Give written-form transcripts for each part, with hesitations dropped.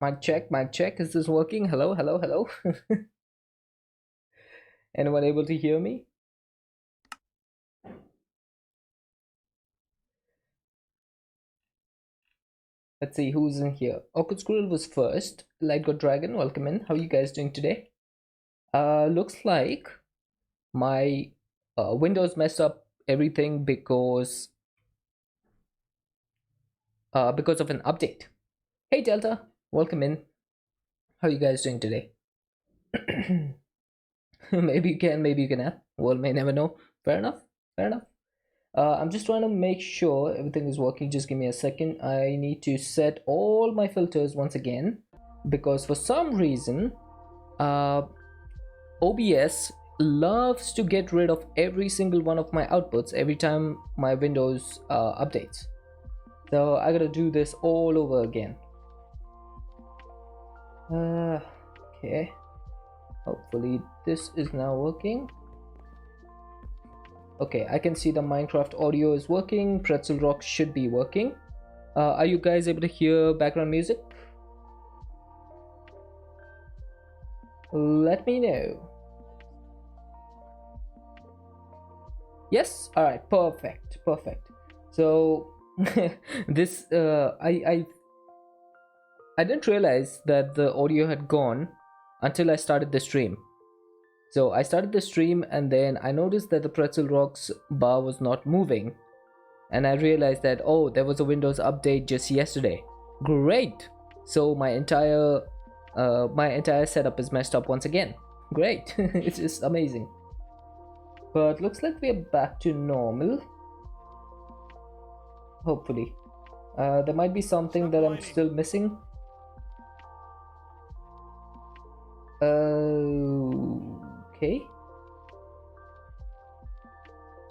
Mic check, mic check. Is this working? Hello, hello, hello. Anyone able to hear me? Let's see who's in here. Awkward Squirrel was first. Light God Dragon, welcome in. How are you guys doing today? Looks like my Windows messed up everything because of an update. Hey Delta, welcome in. How are you guys doing today? Maybe you can, maybe you can add. Well, may never know. Fair enough. Fair enough. I'm just trying to make sure everything is working. Just give me a second. I need to set all my filters once again because for some reason OBS loves to get rid of every single one of my outputs every time my Windows updates. So I gotta do this all over again. Okay. Hopefully this is now working. Okay, I can see the Minecraft audio is working. Pretzel Rock should be working. Are you guys able to hear background music? Let me know. Yes? Alright, perfect. Perfect. So this I didn't realize that the audio had gone until I started the stream. So I started the stream and then I noticed that the Pretzel Rocks bar was not moving. And I realized that, oh, there was a Windows update just yesterday. Great! So my entire setup is messed up once again. Great! It's just amazing. But looks like we're back to normal. Hopefully. There might be something that I'm still missing. Okay.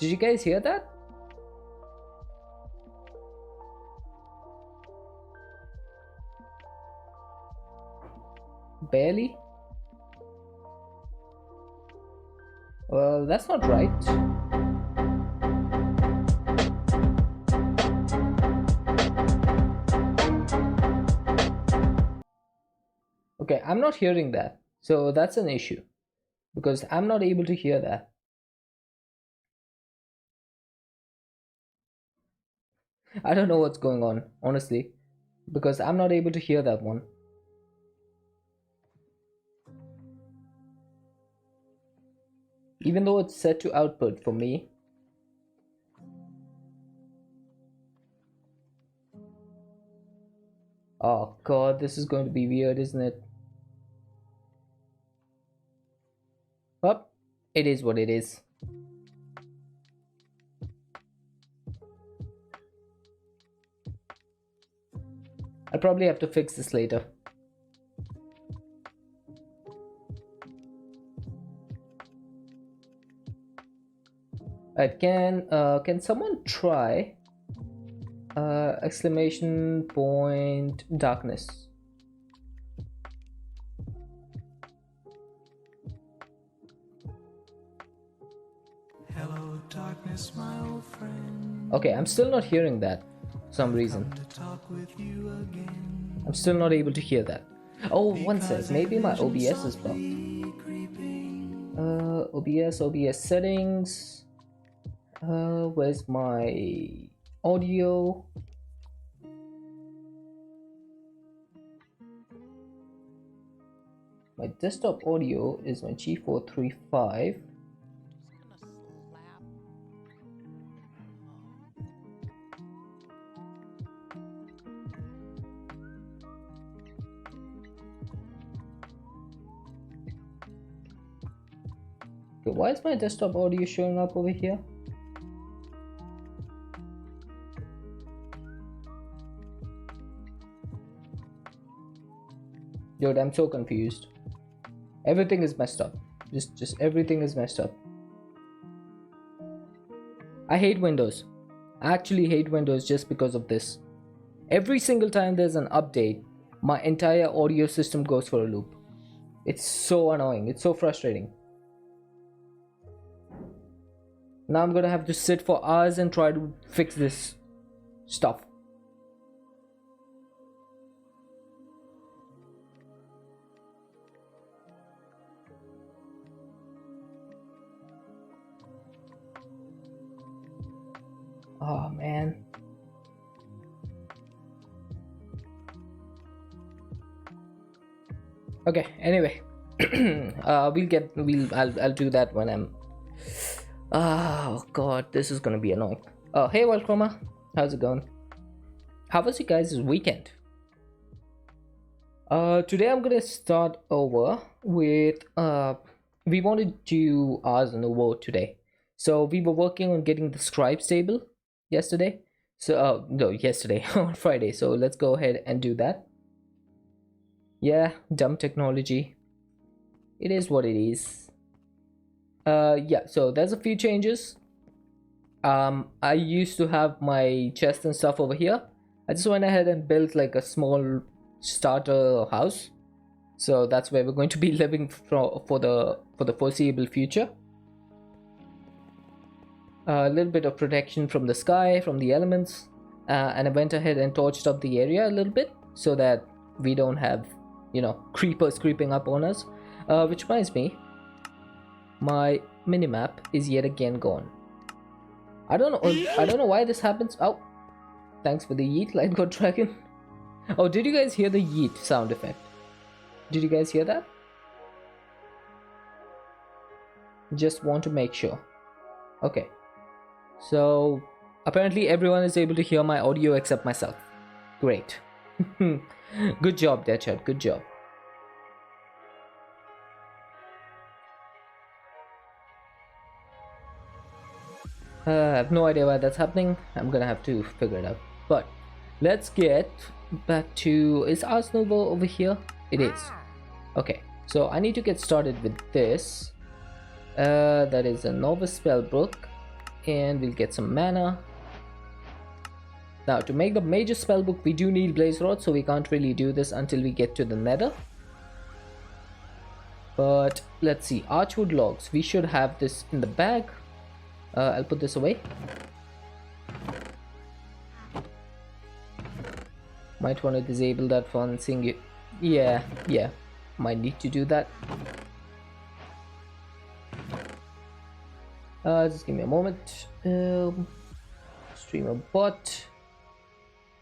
Did you guys hear that? Barely? Well, that's not right. Okay, I'm not hearing that. So that's an issue. Because I'm not able to hear that. I don't know what's going on, honestly. Because I'm not able to hear that one. Even though it's set to output for me. Oh god, this is going to be weird, isn't it? Well, it is what it is. I'll probably have to fix this later. Alright, can someone try exclamation point darkness? Hello darkness, my old friend. Okay, I'm still not hearing that for some reason. I'm still not able to hear that. Oh, one sec, maybe my OBS is blocked. OBS settings. Where's my audio? My desktop audio is my G435. Okay, why is my desktop audio showing up over here? Dude, I'm so confused. Everything is messed up. Just everything is messed up. I hate Windows. I actually hate Windows just because of this. Every single time there's an update, my entire audio system goes for a loop. It's so annoying. It's so frustrating. Now I'm gonna have to sit for hours and try to fix this stuff. Oh man. Okay, anyway. I'll do that when I'm. Oh god, this is gonna be annoying. Oh, hey Walchroma, how's it going? How was you guys' weekend? Today I'm gonna start over with we wanted to do Ars Nouveau today. So we were working on getting the scribe stable yesterday. So no, yesterday on Friday. So let's go ahead and do that. Yeah, dumb technology. It is what it is. Yeah, so there's a few changes. I used to have my chest and stuff over here. I just went ahead and built like a small starter house. So that's where we're going to be living for the foreseeable future. A little bit of protection from the sky, from the elements, and I went ahead and torched up the area a little bit so that we don't have, you know, creepers creeping up on us. Which reminds me, my minimap is yet again gone. I don't know why this happens. Oh, thanks for the yeet, Light God Dragon. Oh, did you guys hear the yeet sound effect? Did you guys hear that? Just want to make sure. Okay. So, apparently everyone is able to hear my audio except myself. Great. Good job, Deadshot. Good job. I have no idea why that's happening. I'm gonna have to figure it out. But let's get back to... Is Ars Nouveau over here? It is. Okay. So I need to get started with this. That is a novice spell book. And we'll get some mana. Now to make the major spell book we do need blaze rod, so we can't really do this until we get to the nether. But let's see, archwood logs, we should have this in the bag. I'll put this away. Might want to disable that for seeing. Yeah, might need to do that. Just give me a moment. Streamer bot,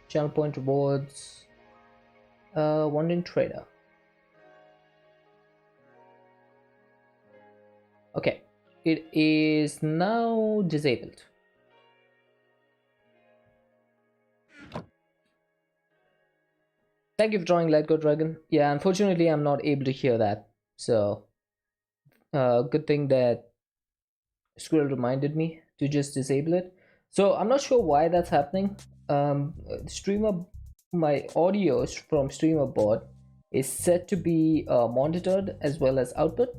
channel point rewards, wandering trader. Okay, it is now disabled. Thank you for drawing, Light God Dragon. Yeah, unfortunately I'm not able to hear that, so good thing that Squirrel reminded me to just disable it. So I'm not sure why that's happening. Streamer, my audio from streamer bot is set to be monitored as well as output,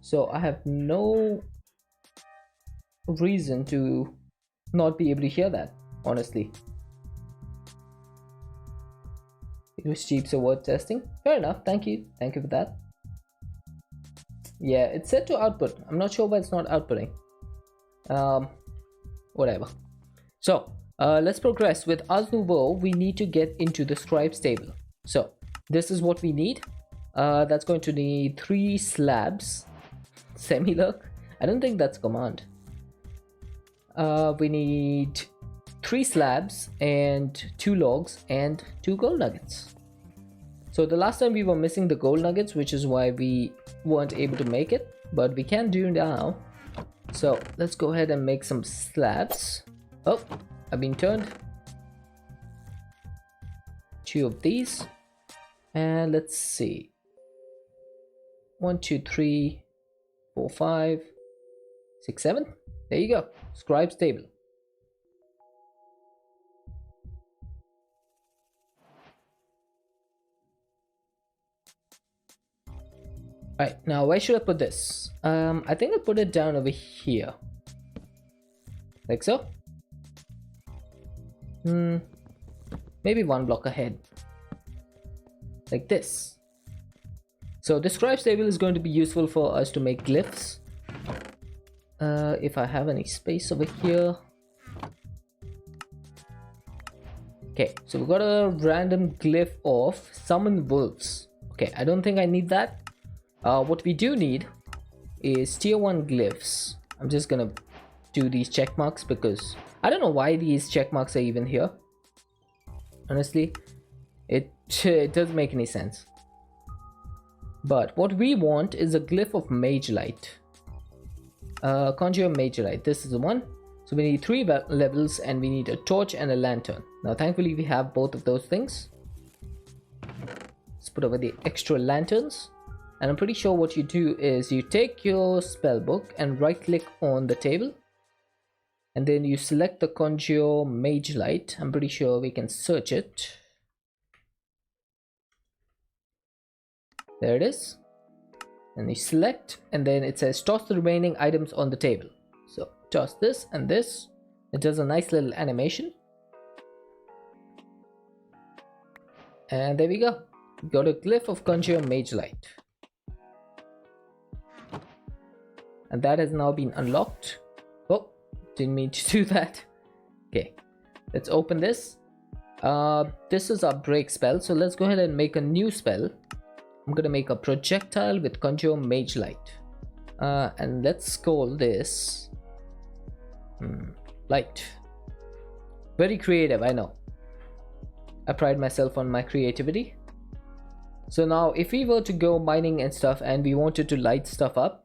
so I have no reason to not be able to hear that, honestly. It was cheap, so worth testing. Fair enough. Thank you for that. Yeah, it's set to output. I'm not sure why it's not outputting. Whatever. So let's progress with Ars Nouveau. We need to get into the scribe stable. So this is what we need. That's going to need 3 slabs. Semi-lurk. I don't think that's command. We need 3 slabs and 2 logs and 2 gold nuggets. So the last time we were missing the gold nuggets, which is why we weren't able to make it, but we can do now. So let's go ahead and make some slabs. Oh, I've been turned. 2 of these. And let's see. 1, 2, 3, 4, 5, 6, 7. There you go. Scribe stable. Alright, now where should I put this? I think I'll put it down over here. Like so? Maybe 1 block ahead. Like this. So the scribe stable is going to be useful for us to make glyphs. If I have any space over here. Okay, so we've got a random glyph of summon wolves. Okay, I don't think I need that. What we do need is tier 1 glyphs. I'm just gonna do these check marks because I don't know why these check marks are even here. Honestly, it doesn't make any sense. But what we want is a glyph of Mage Light. Conjure Mage Light. This is the one. So we need 3 levels and we need a torch and a lantern. Now thankfully we have both of those things. Let's put over the extra lanterns. And I'm pretty sure what you do is you take your spell book and right click on the table. And then you select the Conjure Mage Light. I'm pretty sure we can search it. There it is. And you select, and then it says toss the remaining items on the table. So toss this and this. It does a nice little animation. And there we go. We got a glyph of Conjure Mage Light. And that has now been unlocked. Oh, didn't mean to do that. Okay, let's open this. This is our break spell, so let's go ahead and make a new spell. I'm gonna make a projectile with Conjure Mage Light. And let's call this Light. Very creative, I know. I pride myself on my creativity. So now if we were to go mining and stuff and we wanted to light stuff up,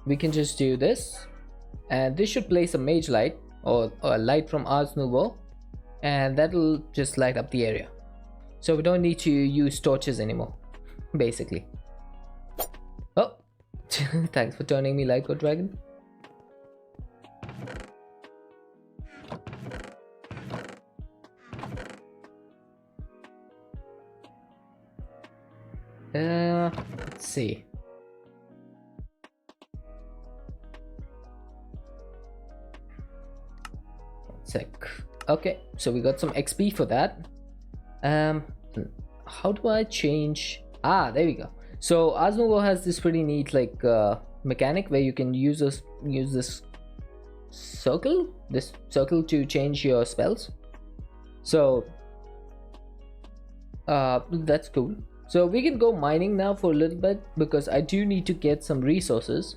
we can just do this. And this should place a Mage Light or a light from Ars Nouveau, and that'll just light up the area. So we don't need to use torches anymore, basically. Oh, thanks for turning me Lyco Dragon. Let's see. One sec. Okay, so we got some XP for that. How do I change? There we go. So Ars Nouveau has this pretty neat mechanic where you can use this circle to change your spells. So that's cool. So we can go mining now for a little bit because I do need to get some resources.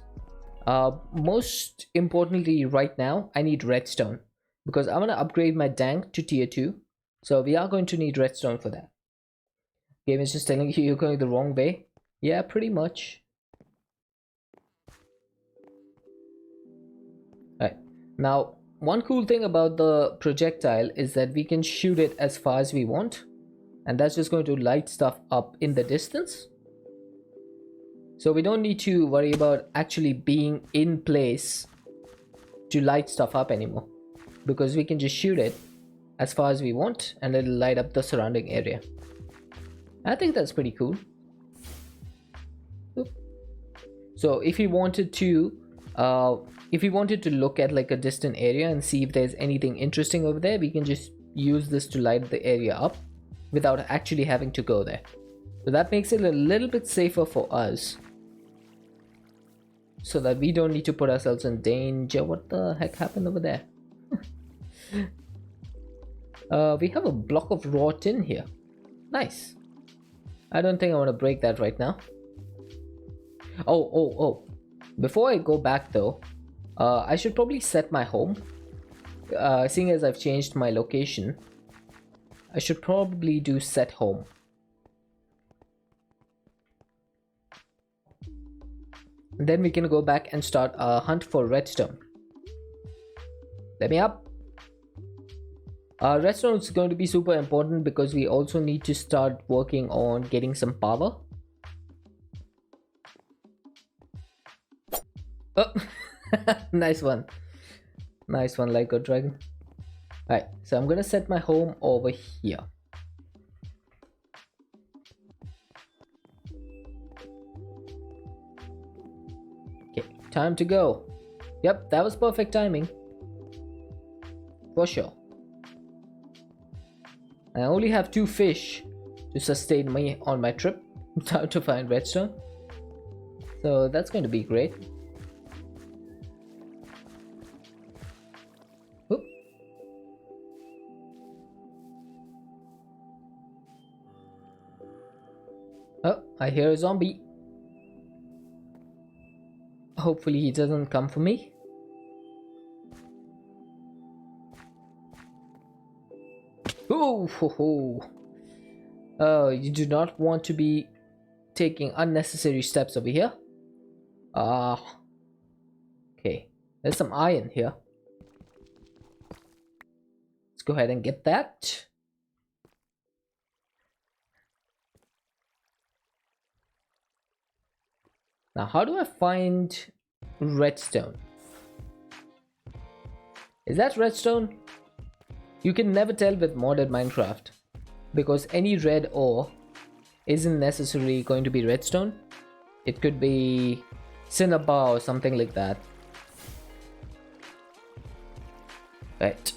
Most importantly right now I need redstone because I want to upgrade my dank to tier 2. So we are going to need redstone for that. Game is just telling you you're going the wrong way. Yeah, pretty much. Alright. Now, one cool thing about the projectile is that we can shoot it as far as we want. And that's just going to light stuff up in the distance. So we don't need to worry about actually being in place to light stuff up anymore. Because we can just shoot it as far as we want and it'll light up the surrounding area. I think that's pretty cool. Oop. So if you wanted to look at like a distant area and see if there's anything interesting over there, we can just use this to light the area up without actually having to go there. So that makes it a little bit safer for us, so that we don't need to put ourselves in danger. What the heck happened over there? We have a block of raw tin here. Nice. I don't think I want to break that right now. Oh. Before I go back though, I should probably set my home. Seeing as I've changed my location, I should probably do set home. And then we can go back and start a hunt for redstone. Let me up. Redstone is going to be super important because we also need to start working on getting some power. Oh, nice one. Nice one, Lyco Dragon. Alright, so I'm gonna set my home over here. Okay, time to go. Yep, that was perfect timing. For sure. I only have 2 fish to sustain me on my trip. Time to find redstone. So that's going to be great. Oop. Oh, I hear a zombie. Hopefully he doesn't come for me. Oh, ho, ho. You do not want to be taking unnecessary steps over here. Ah, okay. There's some iron here. Let's go ahead and get that. Now, how do I find redstone? Is that redstone? You can never tell with modded Minecraft because any red ore isn't necessarily going to be redstone. It could be cinnabar or something like that. Right.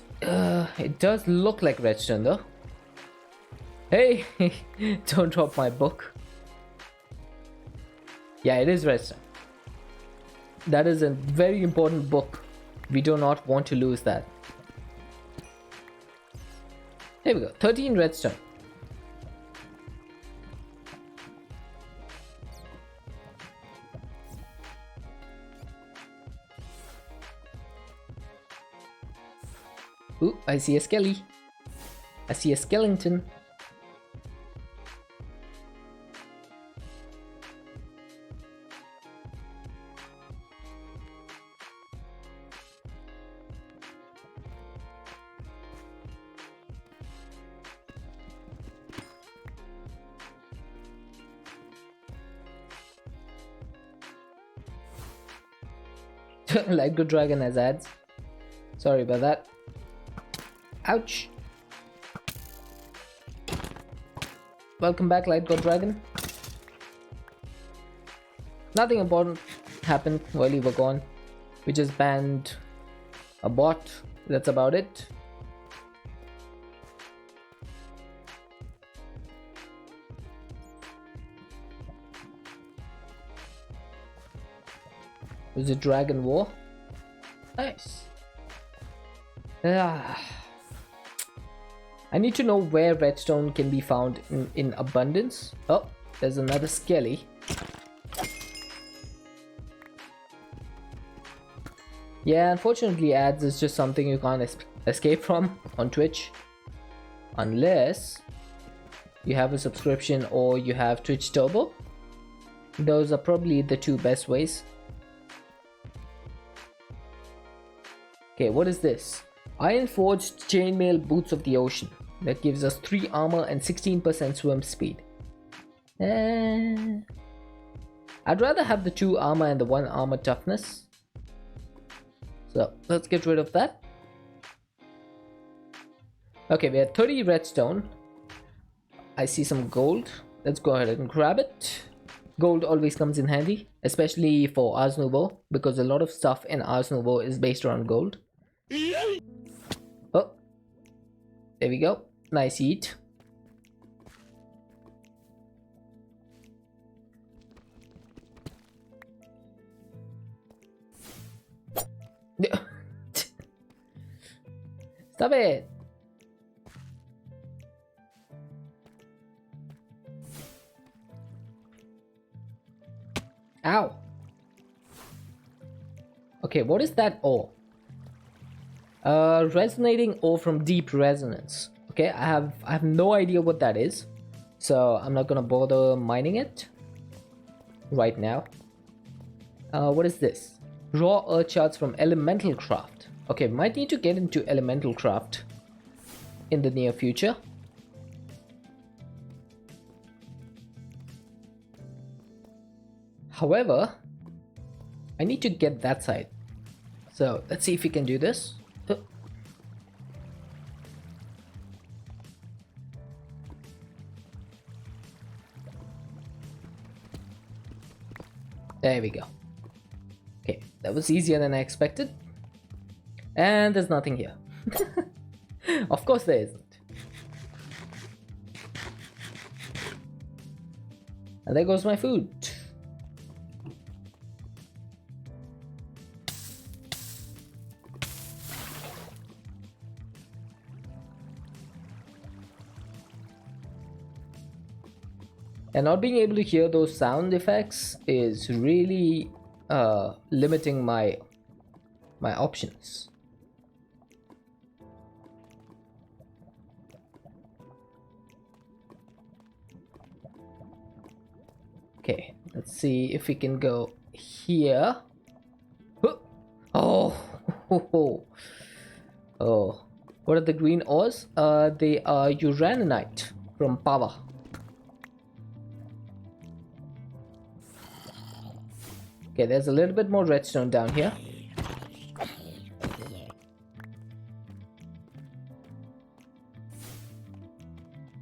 It does look like redstone though. Hey, don't drop my book. Yeah, it is redstone. That is a very important book. We do not want to lose that. Here we go. 13 redstone. Ooh, I see a skelly. I see a skeleton. Like Good Dragon has ads. Sorry about that. Ouch. Welcome back, Light God Dragon. Nothing important happened while you were gone. We just banned a bot. That's about it. It was a dragon war. Nice. I need to know where redstone can be found in abundance. Oh, there's another skelly. Yeah, unfortunately ads is just something you can't escape from on Twitch. Unless you have a subscription or you have Twitch Turbo. Those are probably the two best ways. Okay, what is this? Iron forged chainmail boots of the ocean. That gives us 3 armor and 16% swim speed. I'd rather have the 2 armor and the 1 armor toughness. So let's get rid of that. Okay, we have 30 redstone. I see some gold. Let's go ahead and grab it. Gold always comes in handy, especially for Ars Nouveau, because a lot of stuff in Ars Nouveau is based around gold. Oh, there we go. Nice eat. Stop it. Ow. Okay, what is that ore? Resonating ore from deep resonance. Okay, I have no idea what that is, so I'm not gonna bother mining it right now. What is this? Raw earth shards from elemental craft. Okay, might need to get into elemental craft in the near future. However, I need to get that side. So let's see if we can do this. There we go. Okay, that was easier than I expected. And there's nothing here. Of course there isn't. And there goes my food. And not being able to hear those sound effects is really limiting my options. Let's see if we can go here. Oh, oh. What are the green ores? They are uraninite from power. Okay, there's a little bit more redstone down here.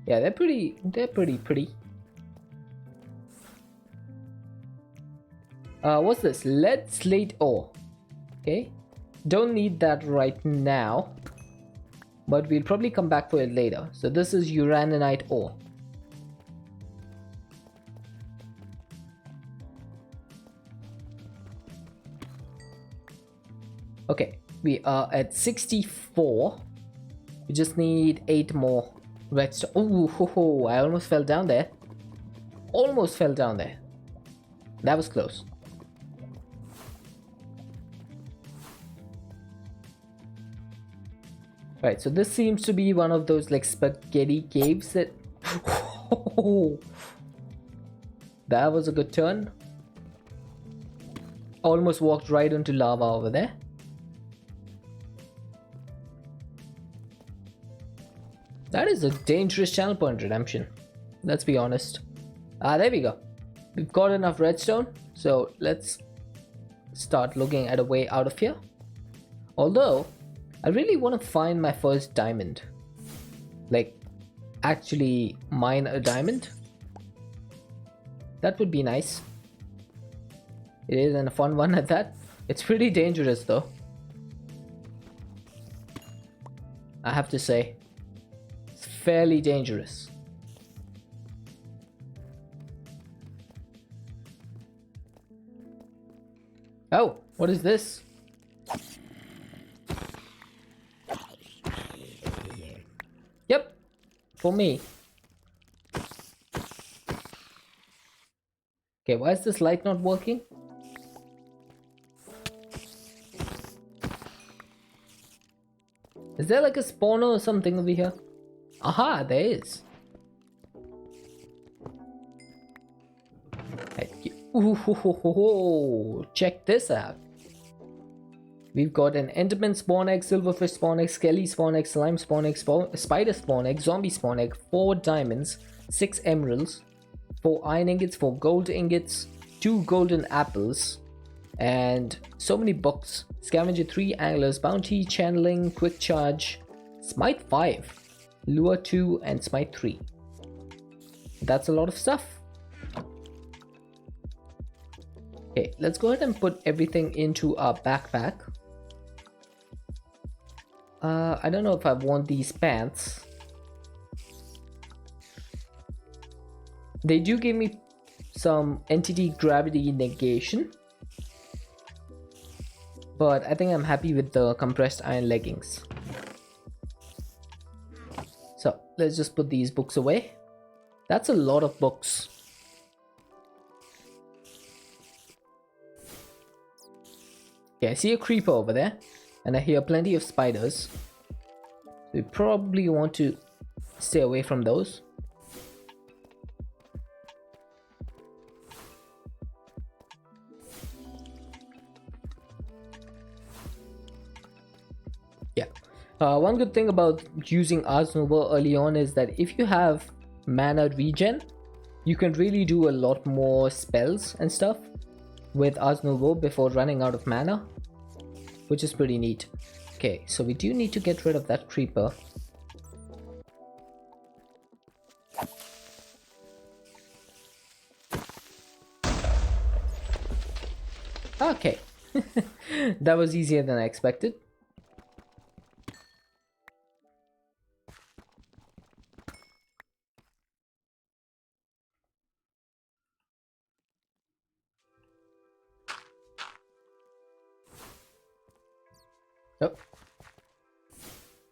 Yeah, they're pretty pretty. What's this? Lead slate ore. Okay, don't need that right now, but we'll probably come back for it later. So this is uraninite ore. Okay, we are at 64. We just need 8 more redstone. Oh, ho, ho, I almost fell down there. Almost fell down there. That was close. Right, so this seems to be one of those like spaghetti caves that... That was a good turn. Almost walked right into lava over there. That is a dangerous channel point redemption. Let's be honest. There we go. We've got enough redstone, so let's start looking at a way out of here. Although, I really want to find my first diamond. Like, actually mine a diamond. That would be nice. It is, and a fun one at that. It's pretty dangerous though, I have to say. It's fairly dangerous. Oh, what is this? Yep, for me. Okay, why is this light not working? Is there like a spawner or something over here? Aha, there is. Ooh, check this out. We've got an enderman spawn egg, silverfish spawn egg, skelly spawn egg, slime spawn egg, spider spawn egg, zombie spawn egg, 4 diamonds, 6 emeralds, 4 iron ingots, 4 gold ingots, 2 golden apples, and so many books. Scavenger 3, anglers, bounty, channeling, quick charge, smite 5, lure 2, and smite 3. That's a lot of stuff. Okay, let's go ahead and put everything into our backpack. I don't know if I want these pants. They do give me some entity gravity negation, but I think I'm happy with the compressed iron leggings. So let's just put these books away. That's a lot of books. Okay, I see a creeper over there, and I hear plenty of spiders. We probably want to stay away from those. Yeah. One good thing about using Ars Nova early on is that if you have mana regen, you can really do a lot more spells and stuff with Ars Nova before running out of mana, which is pretty neat. Okay, so we do need to get rid of that creeper. Okay, that was easier than I expected. Oh.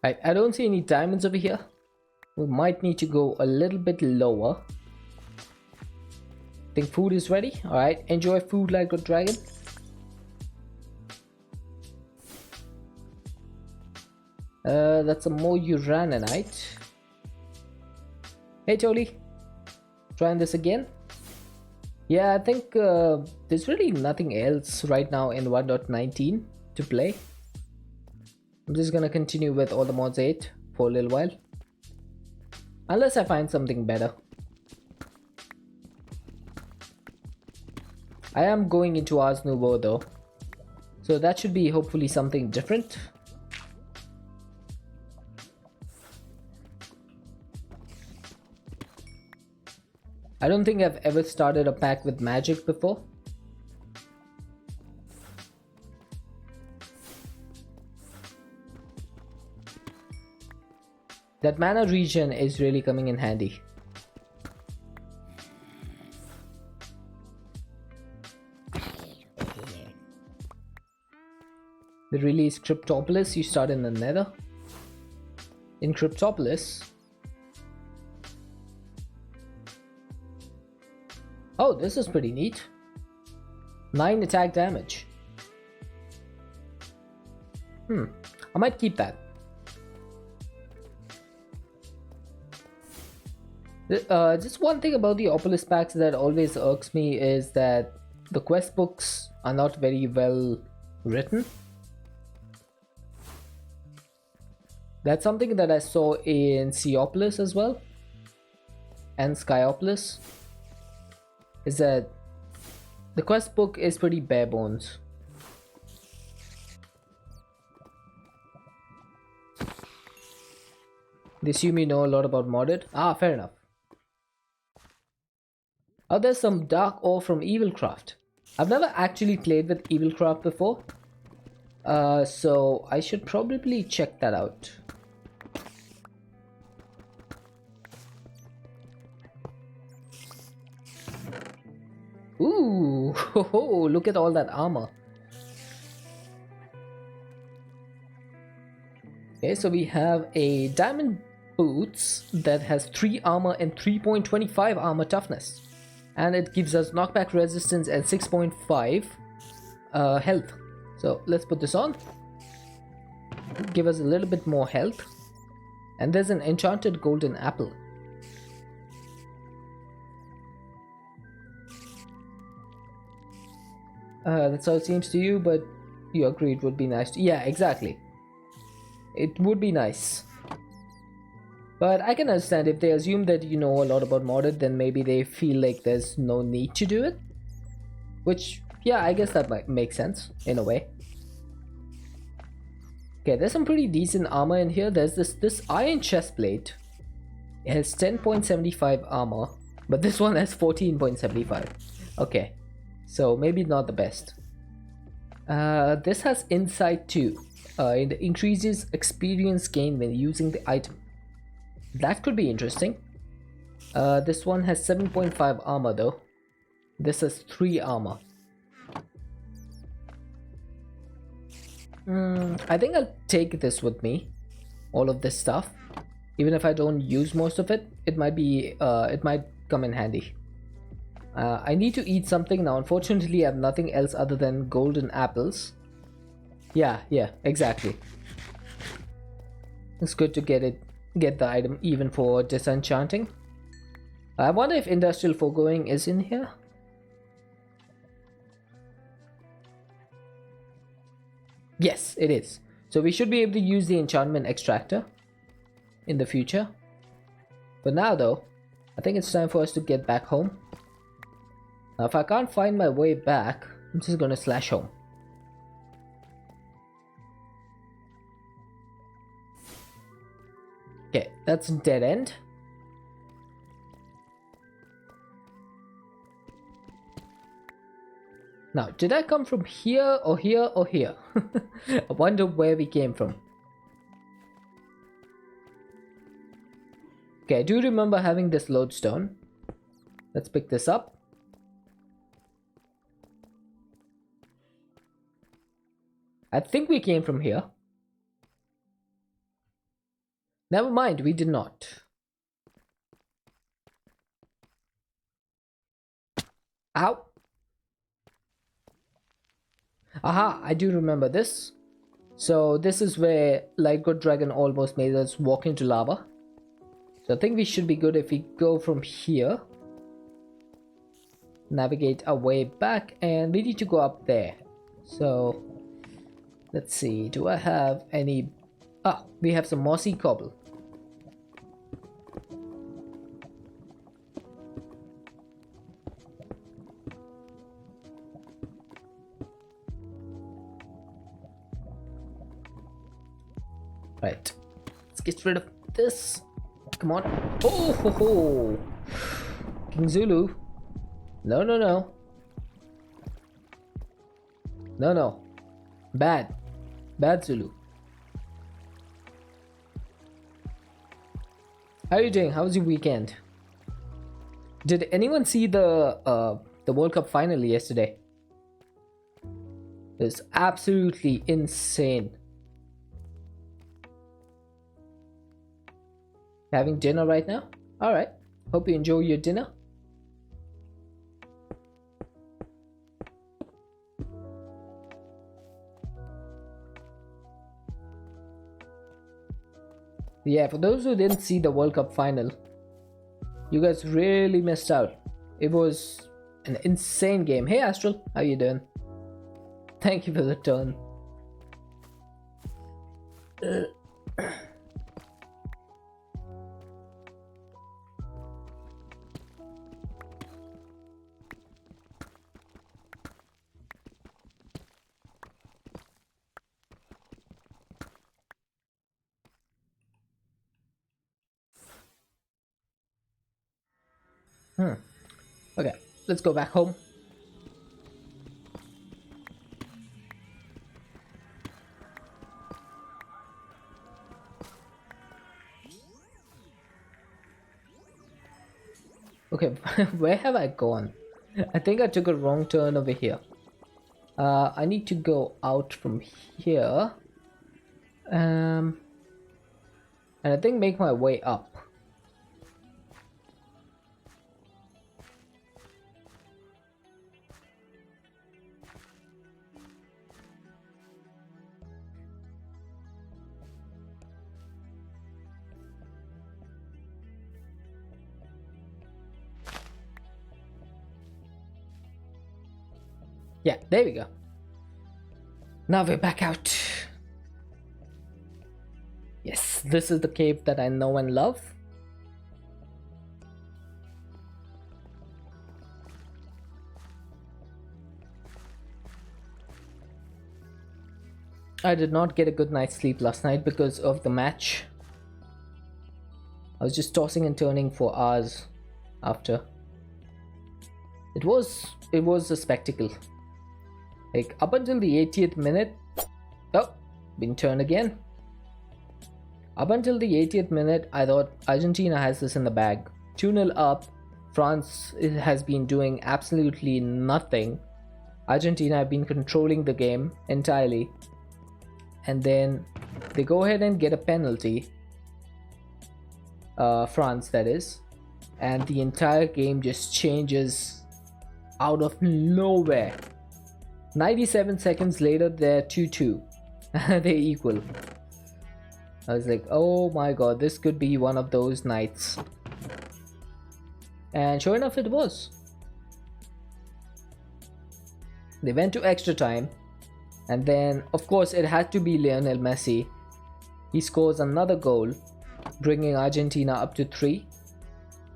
I don't see any diamonds over here. We might need to go a little bit lower. Think food is ready? Alright, enjoy food like a dragon. That's a more uraninite. Hey Toli, trying this again. Yeah, I think there's really nothing else right now in 1.19 to play. I'm just gonna continue with all the mods 8 for a little while. Unless I find something better. I am going into Ars Nouveau though. So that should be hopefully something different. I don't think I've ever started a pack with magic before. That mana regen is really coming in handy. The release Cryptopolis, you start in the Nether. In Cryptopolis. Oh, this is pretty neat. 9 attack damage. I might keep that. Just one thing about the Opolis packs that always irks me is that the quest books are not very well written. That's something that I saw in Seopolis as well, and Skyopolis, is that the quest book is pretty bare bones. They assume you know a lot about modded. Ah, fair enough. Oh, there's some dark ore from Evilcraft. I've never actually played with Evilcraft before, so I should probably check that out. Ooh, ho, ho, look at all that armor. Okay, so we have a diamond boots that has 3 armor and 3.25 armor toughness. And it gives us knockback resistance and 6.5 health. So let's put this on. Give us a little bit more health. And there's an enchanted golden apple. That's how it seems to you, but you agree it would be nice to... Yeah, exactly. It would be nice. But I can understand if they assume that you know a lot about modded, then maybe they feel like there's no need to do it. Which, yeah, I guess that might make sense, in a way. Okay, there's some pretty decent armor in here. There's this iron chestplate. It has 10.75 armor, but this one has 14.75. Okay, so maybe not the best. This has insight too. It increases experience gain when using the item. That could be interesting. This one has 7.5 armor though. This has 3 armor. I think I'll take this with me. All of this stuff. Even if I don't use most of it, it might come in handy. I need to eat something now. Unfortunately, I have nothing else other than golden apples. Yeah, exactly. It's good to get the item even for disenchanting. I wonder if industrial foregoing is in here. Yes, it is. So we should be able to use the enchantment extractor in the future. But now though, I think it's time for us to get back home. Now if I can't find my way back, I'm just gonna slash home. Okay, that's dead end. Now, did I come from here or here or here? I wonder where we came from. Okay, I do remember having this lodestone. Let's pick this up. I think we came from here. Never mind, we did not. Ow! Aha, I do remember this. So this is where Light God Dragon almost made us walk into lava. So I think we should be good if we go from here. navigate our way back, and we need to go up there. So let's see, do I have any? Oh, we have some mossy cobble. Right, let's get rid of this. Come on. Oh ho ho, King Zulu. No, no, no. No, no. Bad. Bad Zulu. How are you doing? How was your weekend? Did anyone see the World Cup final yesterday? It was absolutely insane. Having dinner right now? Alright. Hope you enjoy your dinner. Yeah, for those who didn't see the World Cup final, you guys really missed out. It was an insane game. Hey Astral, how you doing? Thank you for the turn. Okay, let's go back home. Okay, where have I gone? I think I took a wrong turn over here. I need to go out from here. And I think make my way up. Yeah, there we go. Now we're back out. Yes, this is the cave that I know and love. I did not get a good night's sleep last night because of the match. I was just tossing and turning for hours after. It was a spectacle. Like up until the 80th minute. Oh, been turned again. Up until the 80th minute, I thought Argentina has this in the bag. 2-0 up. France has been doing absolutely nothing. Argentina have been controlling the game entirely. And then they go ahead and get a penalty. France, that is. And the entire game just changes out of nowhere. 97 seconds later, they're 2-2. They equal. I was like, oh my god, this could be one of those nights. And sure enough, it was. They went to extra time. And then, of course, it had to be Lionel Messi. He scores another goal, bringing Argentina up to 3.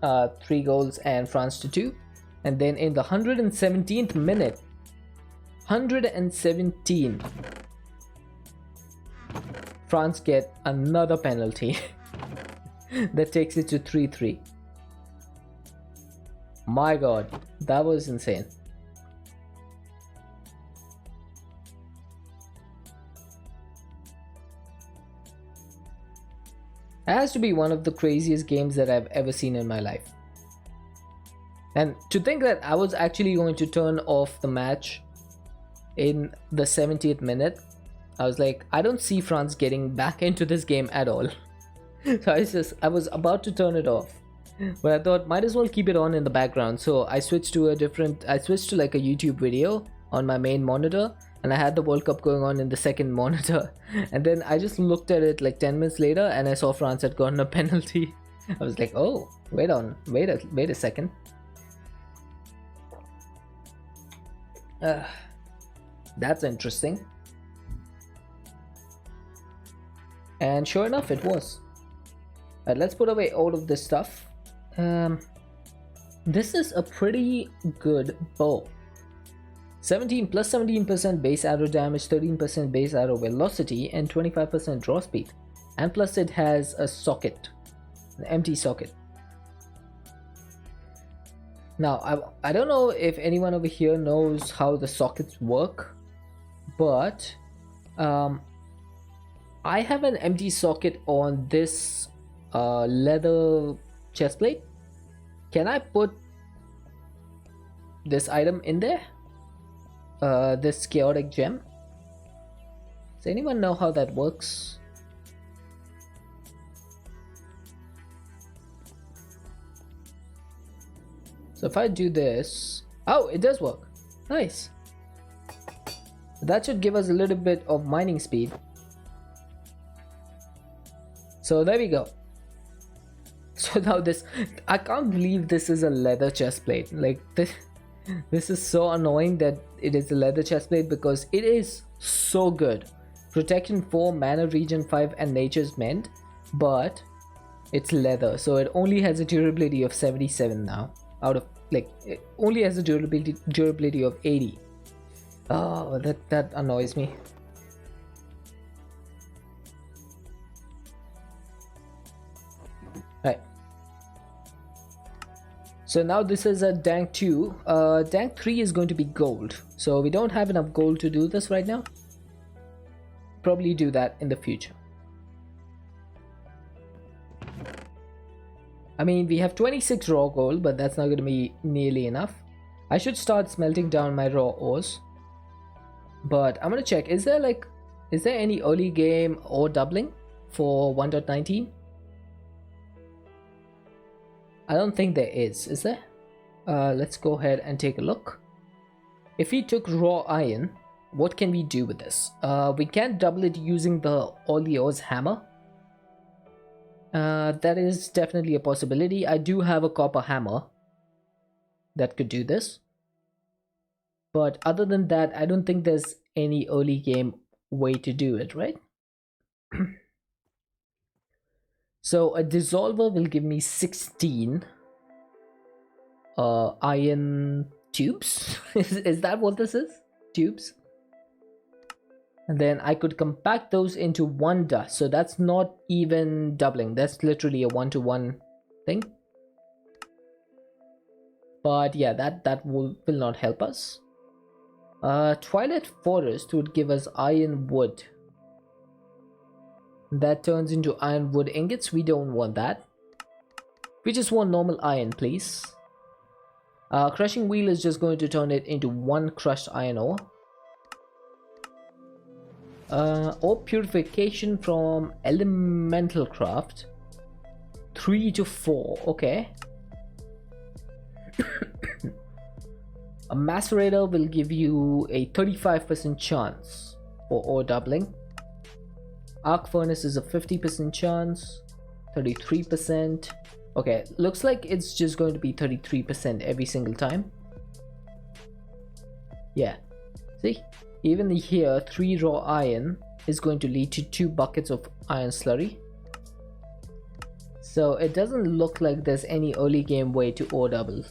3 goals and France to 2. And then in the 117th minute, 117, France get another penalty that takes it to 3-3. My god, that was insane. It has to be one of the craziest games that I've ever seen in my life. And to think that I was actually going to turn off the match in the 70th minute, I was like, I don't see France getting back into this game at all. So I was about to turn it off, but I thought might as well keep it on in the background. So I switched to like a YouTube video on my main monitor, and I had the World Cup going on in the second monitor. And then I just looked at it like 10 minutes later, and I saw France had gotten a penalty. I was like, oh, wait a second. Uh, that's interesting. And sure enough, it was. Let's put away all of this stuff. Um, this is a pretty good bow. 17 plus 17% base arrow damage, 13% base arrow velocity, and 25% draw speed. And plus it has a socket, an empty socket. Now, I don't know if anyone over here knows how the sockets work, but I have an empty socket on this leather chest plate. Can I put this item in there? This chaotic gem? Does anyone know how that works? So if I do this, oh, it does work. Nice. That should give us a little bit of mining speed. So there we go. So now this, I can't believe this is a leather chest plate. Like this is so annoying that it is a leather chest plate because it is so good. Protection 4, mana regen 5, and nature's mend, but it's leather, so it only has a durability of 77 now. Out of, like, it only has a durability of 80. Oh, that annoys me. Right. So now this is a dank 2. Dank 3 is going to be gold. So we don't have enough gold to do this right now. Probably do that in the future. I mean, we have 26 raw gold, but that's not going to be nearly enough. I should start smelting down my raw ores. But I'm going to check, is there any early game ore doubling for 1.19? I don't think there is there? Let's go ahead and take a look. If we took raw iron, what can we do with this? We can double it using the all the ores hammer. That is definitely a possibility. I do have a copper hammer that could do this. But other than that, I don't think there's any early game way to do it, right? So a dissolver will give me 16 iron tubes. Is that what this is? Tubes? And then I could compact those into one dust. So that's not even doubling. That's literally a 1-to-1 thing. But yeah, that will not help us. Twilight Forest would give us iron wood. That turns into iron wood ingots. We don't want that. We just want normal iron, please. Crushing wheel is just going to turn it into one crushed iron ore. Ore purification from elemental craft 3 to 4. Okay. A macerator will give you a 35% chance for ore doubling. Arc furnace is a 50% chance, 33%. Okay, looks like it's just going to be 33% every single time. Yeah, see, even here 3 raw iron is going to lead to 2 buckets of iron slurry. So it doesn't look like there's any early game way to ore double.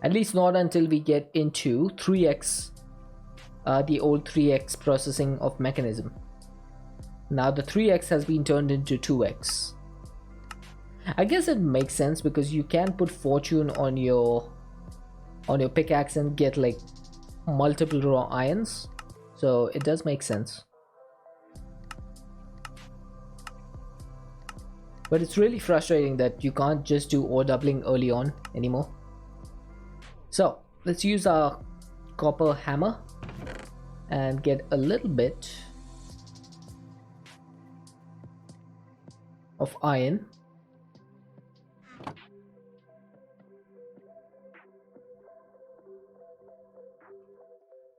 At least not until we get into 3x, the old 3x processing of mechanism. Now the 3x has been turned into 2x. I guess it makes sense because you can put fortune on your pickaxe and get like multiple raw irons, so it does make sense. But it's really frustrating that you can't just do ore doubling early on anymore. So let's use our copper hammer and get a little bit of iron.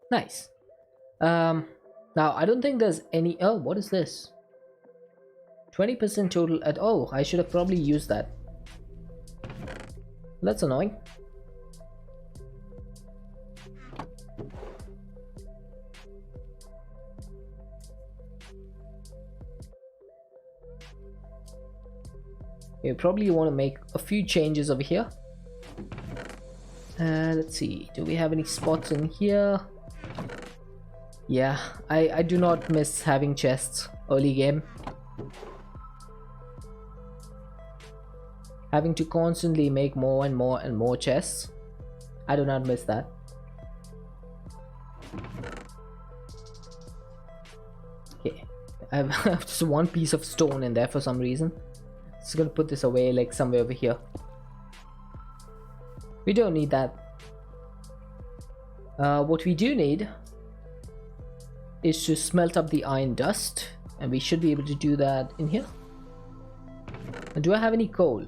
Nice. Now I don't think there's any. Oh, what is this? 20% total at. Oh, I should have probably used that. That's annoying. You probably want to make a few changes over here. Let's see, do we have any spots in here? Yeah, I do not miss having chests early game. Having to constantly make more and more and more chests. I do not miss that. Okay, I have just one piece of stone in there for some reason. Just gonna put this away like somewhere over here. We don't need that. What we do need is to smelt up the iron dust, and we should be able to do that in here. And do I have any coal?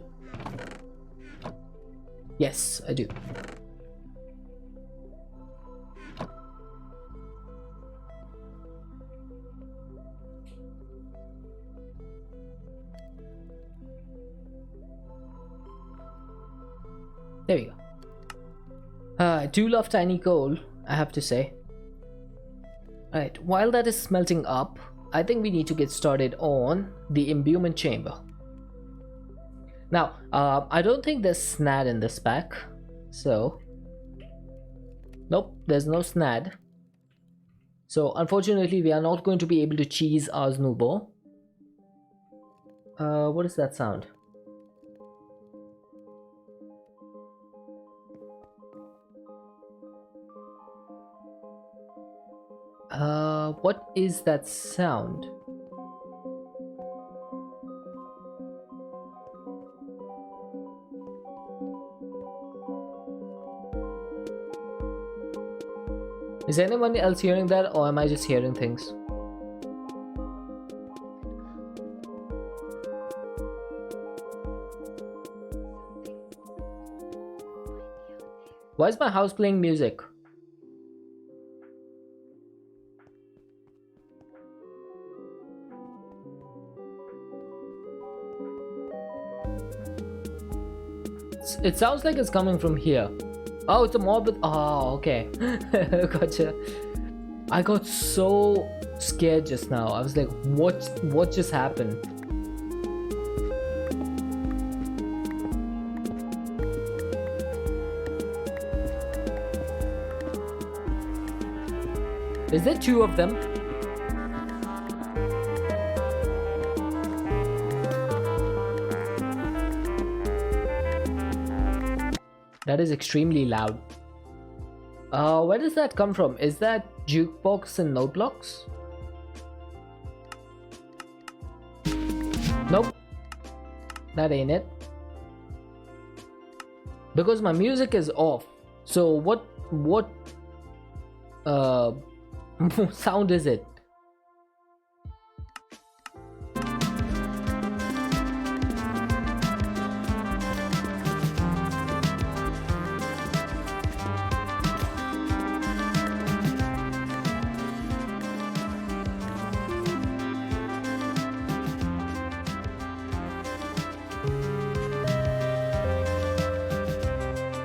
Yes, I do. There we go. I do love tiny coal, I have to say. Alright, while that is smelting up, I think we need to get started on the imbuement chamber. Now, I don't think there's snad in this pack, so... Nope, there's no snad. So, unfortunately, we are not going to be able to cheese our snowball. What is that sound? What is that sound? Is anyone else hearing that, or am I just hearing things? Why is my house playing music? It sounds like it's coming from here. Oh, it's a mob with... Oh, okay. Gotcha. I got so scared just now. I was like, what just happened? Is there two of them? That is extremely loud. Where does that come from? Is that jukebox and note blocks? Nope. That ain't it. Because my music is off. So what sound is it?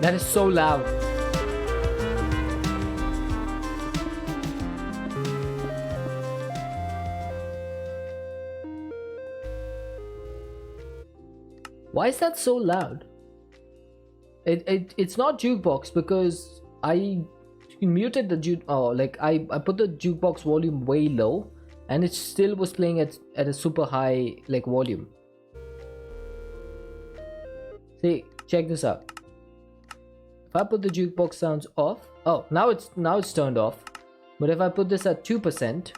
That is so loud. Why is that so loud? It's not jukebox because I muted the juke. Oh, like I put the jukebox volume way low, and it still was playing at a super high like volume. See, check this out. If I put the jukebox sounds off, oh, now it's turned off. But if I put this at 2%,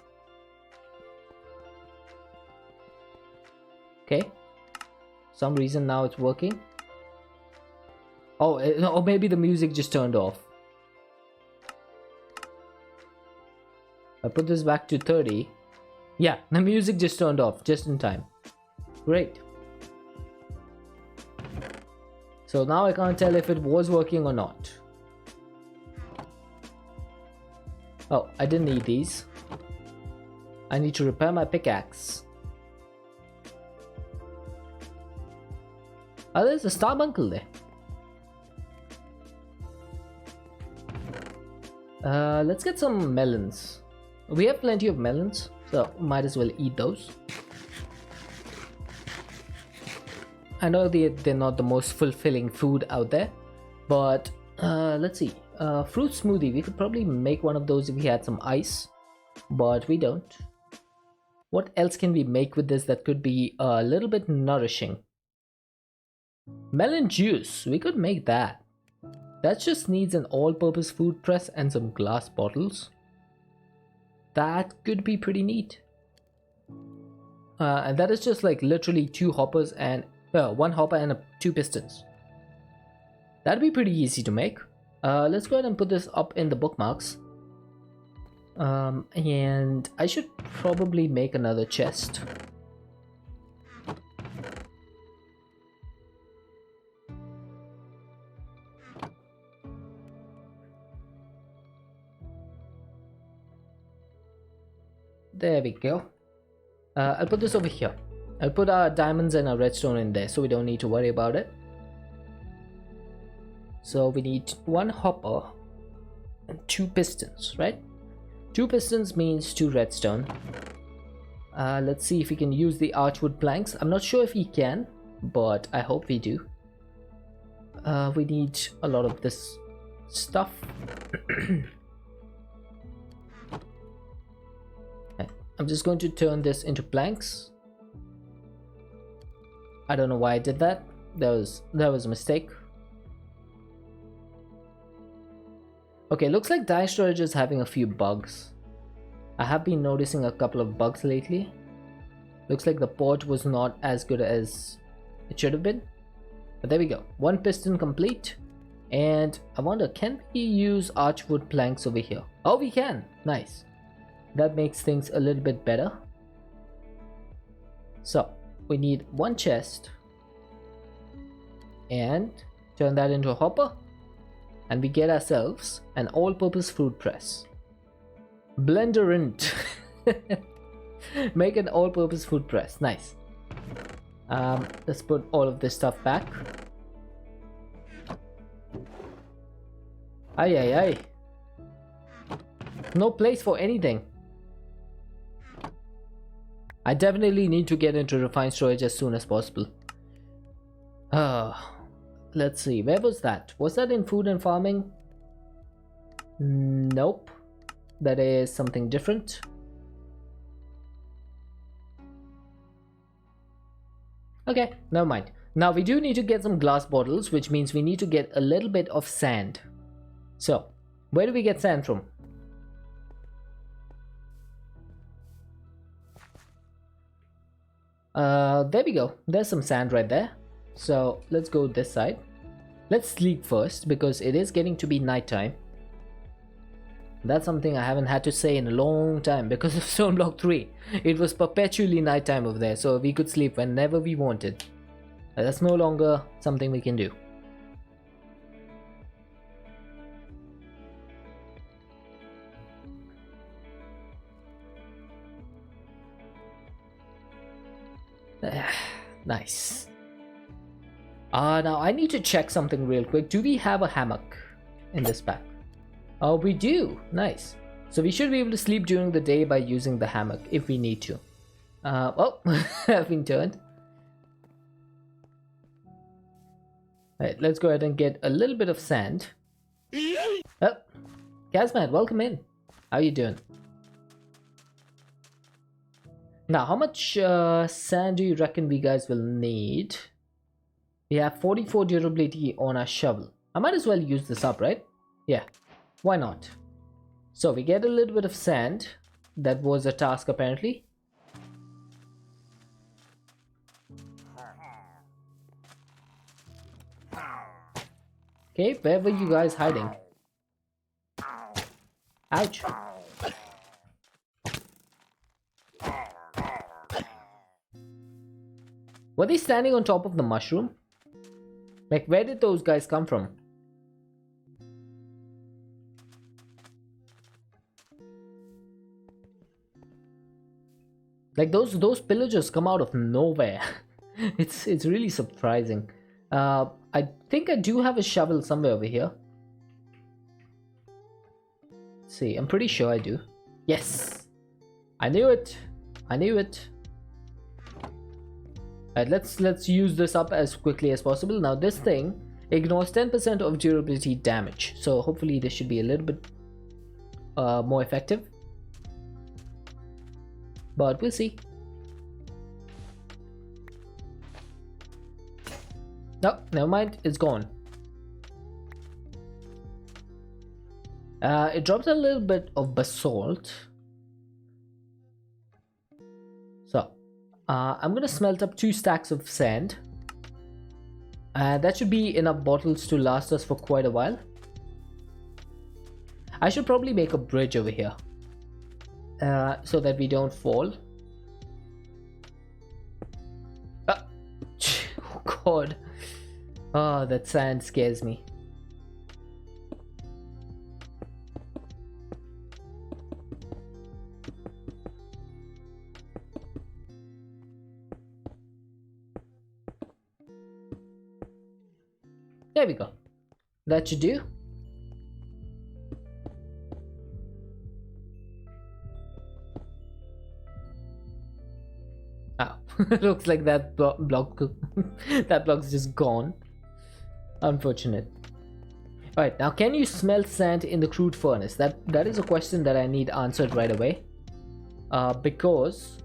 okay, some reason now it's working. Oh, or maybe the music just turned off. I put this back to 30. Yeah, the music just turned off just in time. Great. So now I can't tell if it was working or not. Oh, I didn't need these. I need to repair my pickaxe. Oh, there's a starbuncle there. Let's get some melons. We have plenty of melons, so might as well eat those. I know they're not the most fulfilling food out there, but let's see. Fruit smoothie. We could probably make one of those if we had some ice, but we don't. What else can we make with this that could be a little bit nourishing? Melon juice. We could make that. That just needs an all-purpose food press and some glass bottles. That could be pretty neat. And that is just like literally two hoppers and one hopper and two pistons. That'd be pretty easy to make. Let's go ahead and put this up in the bookmarks. And I should probably make another chest. There we go. I'll put this over here. I'll put our diamonds and our redstone in there so we don't need to worry about it. So we need one hopper and two pistons, right? Two pistons means two redstone. Let's see if we can use the archwood planks. I'm not sure if we can, but I hope we do. We need a lot of this stuff. I'm just going to turn this into planks. I don't know why I did that. That was a mistake. Okay, looks like die storage is having a few bugs. I have been noticing a couple of bugs lately. Looks like the port was not as good as it should have been. But there we go. One piston complete. And I wonder, can we use archwood planks over here? Oh, we can. Nice. That makes things a little bit better. So we need one chest and turn that into a hopper, and we get ourselves an all-purpose food press. Blenderant. Make an all-purpose food press. Nice. Let's put all of this stuff back. Ay ay ay. No place for anything. I definitely need to get into refined storage as soon as possible. Let's see, where was that? Was that in food and farming? Nope. That is something different. Okay, never mind. Now we do need to get some glass bottles, which means we need to get a little bit of sand. So, where do we get sand from? There we go. There's some sand right there. So let's go this side. Let's sleep first because it is getting to be nighttime. That's something I haven't had to say in a long time because of Stone Block 3. It was perpetually nighttime over there, so we could sleep whenever we wanted. That's no longer something we can do. Nice. Now I need to check something real quick. Do we have a hammock in this pack? Oh, we do. Nice. So we should be able to sleep during the day by using the hammock if we need to. Oh, I've been turned. Alright, let's go ahead and get a little bit of sand. Oh, Kazmat, welcome in. How you doing? Now, how much sand do you reckon we guys will need? We have 44 durability on our shovel. I might as well use this up, right? Yeah, why not? So we get a little bit of sand. That was a task apparently. Okay, where were you guys hiding? Ouch. Were they standing on top of the mushroom? Like, where did those guys come from? Like, those pillagers come out of nowhere. It's really surprising. I think I do have a shovel somewhere over here. Let's see, I'm pretty sure I do. Yes! I knew it! I knew it! Alright, let's use this up as quickly as possible. Now this thing ignores 10% of durability damage, so hopefully this should be a little bit more effective, but we'll see. No, never mind, it's gone. It drops a little bit of basalt. So, I'm gonna smelt up 2 stacks of sand. That should be enough bottles to last us for quite a while. I should probably make a bridge over here so that we don't fall. Oh god. Oh, that sand scares me. There we go. That should do. Oh, looks like that block that block's just gone. Unfortunate. Alright, now can you smelt sand in the crude furnace? That is a question that I need answered right away. Because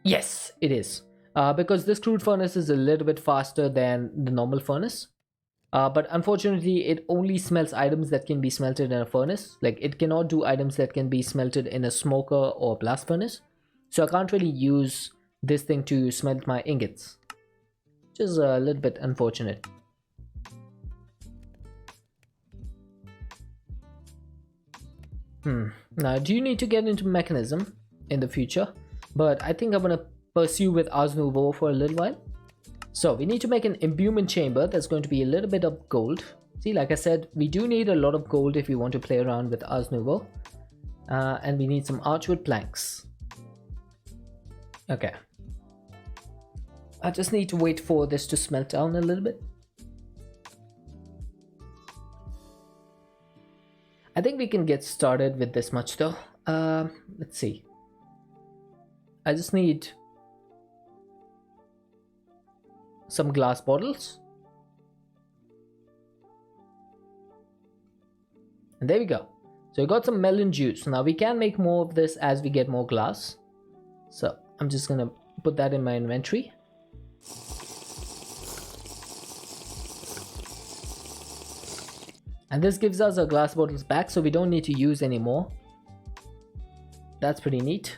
yes, it is. Because this crude furnace is a little bit faster than the normal furnace. But unfortunately, it only smelts items that can be smelted in a furnace. Like, it cannot do items that can be smelted in a smoker or blast furnace. So I can't really use this thing to smelt my ingots, which is a little bit unfortunate. Now, do you need to get into mechanism in the future? But I think I'm gonna pursue with Ars Nouveau for a little while. So we need to make an imbuement chamber. That's going to be a little bit of gold. See, like I said, we do need a lot of gold if we want to play around with Ars Nouveau. And we need some archwood planks. Okay. I just need to wait for this to smelt down a little bit. I think we can get started with this much though. Let's see. I just need some glass bottles. And there we go. So we got some melon juice. Now we can make more of this as we get more glass. So I'm just gonna put that in my inventory. And this gives us our glass bottles back, so we don't need to use any more. That's pretty neat.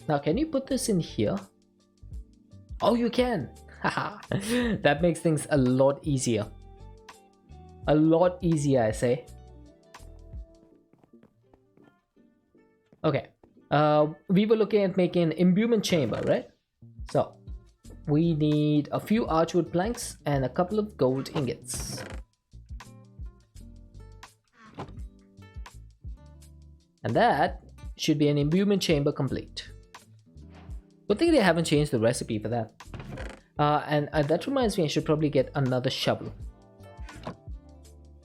Now, can you put this in here? Oh, you can! Haha, that makes things a lot easier. A lot easier, I say. Okay. We were looking at making an imbuement chamber, right? So, we need a few archwood planks and a couple of gold ingots. And that should be an imbuement chamber complete. Good thing they haven't changed the recipe for that. And that reminds me, I should probably get another shovel.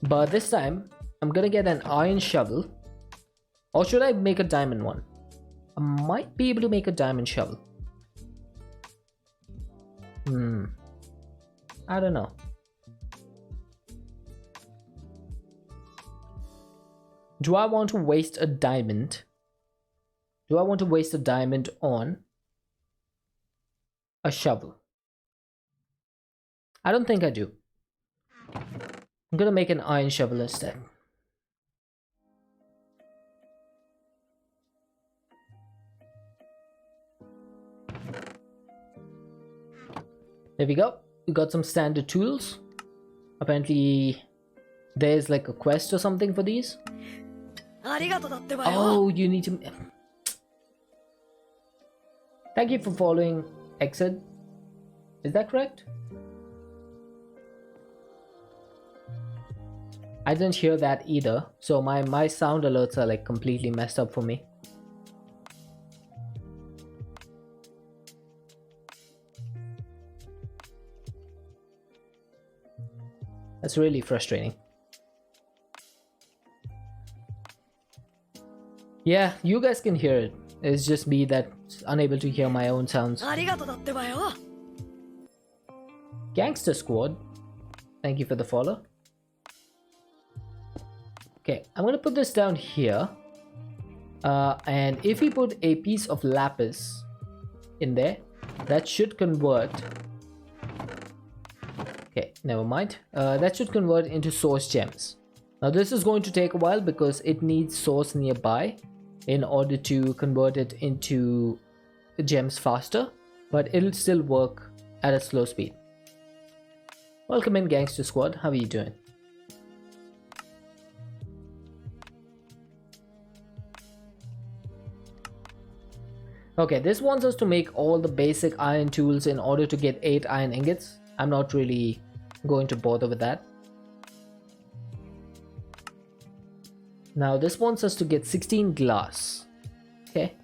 But this time, I'm gonna get an iron shovel. Or should I make a diamond one? I might be able to make a diamond shovel. I don't know. Do I want to waste a diamond? Do I want to waste a diamond on a shovel? I don't think I do. I'm gonna make an iron shovel instead. There we go. We got some standard tools. Apparently there's like a quest or something for these. Oh, you need to... Thank you for following, Exit. Is that correct? I didn't hear that either, so my sound alerts are like completely messed up for me. That's really frustrating. Yeah, you guys can hear it. It's just me that's unable to hear my own sounds. ありがとうだってばよ。 Gangster Squad, thank you for the follow. Okay, I'm gonna put this down here. And if we put a piece of lapis in there, that should convert. Okay, never mind. That should convert into source gems. Now this is going to take a while because it needs source nearby in order to convert it into gems faster, but it'll still work at a slow speed. Welcome in, Gangster Squad. How are you doing? Okay, this wants us to make all the basic iron tools in order to get 8 iron ingots. I'm not really going to bother with that. Now this wants us to get 16 glass. Okay,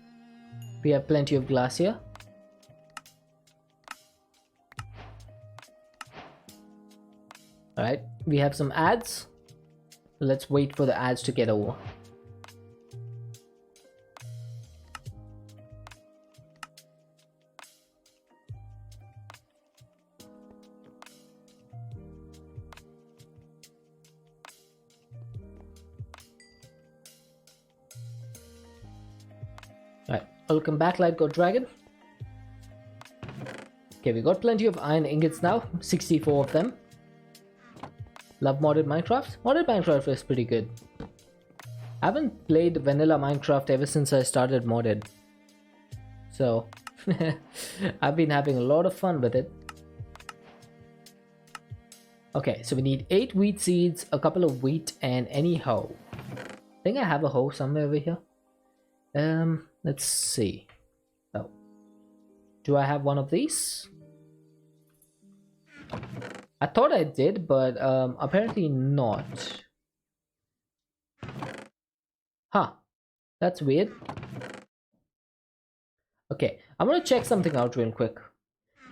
we have plenty of glass here. Alright, we have some ads. Let's wait for the ads to get over. Alright, welcome back, Light God Dragon. Okay, we got plenty of iron ingots now, 64 of them. Love modded Minecraft? Modded Minecraft is pretty good. I haven't played vanilla Minecraft ever since I started modded. So, I've been having a lot of fun with it. Okay, so we need 8 wheat seeds, a couple of wheat, and any hoe. I think I have a hoe somewhere over here. Let's see. Oh. Do I have one of these? I thought I did, but apparently not. Huh. That's weird. Okay, I'm gonna check something out real quick.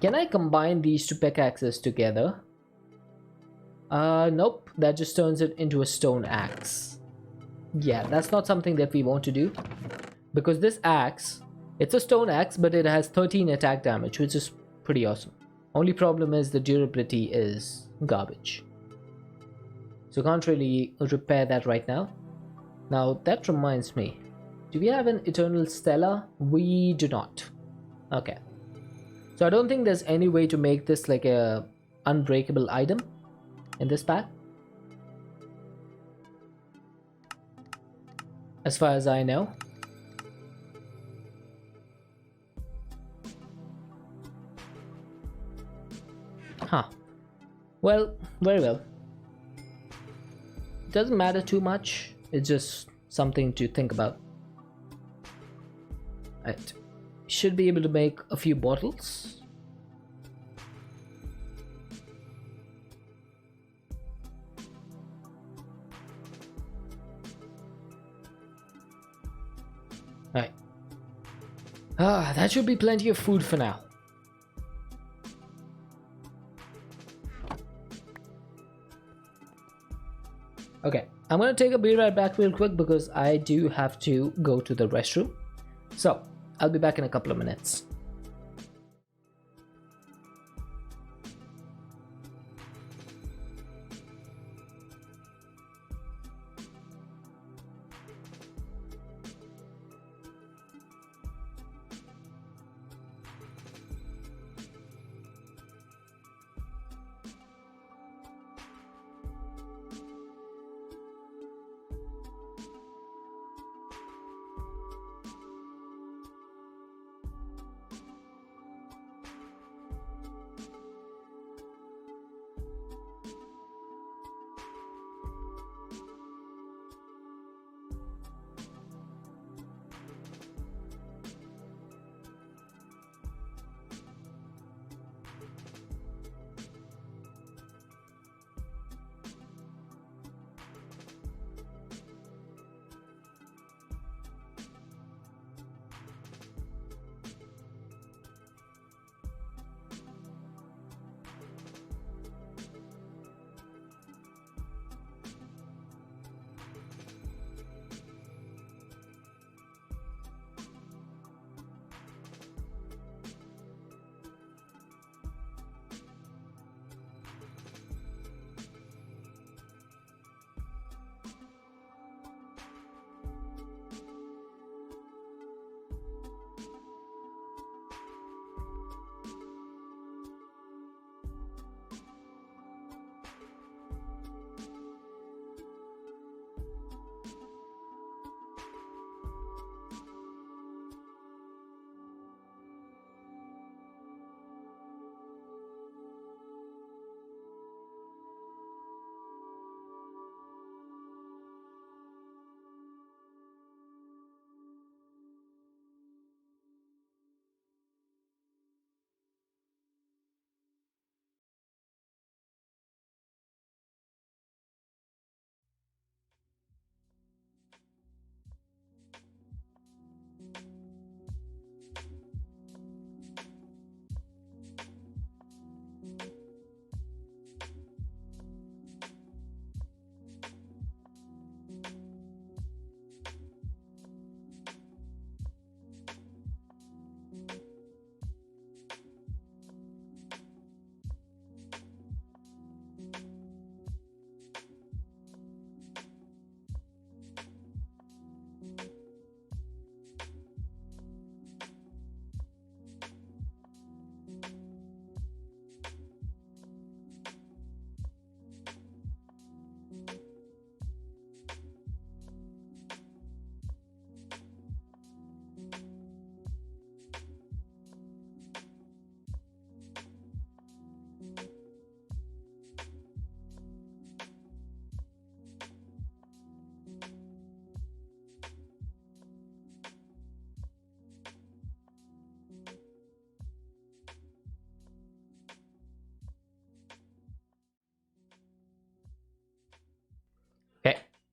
Can I combine these two pickaxes together? Nope. That just turns it into a stone axe. Yeah, that's not something that we want to do. Because this axe, it's a stone axe, but it has 13 attack damage, which is pretty awesome. Only problem is the durability is garbage. So can't really repair that right now. Now that reminds me, do we have an Eternal Stella? We do not. Okay. So I don't think there's any way to make this like a unbreakable item in this pack. As far as I know. Huh. Well, very well. It doesn't matter too much. It's just something to think about. Right. Should be able to make a few bottles. Right. That should be plenty of food for now. Okay, I'm gonna take a be right back real quick because I do have to go to the restroom. So, I'll be back in a couple of minutes.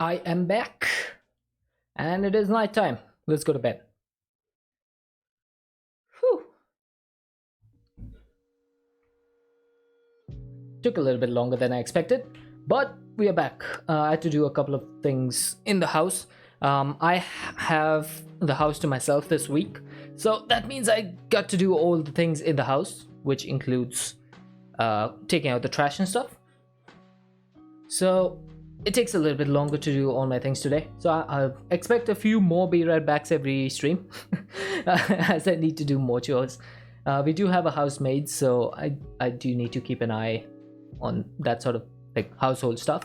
I am back, and it is night time. Let's go to bed. Whew. Took a little bit longer than I expected, but we are back. I had to do a couple of things in the house. I have the house to myself this week, so that means I got to do all the things in the house, which includes taking out the trash and stuff. So it takes a little bit longer to do all my things today. So I expect a few more be right backs every stream as I need to do more chores. We do have a housemaid, so I do need to keep an eye on that sort of like household stuff.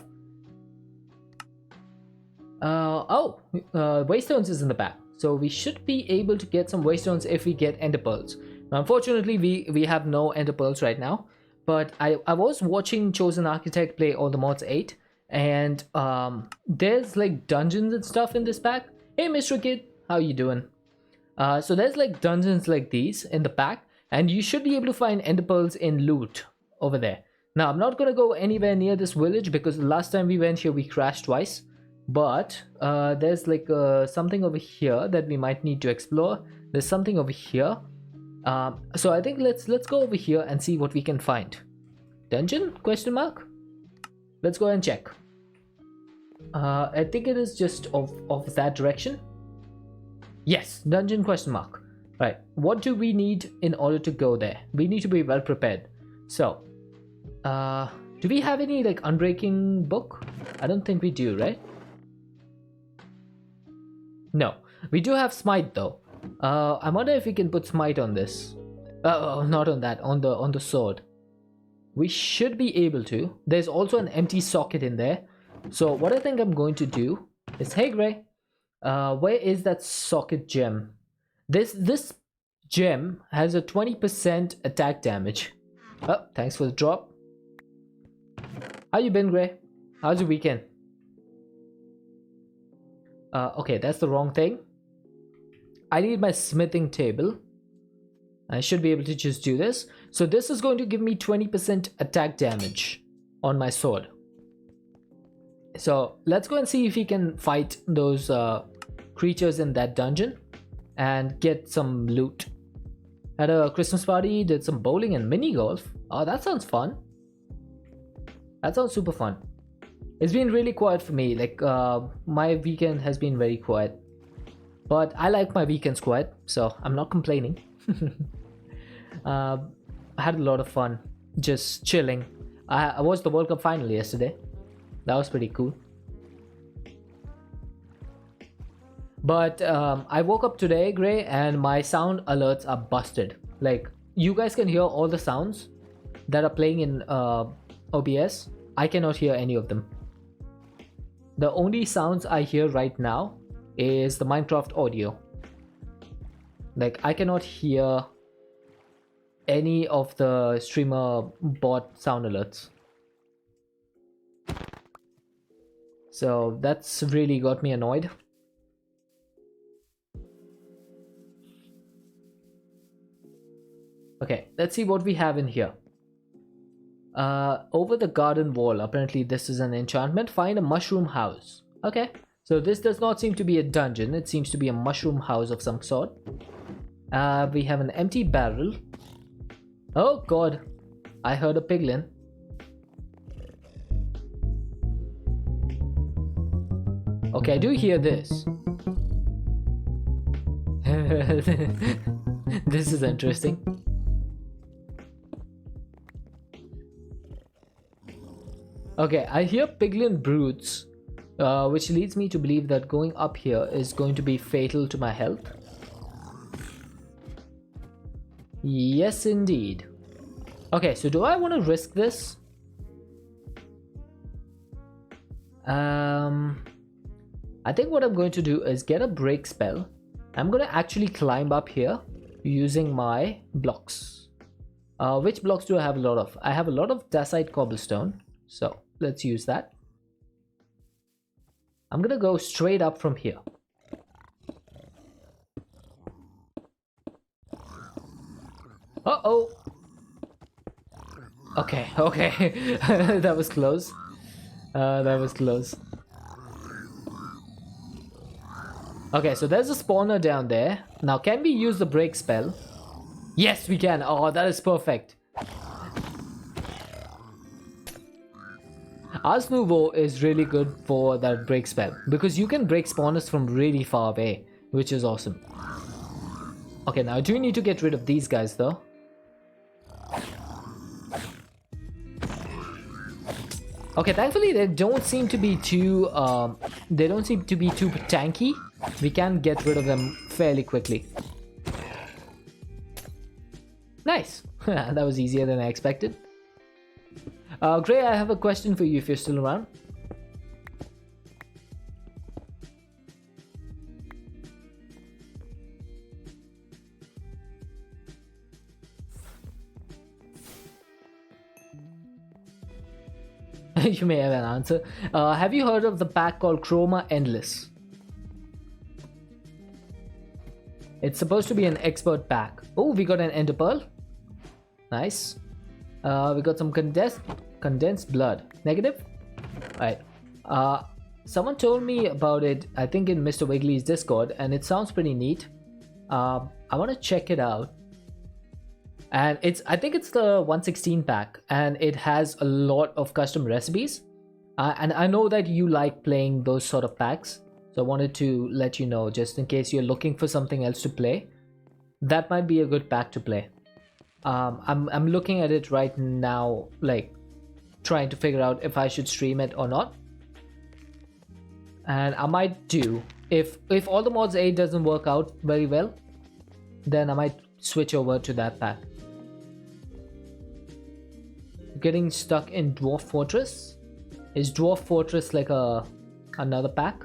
Waystones is in the back, so we should be able to get some waystones if we get ender pearls. Now, unfortunately, we have no ender pearls right now, but I was watching Chosen Architect play all the mods 8, and there's like dungeons and stuff in this pack. Hey, Mr. Kid, how you doing? So there's like dungeons like these in the pack, and you should be able to find ender pearls in loot over there. Now, I'm not gonna go anywhere near this village because the last time we went here we crashed twice. But there's like something over here that we might need to explore. There's something over here. So I think let's go over here and see what we can find. Dungeon? Question mark? Let's go and check. I think it is just of that direction. Yes, dungeon question mark. Right. What do we need in order to go there? We need to be well prepared. So, do we have any like unbreaking book? I don't think we do, right? No, we do have smite though. I wonder if we can put smite on this. Not on that, on the sword. We should be able to. There's also an empty socket in there. So what I think I'm going to do is, hey Gray, where is that socket gem? This gem has a 20% attack damage. Oh, thanks for the drop. How you been, Gray? How's your weekend? Okay, that's the wrong thing. I need my smithing table. I should be able to just do this. So this is going to give me 20% attack damage on my sword. So let's go and see if we can fight those creatures in that dungeon and get some loot. Had a Christmas party, did some bowling and mini golf. Oh, that sounds fun. That sounds super fun. It's been really quiet for me. Like my weekend has been very quiet, but I like my weekends quiet, so I'm not complaining. I had a lot of fun just chilling. I watched the World Cup final yesterday. That was pretty cool. But I woke up today, Gray, and my sound alerts are busted. Like, you guys can hear all the sounds that are playing in OBS. I cannot hear any of them. The only sounds I hear right now is the Minecraft audio. Like, I cannot hear any of the streamer bot sound alerts. So that's really got me annoyed. Okay, let's see what we have in here. Over the garden wall, apparently this is an enchantment. Find a mushroom house. Okay, so this does not seem to be a dungeon. It seems to be a mushroom house of some sort. We have an empty barrel. Oh god, I heard a piglin. Okay, I do hear this. This is interesting. Okay, I hear piglin broods, which leads me to believe that going up here is going to be fatal to my health. Yes, indeed. Okay, so do I want to risk this? I think what I'm going to do is get a break spell. I'm going to actually climb up here using my blocks. Which blocks do I have a lot of? I have a lot of dacite cobblestone, so let's use that. I'm gonna go straight up from here. Uh-oh. Okay, okay. That was close. That was close. Okay, so there's a spawner down there. Now, can we use the break spell? Yes, we can. Oh, that is perfect. Ars Nouveau is really good for that break spell because you can break spawners from really far away, which is awesome. Okay, now I do need to get rid of these guys though. Okay, thankfully they don't seem to be too tanky. We can get rid of them fairly quickly. Nice. That was easier than I expected. Gray, I have a question for you if you're still around. You may have an answer. Have you heard of the pack called Chroma Endless? It's supposed to be an expert pack. Oh, we got an Ender Pearl. Nice. We got some condensed blood. Negative? Alright. Someone told me about it, I think in Mr. Wiggly's Discord, and it sounds pretty neat. I want to check it out. And I think it's the 116 pack, and it has a lot of custom recipes. And I know that you like playing those sort of packs, so I wanted to let you know, just in case you're looking for something else to play. That might be a good pack to play. I'm looking at it right now, like trying to figure out if I should stream it or not. And I might do. If all the mods 8 doesn't work out very well, then I might switch over to that pack. Getting stuck in Dwarf Fortress? Is Dwarf Fortress like another pack?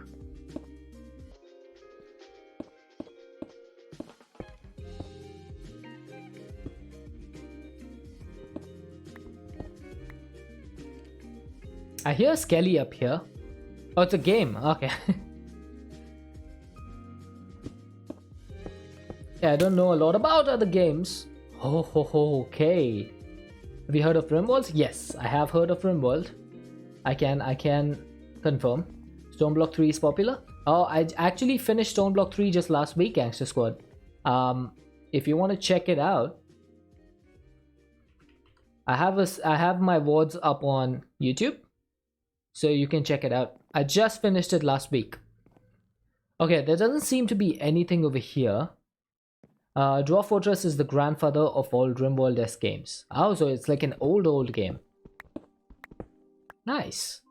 I hear Skelly up here. Oh, it's a game. Okay. Yeah, I don't know a lot about other games. Oh, okay. Have you heard of RimWorld? Yes, I have heard of RimWorld. I can confirm. Stoneblock 3 is popular. Oh, I actually finished Stoneblock 3 just last week, Gangster Squad. If you want to check it out, I have my VODs up on YouTube, so you can check it out. I just finished it last week. Okay, there doesn't seem to be anything over here. Dwarf Fortress is the grandfather of all RimWorld-esque games. Oh, so it's like an old game. Nice.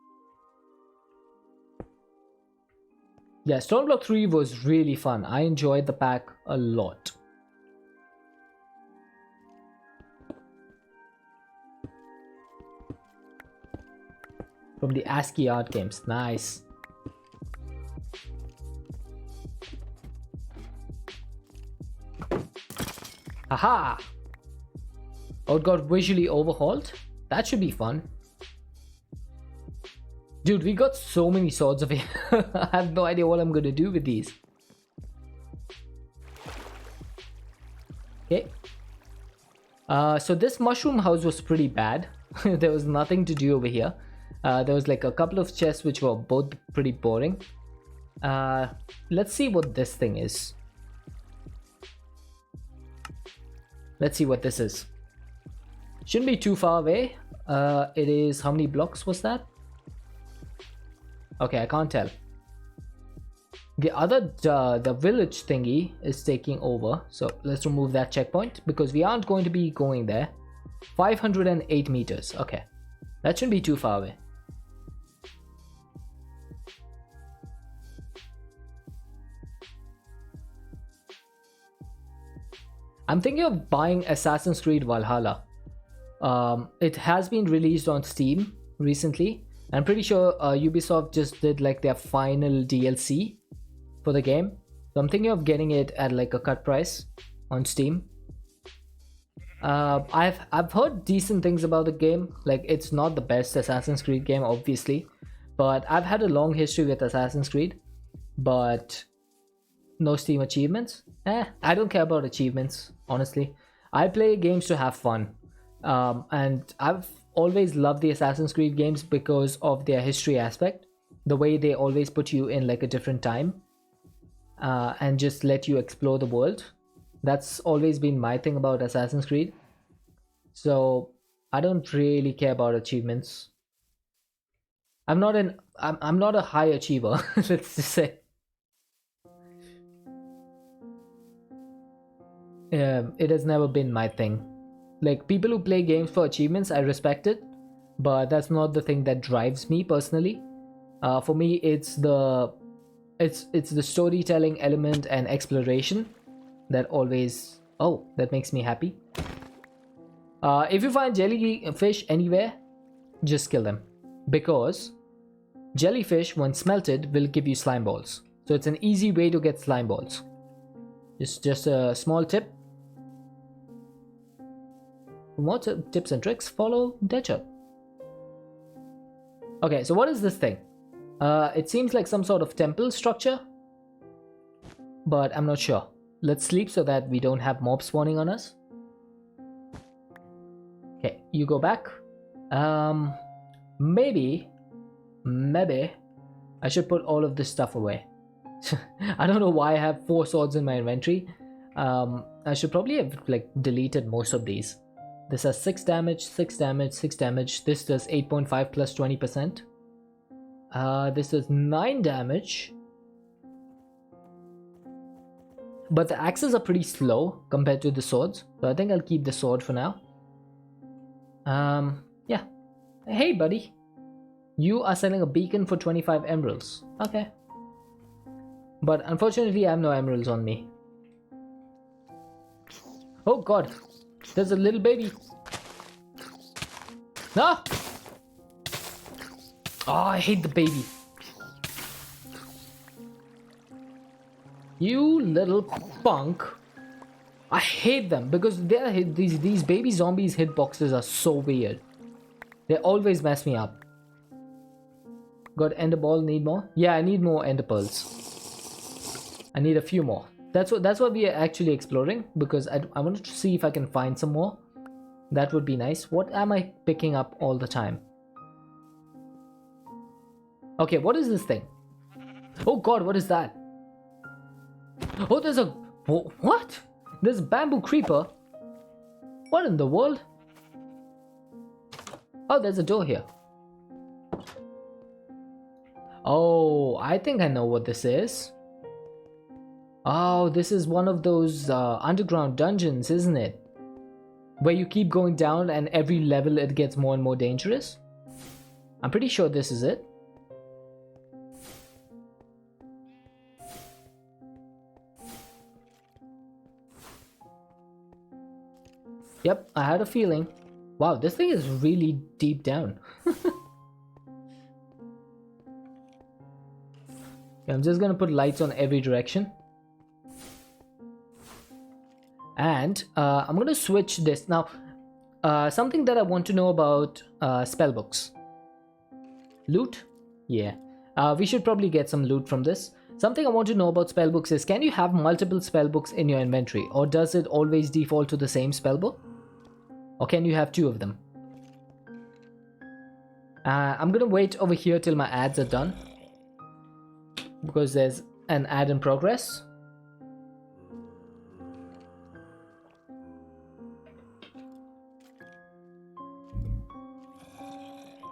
Yeah, Stoneblock 3 was really fun. I enjoyed the pack a lot. From the ASCII art games. Nice. Haha! Oh, it got visually overhauled? That should be fun. Dude, we got so many swords over here. I have no idea what I'm gonna do with these. Okay. So this mushroom house was pretty bad. There was nothing to do over here. There was like a couple of chests which were both pretty boring. Let's see what this thing is. Let's see what this is. Shouldn't be too far away. It is, how many blocks was that? Okay, I can't tell. The other, the village thingy is taking over. So let's remove that checkpoint because we aren't going to be going there. 508 meters. Okay, that shouldn't be too far away. I'm thinking of buying Assassin's Creed Valhalla. It has been released on Steam recently. I'm pretty sure Ubisoft just did like their final DLC for the game. So I'm thinking of getting it at like a cut price on Steam. I've heard decent things about the game. Like, it's not the best Assassin's Creed game, obviously, but I've had a long history with Assassin's Creed, but no Steam achievements. I don't care about achievements, honestly. I play games to have fun, and I've always loved the Assassin's Creed games because of their history aspect, the way they always put you in like a different time. and just let you explore the world. That's always been my thing about Assassin's Creed. So I don't really care about achievements. I'm not a high achiever. Let's just say. It has never been my thing. Like, people who play games for achievements, I respect it, but that's not the thing that drives me personally. For me, it's the storytelling element and exploration that always that makes me happy. If you find jellyfish anywhere, just kill them, because jellyfish, when smelted, will give you slime balls. So it's an easy way to get slime balls. Just a small tip. For more tips and tricks, follow Deadshot. Okay, so what is this thing? It seems like some sort of temple structure, but I'm not sure. Let's sleep so that we don't have mobs spawning on us. Okay, you go back. Maybe I should put all of this stuff away. I don't know why I have 4 swords in my inventory. I should probably have like deleted most of these. This has 6 damage, 6 damage, 6 damage. This does 8.5 plus 20%. This does 9 damage. But the axes are pretty slow compared to the swords. So I think I'll keep the sword for now. Yeah. Hey, buddy. You are selling a beacon for 25 emeralds. Okay. But unfortunately, I have no emeralds on me. Oh god. There's a little baby. No! Oh, I hate the baby. You little punk. I hate them because these baby zombies hitboxes are so weird. They always mess me up. Got ender ball, need more? Yeah, I need more ender pearls. I need a few more. That's what we are actually exploring, because I wanted to see if I can find some more. That would be nice. What am I picking up all the time? Okay, what is this thing? Oh god, what is that? Oh, there's a... What? There's a bamboo creeper? What in the world? Oh, there's a door here. Oh, I think I know what this is. Oh, this is one of those underground dungeons, isn't it? Where you keep going down and every level it gets more and more dangerous. I'm pretty sure this is it. Yep, I had a feeling. Wow, this thing is really deep down. I'm just gonna put lights on every direction. And I'm gonna switch this. Now, something that I want to know about spellbooks. Loot? Yeah. We should probably get some loot from this. Something I want to know about spellbooks is, can you have multiple spellbooks in your inventory? Or does it always default to the same spellbook? Or can you have 2 of them? I'm gonna wait over here till my ads are done, because there's an ad in progress.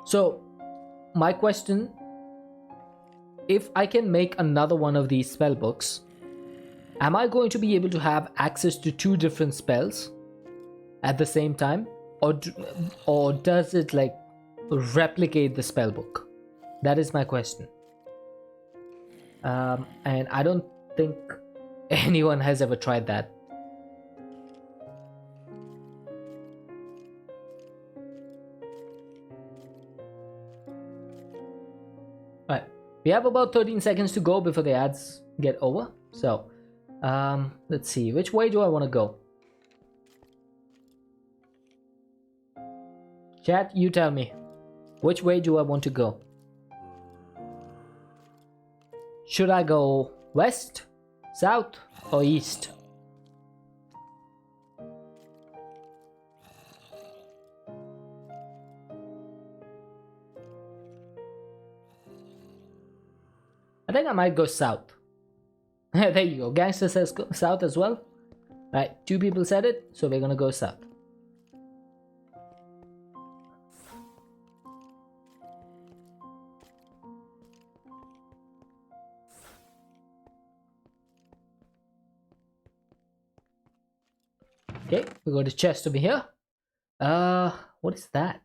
So, my question, if I can make another one of these spell books, am I going to be able to have access to 2 different spells at the same time? Or does it like replicate the spell book? That is my question. And I don't think anyone has ever tried that. Alright, we have about 13 seconds to go before the ads get over. So, let's see, which way do I want to go? Chat, you tell me. Which way do I want to go? Should I go west, south, or east? I think I might go south. There you go. Gangster says south as well. Right, 2 people said it, so we're gonna go south. Okay, we got a chest over here. What is that?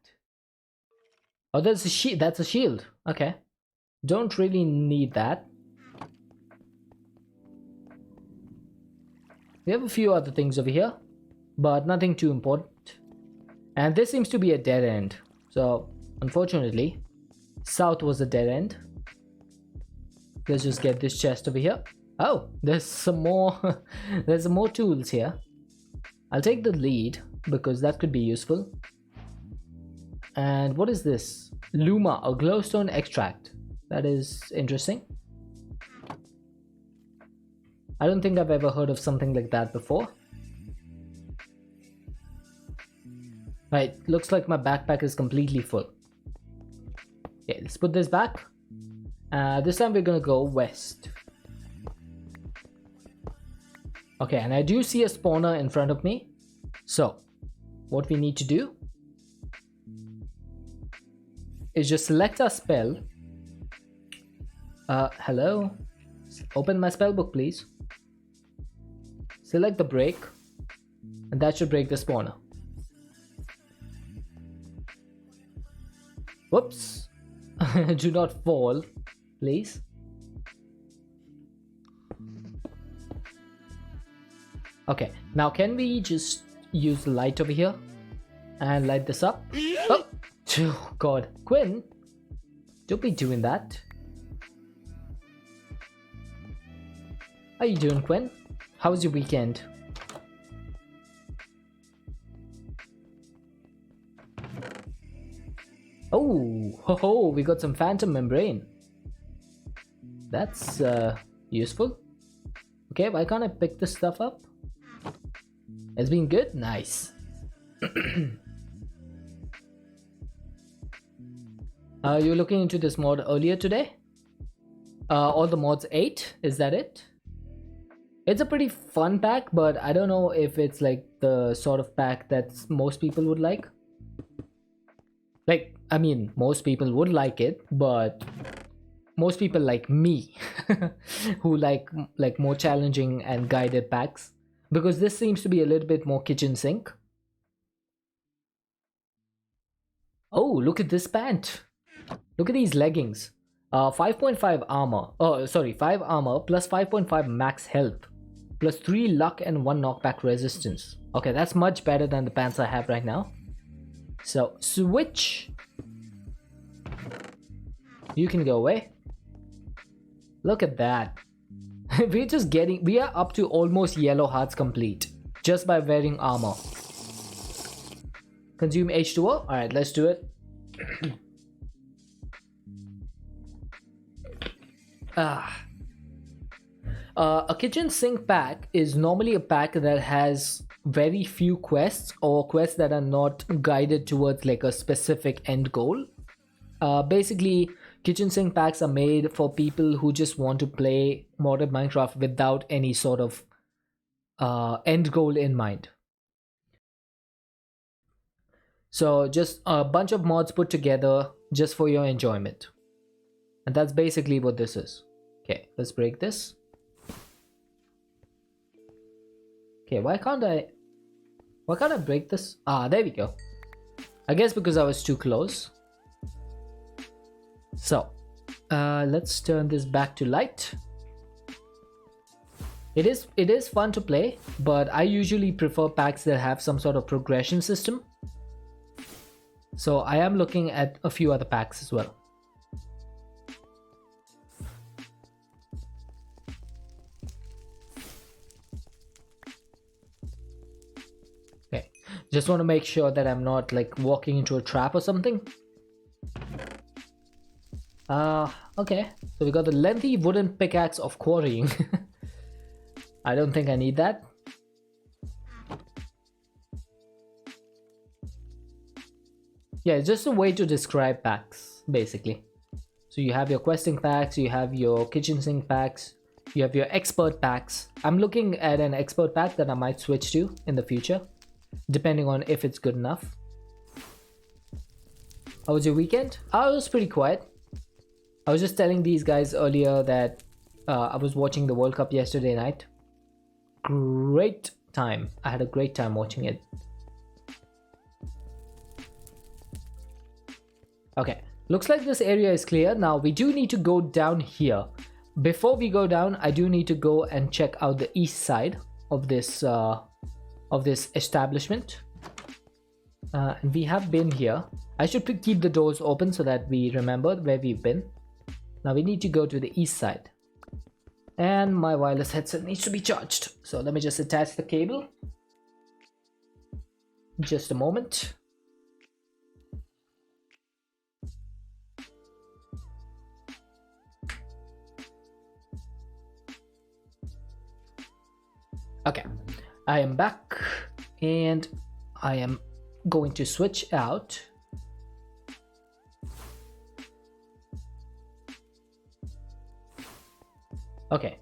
Oh, that's a shield. That's a shield. Okay. Don't really need that. We have a few other things over here, but nothing too important. And this seems to be a dead end. So, unfortunately, south was a dead end. Let's just get this chest over here. Oh, there's some more. There's some more tools here. I'll take the lead because that could be useful. And what is this? Luma, a glowstone extract. That is interesting. I don't think I've ever heard of something like that before. Right, looks like my backpack is completely full. Okay, let's put this back. This time we're gonna go west. Okay, and I do see a spawner in front of me. So, what we need to do is just select our spell. Hello? Open my spell book, please. Select the break, and that should break the spawner. Whoops. Do not fall, please. Okay, now can we just use the light over here and light this up? Oh, God. Quinn, don't be doing that. How you doing, Quinn? How was your weekend? Oh, ho ho, we got some phantom membrane. That's useful. Okay, why can't I pick this stuff up? It's been good? Nice. You were looking into this mod earlier today? All the mods 8, is that it? It's a pretty fun pack, but I don't know if it's like the sort of pack that most people would like. Like, I mean, most people would like it, but most people like me who like more challenging and guided packs, because this seems to be a little bit more kitchen sink. Oh, look at this pant. Look at these leggings. 5.5 armor. Oh, sorry, 5 armor plus 5.5 max health. Plus 3 luck and 1 knockback resistance. Okay, that's much better than the pants I have right now. So, switch. You can go away. Look at that. We are up to almost yellow hearts complete. Just by wearing armor. Consume H2O. Alright, let's do it. A kitchen sink pack is normally a pack that has very few quests, or quests that are not guided towards like a specific end goal. Basically, kitchen sink packs are made for people who just want to play modded Minecraft without any sort of end goal in mind. So just a bunch of mods put together just for your enjoyment. And that's basically what this is. Okay, let's break this. Okay, why can't I break this? Ah, there we go. I guess because I was too close. So, let's turn this back to light. It is fun to play, but I usually prefer packs that have some sort of progression system. So I am looking at a few other packs as well. Okay, just want to make sure that I'm not like walking into a trap or something. Okay, so we got the lengthy wooden pickaxe of quarrying. I don't think I need that. Yeah, it's just a way to describe packs, basically. So you have your questing packs, you have your kitchen sink packs, You have your expert packs. I'm looking at an expert pack that I might switch to in the future, depending on if it's good enough. How was your weekend? Oh, it was pretty quiet. I was just telling these guys earlier that I was watching the World Cup yesterday night. Great time. I had a great time watching it. Okay, looks like this area is clear. Now we do need to go down here. Before we go down, I do need to go and check out the east side of this establishment. And we have been here. I should keep the doors open so that we remember where we've been. Now we need to go to the east side. And my wireless headset needs to be charged. So let me just attach the cable. Just a moment. Okay, I am back and I am going to switch out. Okay.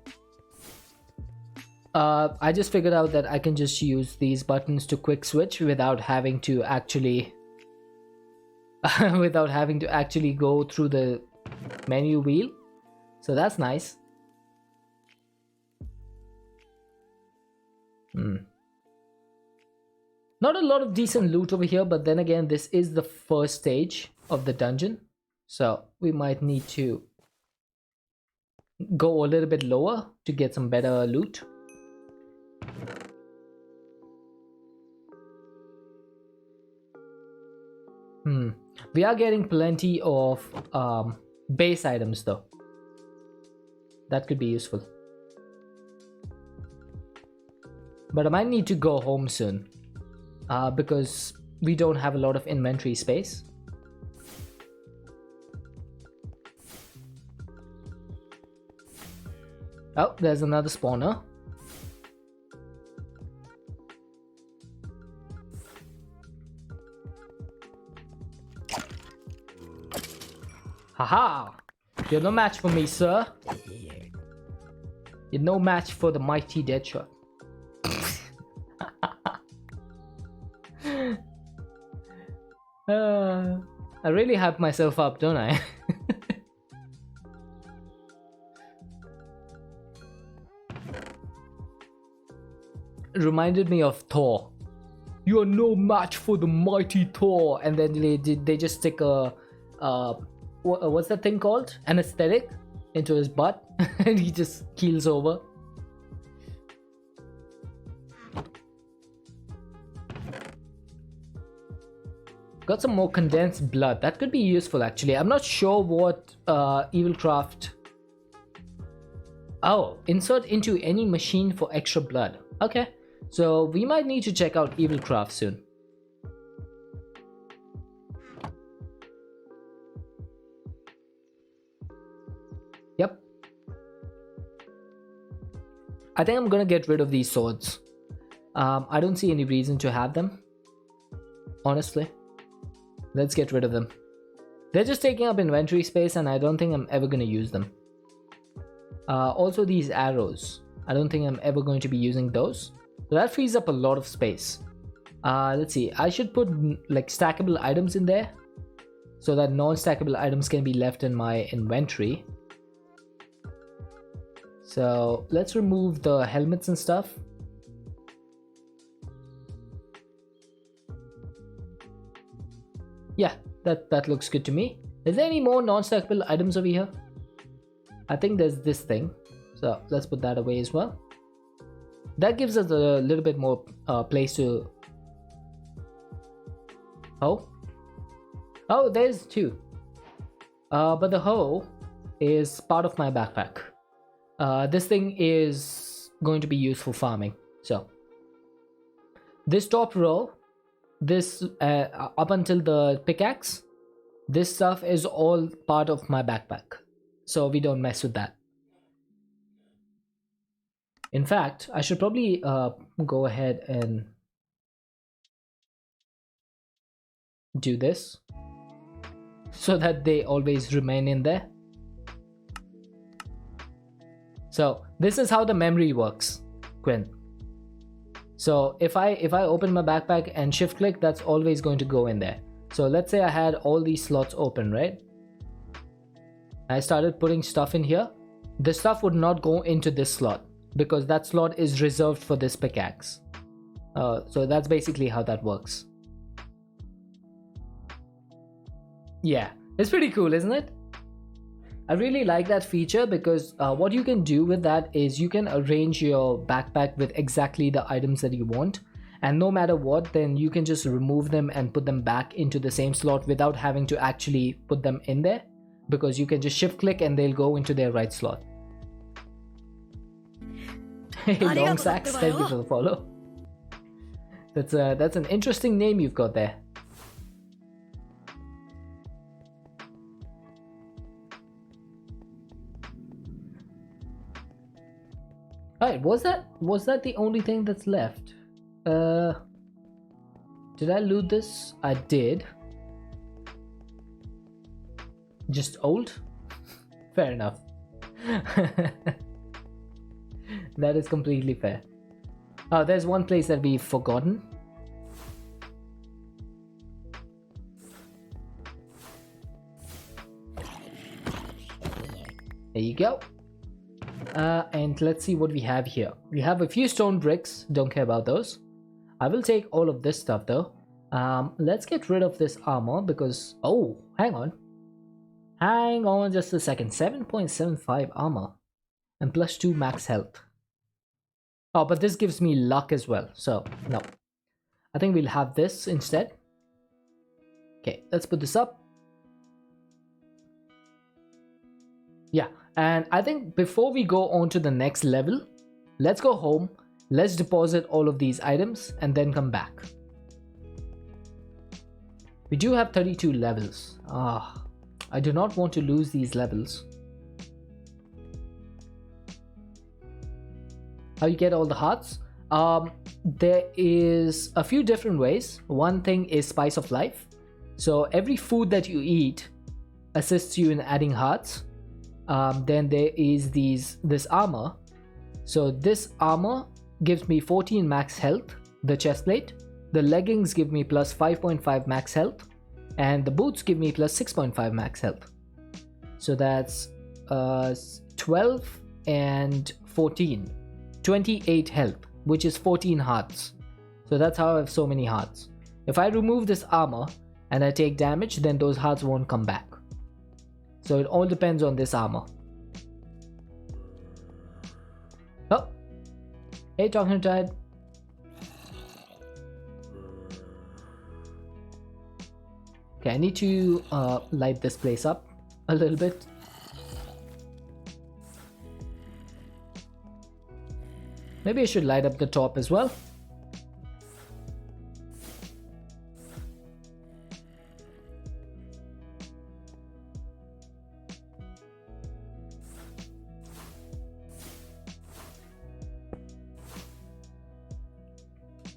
I just figured out that I can just use these buttons to quick switch without having to actually go through the menu wheel. So that's nice. Not a lot of decent loot over here, but then again, this is the first stage of the dungeon. So we might need to go a little bit lower to get some better loot. We are getting plenty of base items though. That could be useful. But I might need to go home soon because we don't have a lot of inventory space. Oh, there's another spawner. Haha! You're no match for me, sir. You're no match for the mighty Deadshot. I really hype myself up, don't I? It reminded me of Thor. You are no match for the mighty Thor, and then they just stick a what's that thing called? Anesthetic into his butt, and he just keels over. Got some more condensed blood. That could be useful actually. I'm not sure what Evilcraft. Oh, insert into any machine for extra blood. Okay, so we might need to check out Evilcraft soon. Yep. I think I'm gonna get rid of these swords. I don't see any reason to have them, honestly. Let's get rid of them. They're just taking up inventory space and I don't think I'm ever going to use them. Also these arrows. I don't think I'm ever going to be using those. So that frees up a lot of space. Let's see. I should put like stackable items in there so that non-stackable items can be left in my inventory. So let's remove the helmets and stuff. Yeah, that looks good to me. Is there any more non-stackable items over here? I think there's this thing. So let's put that away as well. That gives us a little bit more place to... Oh? Oh, there's two. But the hoe is part of my backpack. This thing is going to be used for farming. So this top row, this up until the pickaxe, this stuff is all part of my backpack, so we don't mess with that. In fact, I should probably go ahead and do this so that they always remain in there. So this is how the memory works, Quinn. So if I open my backpack and shift click, that's always going to go in there. So let's say I had all these slots open, right? I started putting stuff in here. The stuff would not go into this slot because that slot is reserved for this pickaxe. So that's basically how that works. Yeah, it's pretty cool, isn't it? I really like that feature because what you can do with that is you can arrange your backpack with exactly the items that you want, and no matter what, then you can just remove them and put them back into the same slot without having to actually put them in there, because you can just shift click and they'll go into their right slot. Hey, Long Sacks, thank you for the follow. That's an interesting name you've got there. Alright, was that the only thing that's left? Did I loot this? I did. Just old? Fair enough. That is completely fair. Oh, there's one place that we've forgotten. There you go. And let's see what we have here. We have a few stone bricks. Don't care about those. I will take all of this stuff though. Let's get rid of this armor because... Oh, hang on. Hang on just a second. 7.75 armor. And plus 2 max health. Oh, but this gives me luck as well. So, no. I think we'll have this instead. Okay, let's put this up. Yeah, and I think before we go on to the next level, let's go home, let's deposit all of these items and then come back. We do have 32 levels. I do not want to lose these levels. How you get all the hearts? There is a few different ways. One thing is Spice of Life. So every food that you eat assists you in adding hearts. Then there is this armor. So this armor gives me 14 max health, the chest plate. The leggings give me plus 5.5 max health, and the boots give me plus 6.5 max health. So that's 12 and 14, 28 health, which is 14 hearts. So that's how I have so many hearts. If I remove this armor and I take damage, then those hearts won't come back. So it all depends on this armor. Oh, hey, Talking Tide. Okay, I need to light this place up a little bit. Maybe I should light up the top as well.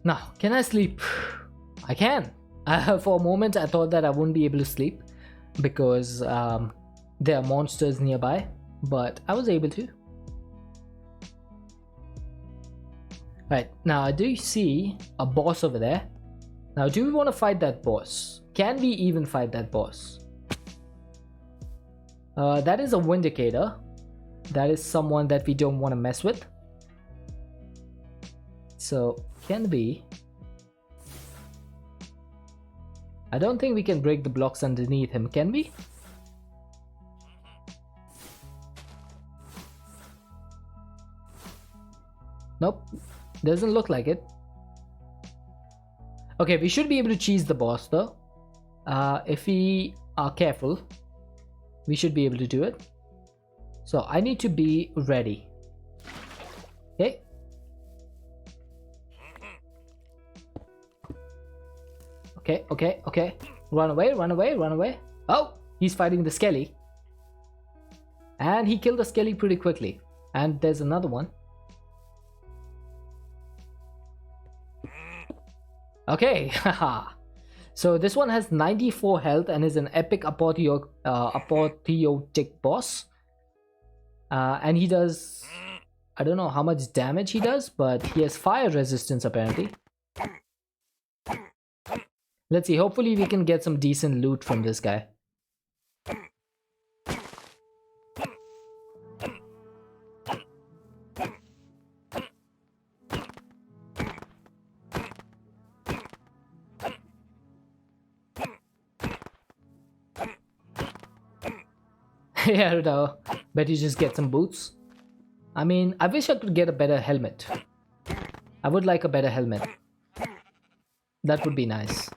Now, can I sleep? I can. For a moment, I thought that I wouldn't be able to sleep because there are monsters nearby, but I was able to. Right, now I do see a boss over there. Now, do we want to fight that boss? Can we even fight that boss? That is a Vindicator. That is someone that we don't want to mess with. So, can we? I don't think we can break the blocks underneath him, can we? Nope, doesn't look like it. Okay, we should be able to cheese the boss though. If we are careful, we should be able to do it. So I need to be ready. Okay. Okay. Run away. Oh, he's fighting the Skelly. And he killed the Skelly pretty quickly. And there's another one. Okay, haha. So this one has 94 health and is an epic apotheotic boss. And he does, I don't know how much damage he does, but he has fire resistance apparently. Let's see, hopefully we can get some decent loot from this guy. Yeah, no. Bet you just get some boots. I mean, I wish I could get a better helmet. I would like a better helmet. That would be nice.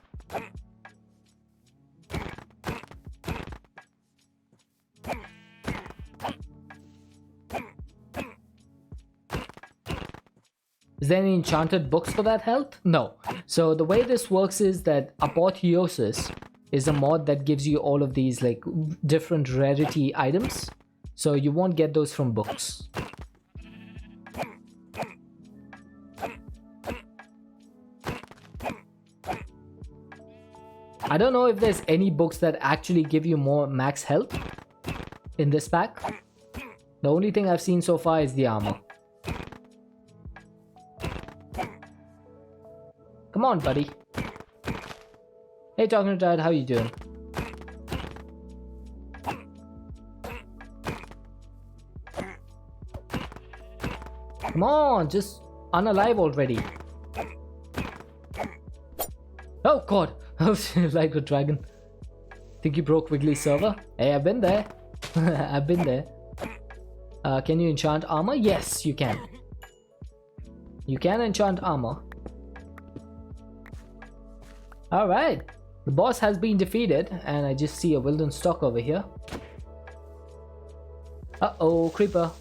Is there any enchanted books for that health? No. So the way this works is that Apotheosis is a mod that gives you all of these like different rarity items. So you won't get those from books. I don't know if there's any books that actually give you more max health in this pack. The only thing I've seen so far is the armor. Come on, buddy. Hey, Talking to Dad, how you doing? Come on, just unalive already. Oh god, like a dragon. Think you broke Wiggly's server? Hey, I've been there. I've been there. Can you enchant armor? Yes, you can. You can enchant armor. Alright, the boss has been defeated, and I just see a Wilden stock over here. Uh-oh, creeper.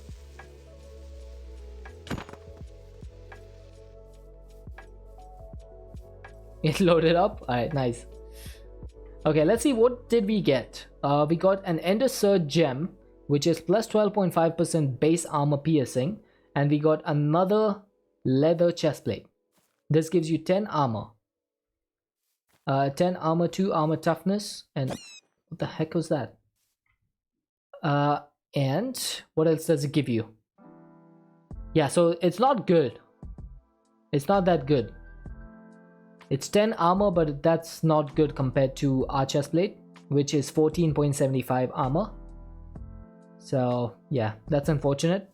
It loaded up? Alright, nice. Okay, let's see, what did we get? We got an Ender Surge gem, which is plus 12.5% base armor piercing, and we got another leather chestplate. This gives you 10 armor. 10 armor, 2 armor toughness, and what the heck was that? And what else does it give you? Yeah, so it's not good. It's not that good. It's 10 armor, but that's not good compared to our chestplate, which is 14.75 armor. So yeah, that's unfortunate.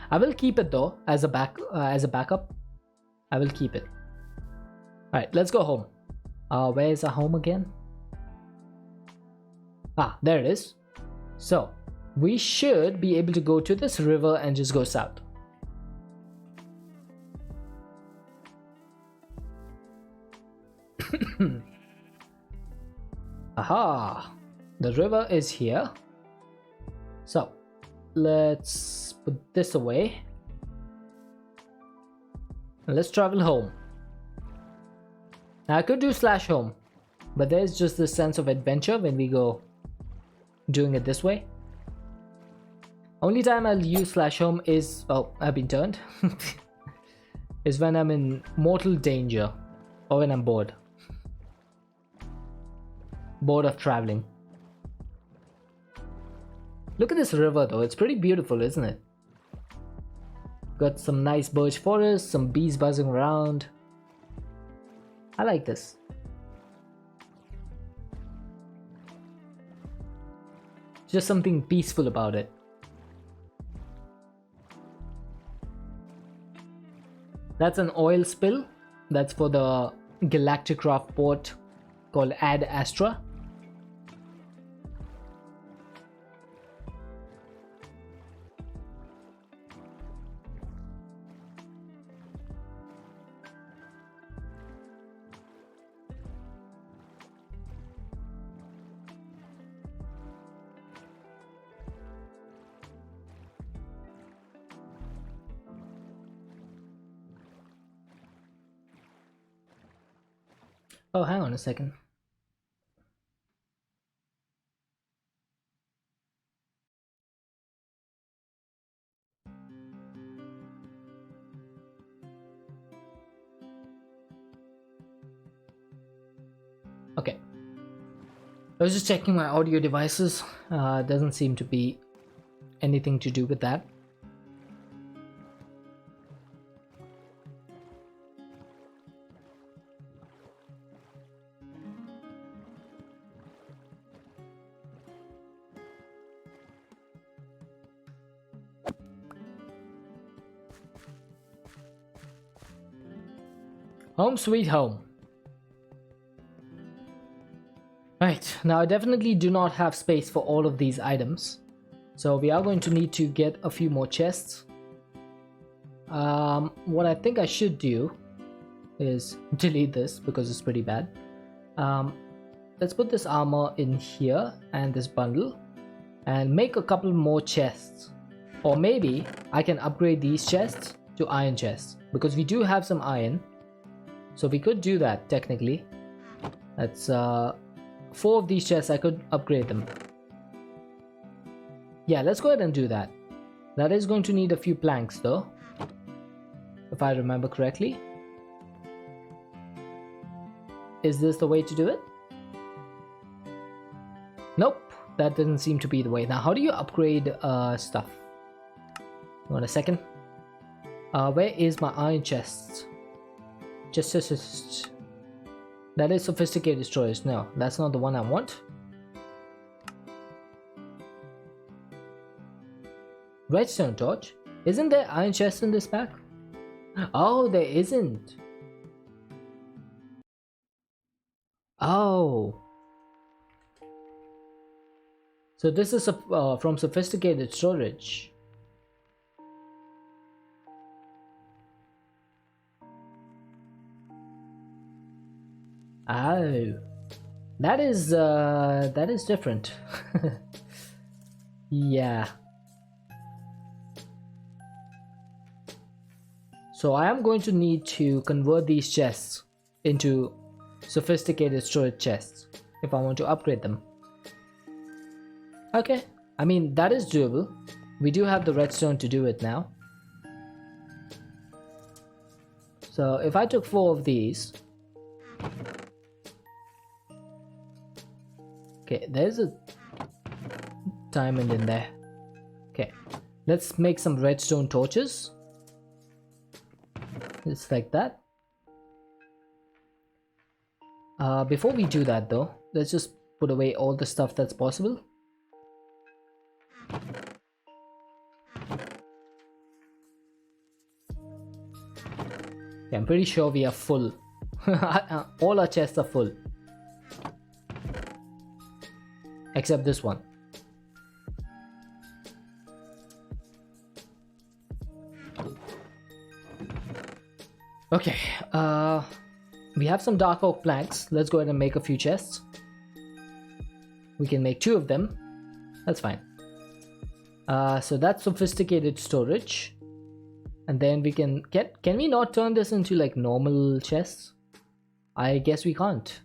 I will keep it though as a backup. I will keep it. All right, let's go home. Where is our home again? Ah, there it is. So we should be able to go to this river and just go south. Aha, the river is here. So let's put this away. Let's travel home. Now I could do slash home, but there's just this sense of adventure when we go doing it this way. Only time I'll use slash home is, oh, I've been turned, is when I'm in mortal danger or when I'm bored. Bored of traveling. Look at this river though, it's pretty beautiful, isn't it? Got some nice birch forest, some bees buzzing around. I like this. Just something peaceful about it. That's an oil spill. That's for the galactic craft port called Ad Astra. Oh, hang on a second. Okay. I was just checking my audio devices. Doesn't seem to be anything to do with that. Home sweet home. Right, now I definitely do not have space for all of these items. So we are going to need to get a few more chests. What I think I should do is delete this because it's pretty bad. Let's put this armor in here and this bundle and make a couple more chests. Or maybe I can upgrade these chests to iron chests because we do have some iron. So we could do that technically. That's 4 of these chests, I could upgrade them. Yeah, let's go ahead and do that. That is going to need a few planks though, if I remember correctly. Is this the way to do it? Nope, that didn't seem to be the way. Now how do you upgrade stuff? Want a second? Where is my iron chest? Just. That is sophisticated storage. No, that's not the one I want. Redstone torch? Isn't there iron chest in this pack? Oh, there isn't. Oh. So this is from sophisticated storage. Oh, that is different. Yeah. So I am going to need to convert these chests into sophisticated storage chests if I want to upgrade them. Okay, I mean that is doable. We do have the redstone to do it now. So if I took 4 of these. Okay, there's a diamond in there. Okay, let's make some redstone torches. Just like that. Before we do that though, let's just put away all the stuff that's possible. Okay, I'm pretty sure we are full. All our chests are full. Except this one. Okay, we have some dark oak planks. Let's go ahead and make a few chests. We can make 2 of them. That's fine. So that's sophisticated storage. And then we can we not turn this into like normal chests? I guess we can't.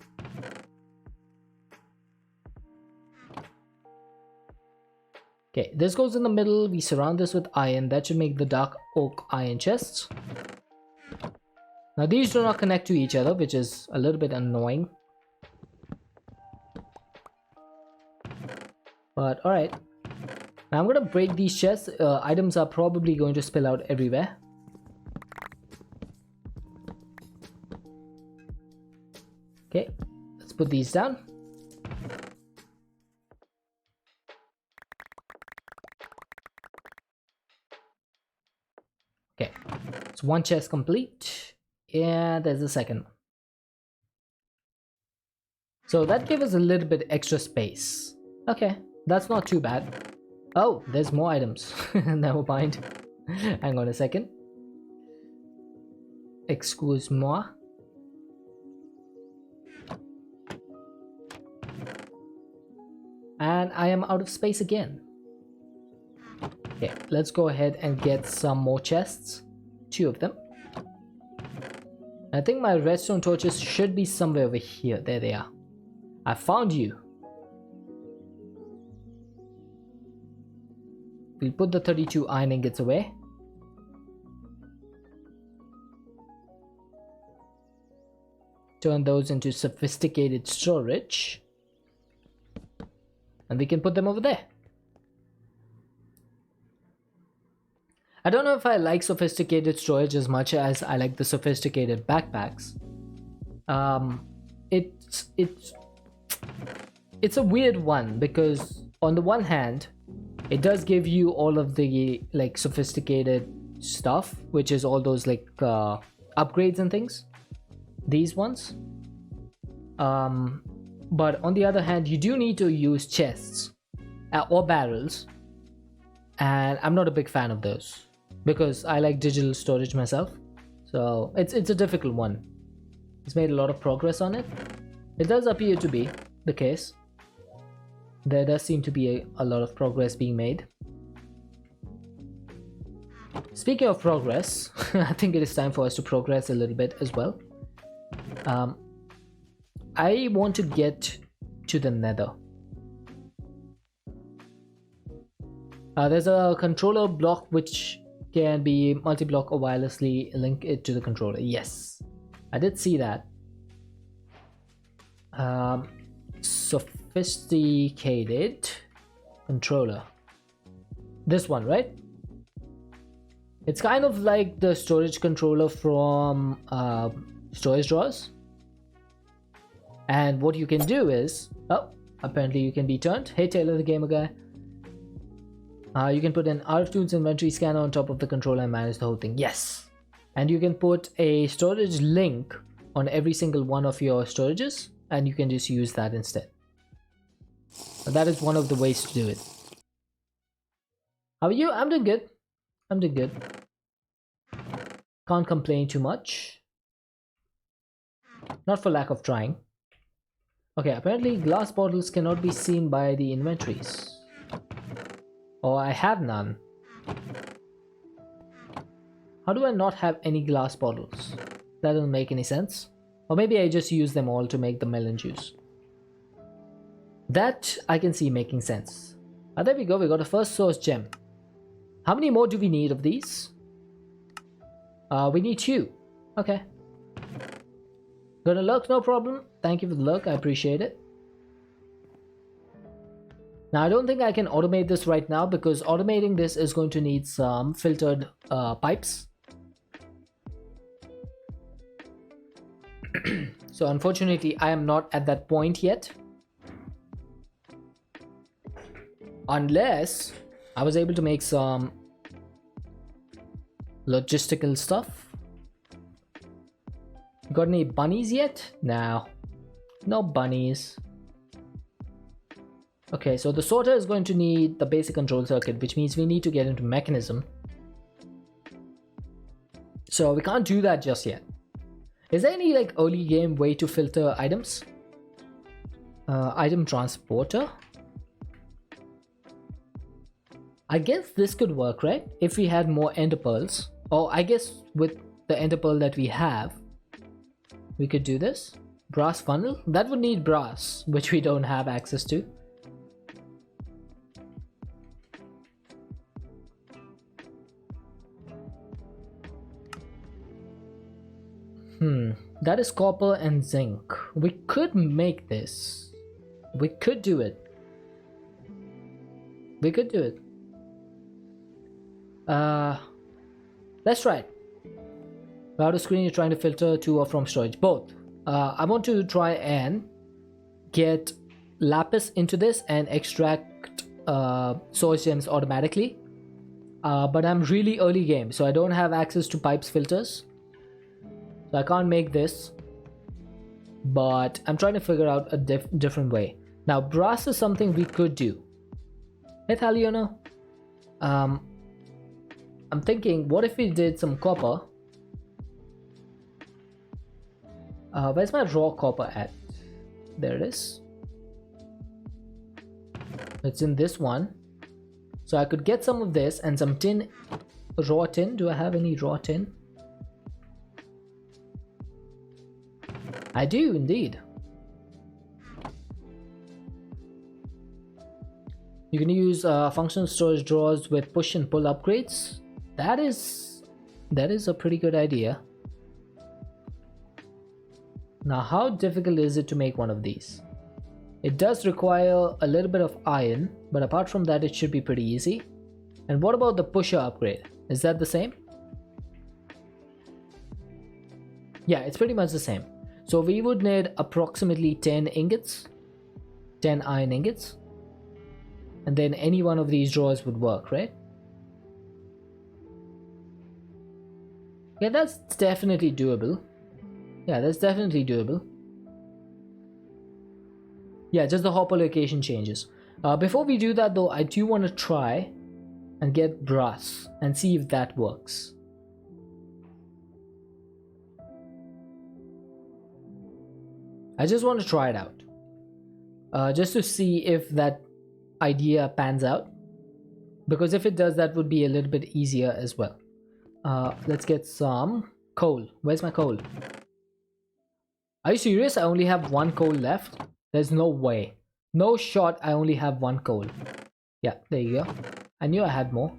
Okay, this goes in the middle. We surround this with iron. That should make the dark oak iron chests. Now these do not connect to each other, which is a little bit annoying. But alright. Now I'm gonna break these chests. Items are probably going to spill out everywhere. Okay, let's put these down. Okay, so 1 chest complete. Yeah, there's a second one. So that gave us a little bit extra space. Okay, that's not too bad. Oh, there's more items. Never mind. Hang on a second. Excuse-moi. And I am out of space again. Okay, let's go ahead and get some more chests. 2 of them. I think my redstone torches should be somewhere over here. There they are. I found you. We'll put the 32 iron ingots away. Turn those into sophisticated storage. And we can put them over there. I don't know if I like sophisticated storage as much as I like the sophisticated backpacks. It's a weird one because on the one hand, it does give you all of the like sophisticated stuff, which is all those like upgrades and things. These ones. But on the other hand, you do need to use chests or barrels, and I'm not a big fan of those because I like digital storage myself. So it's a difficult one. He's made a lot of progress on it. It does appear to be the case. There does seem to be a lot of progress being made. Speaking of progress, I think it is time for us to progress a little bit as well. I want to get to the Nether. There's a controller block which can be multi-block or wirelessly link it to the controller. Yes, I did see that. Sophisticated controller. This one, right? It's kind of like the storage controller from storage drawers. And what you can do is, oh, apparently you can be turned. Hey Taylor the gamer guy. You can put an RFTunes inventory scanner on top of the controller and manage the whole thing. Yes. And you can put a storage link on every single one of your storages, and you can just use that instead. So that is one of the ways to do it. How are you? I'm doing good. I'm doing good. Can't complain too much. Not for lack of trying. Okay, apparently glass bottles cannot be seen by the inventories. Oh, I have none. How do I not have any glass bottles? That doesn't make any sense. Or maybe I just use them all to make the melon juice. That I can see making sense. There we go, we got a first source gem. How many more do we need of these? We need 2. Okay. Gonna lurk, no problem. Thank you for the lurk, I appreciate it. Now I don't think I can automate this right now because automating this is going to need some filtered pipes. So unfortunately I am not at that point yet. Unless I was able to make some logistical stuff. Got any bunnies yet? No. No bunnies. Okay, so the sorter is going to need the basic control circuit, which means we need to get into mechanism. So we can't do that just yet. Is there any like early game way to filter items? Item transporter? I guess this could work, right? If we had more ender pearls. Or I guess with the ender pearl that we have, we could do this. Brass funnel? That would need brass, which we don't have access to. That is copper and zinc. We could make this. We could do it. We could do it. Let's try it. Outer screen, you're trying to filter to or from storage. Both. I want to try and get lapis into this and extract source gems automatically. But I'm really early game, so I don't have access to pipes filters. So I can't make this. But I'm trying to figure out a different way. Now, brass is something we could do. Hey, Thaliona. I'm thinking, what if we did some copper? Where's my raw copper at? There it is. It's in this one. So I could get some of this and some tin, raw tin. Do I have any raw tin? I do indeed. You can use functional storage drawers with push and pull upgrades. That is a pretty good idea. Now, how difficult is it to make one of these? It does require a little bit of iron, but apart from that, it should be pretty easy. And what about the pusher upgrade? Is that the same? Yeah, it's pretty much the same. So we would need approximately 10 ingots, 10 iron ingots, and then any one of these drawers would work, right? Yeah, that's definitely doable. Yeah, that's definitely doable. Yeah, just the hopper location changes. Before we do that though, I do want to try and get brass and see if that works. I just want to try it out. Just to see if that idea pans out. Because if it does, that would be a little bit easier as well. Let's get some coal. Where's my coal? Are you serious? I only have one coal left? There's no way. No shot I only have one coal. Yeah, there you go. I knew I had more.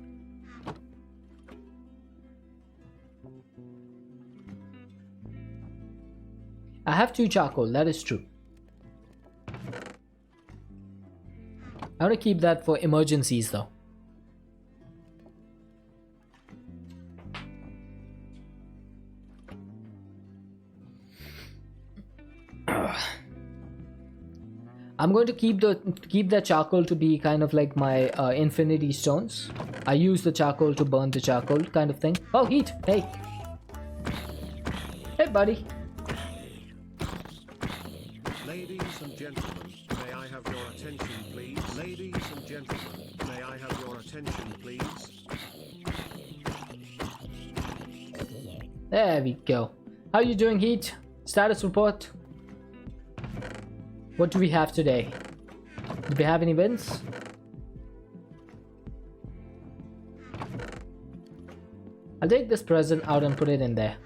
I have 2 charcoal, that is true. I want to keep that for emergencies though. I'm going to keep the charcoal to be kind of like my infinity stones. I use the charcoal to burn the charcoal kind of thing. Oh, heat! Hey! Hey, buddy! Ladies and gentlemen, may I have your attention please? Ladies and gentlemen, may I have your attention please? There we go. How you doing, Heat? Status report. What do we have today? Do we have any wins? I'll take this present out and put it in there.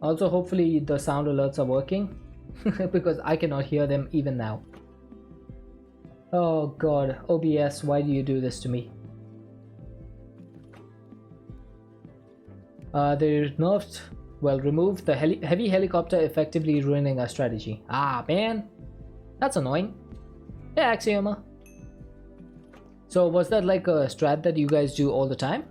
Also, hopefully the sound alerts are working because I cannot hear them even now. Oh god, OBS, why do you do this to me? They nerfed, well, removed the heavy helicopter, effectively ruining our strategy. Ah, man. That's annoying. Yeah, Axioma. So was that like a strat that you guys do all the time?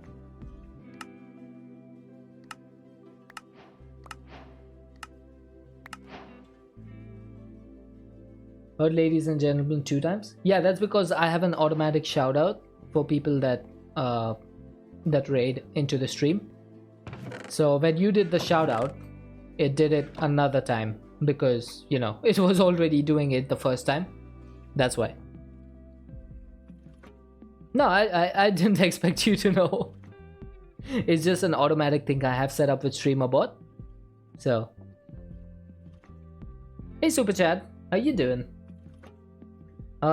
Heard ladies and gentlemen 2 times? Yeah, that's because I have an automatic shout out for people that that raid into the stream. So when you did the shout out, it did it another time because, you know, it was already doing it the first time. That's why. No, I didn't expect you to know. It's just an automatic thing I have set up with StreamerBot. So, hey Super Chad, how you doing?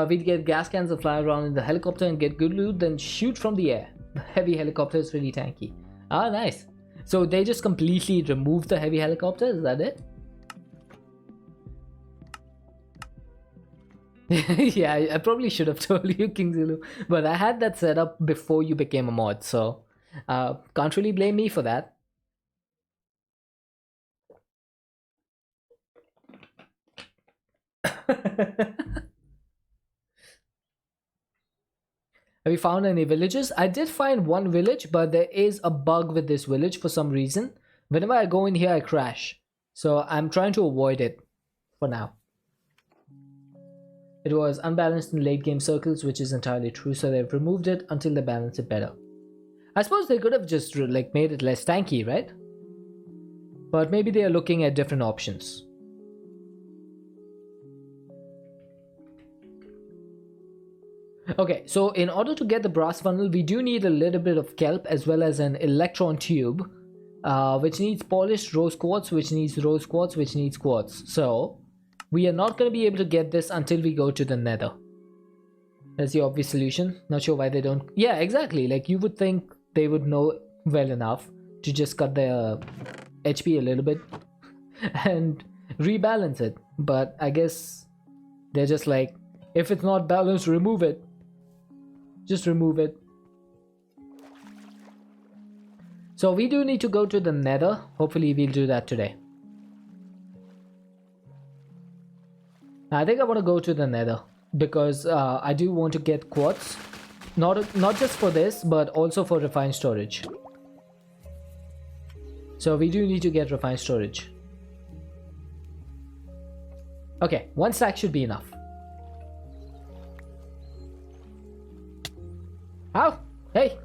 We'd get gas cans and fly around in the helicopter and get good loot, then shoot from the air. The heavy helicopter is really tanky. Ah, nice. So they just completely removed the heavy helicopter, is that it? Yeah, I probably should have told you, King Zulu, but I had that set up before you became a mod, so can't really blame me for that. Have you found any villages? I did find one village, but there is a bug with this village for some reason. Whenever I go in here, I crash. So I'm trying to avoid it for now. It was unbalanced in late game circles, which is entirely true, so they've removed it until they balance it better. I suppose they could have just like made it less tanky, right? But maybe they are looking at different options. Okay, so in order to get the brass funnel, we do need a little bit of kelp as well as an electron tube, which needs polished rose quartz, which needs rose quartz, which needs quartz. So we are not going to be able to get this until we go to the nether. That's the obvious solution. Not sure why they don't. Yeah, exactly. Like you would think they would know well enough to just cut their HP a little bit and rebalance it. But I guess they're just like, if it's not balanced, remove it. Just remove it. So we do need to go to the nether. Hopefully we'll do that today. I think I want to go to the nether. because I do want to get quartz, not just for this, but also for refined storage. So we do need to get refined storage. Okay, 1 stack should be enough. How? Hey!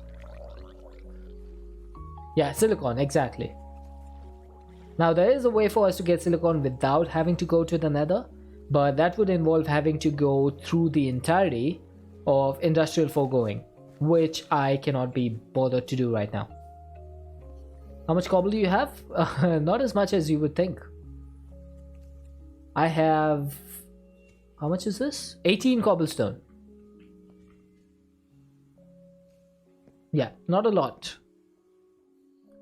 Yeah, silicon, exactly. Now there is a way for us to get silicon without having to go to the nether, but that would involve having to go through the entirety of industrial foregoing, which I cannot be bothered to do right now. How much cobble do you have? Not as much as you would think. I have... How much is this? 18 cobblestone. Yeah, not a lot.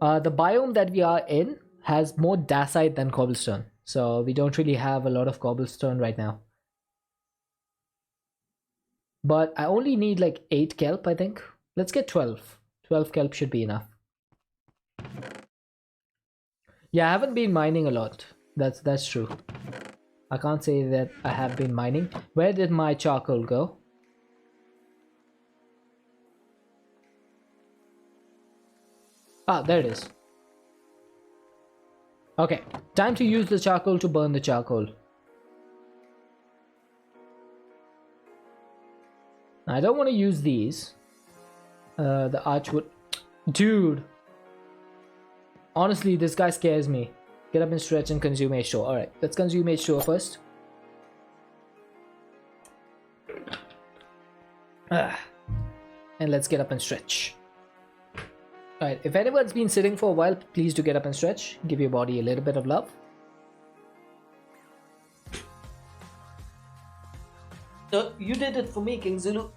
The biome that we are in has more dacite than cobblestone, so we don't really have a lot of cobblestone right now. But I only need like 8 kelp, I think. Let's get 12. 12 kelp should be enough. Yeah, I haven't been mining a lot. That's true. I can't say that I have been mining. Where did my charcoal go? Ah, there it is. Okay, time to use the charcoal to burn the charcoal. I don't want to use these. The archwood. Dude. Honestly, this guy scares me. Get up and stretch and consume H2O. Alright, let's consume H2O first. And let's get up and stretch. Alright, if anyone's been sitting for a while, please do get up and stretch. Give your body a little bit of love. You did it for me, King Zulu.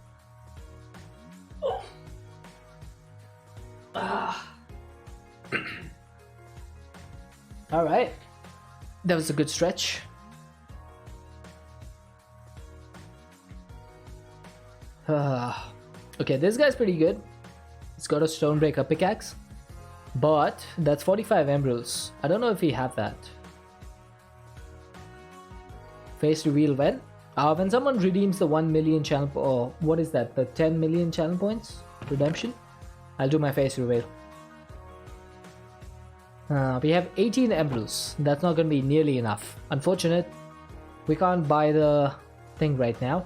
Alright. That was a good stretch. Okay, this guy's pretty good. He's got a stonebreaker pickaxe. But that's 45 emeralds. I don't know if we have that. Face reveal when? When someone redeems the 1 million channel, or what is that? The 10 million channel points redemption? I'll do my face reveal. We have 18 emeralds. That's not going to be nearly enough. Unfortunate. We can't buy the thing right now.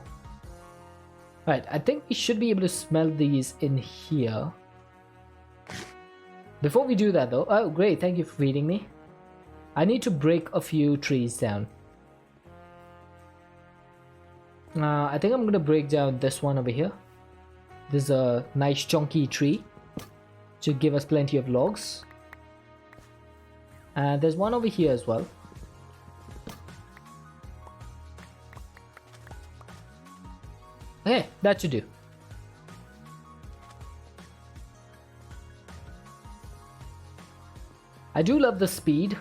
Alright, I think we should be able to smell these in here. Before we do that though, oh great, thank you for feeding me. I need to break a few trees down. I think I'm gonna break down this one over here. This is a nice chunky tree. Should give us plenty of logs. And there's one over here as well. Okay, that should do. I do love the speed.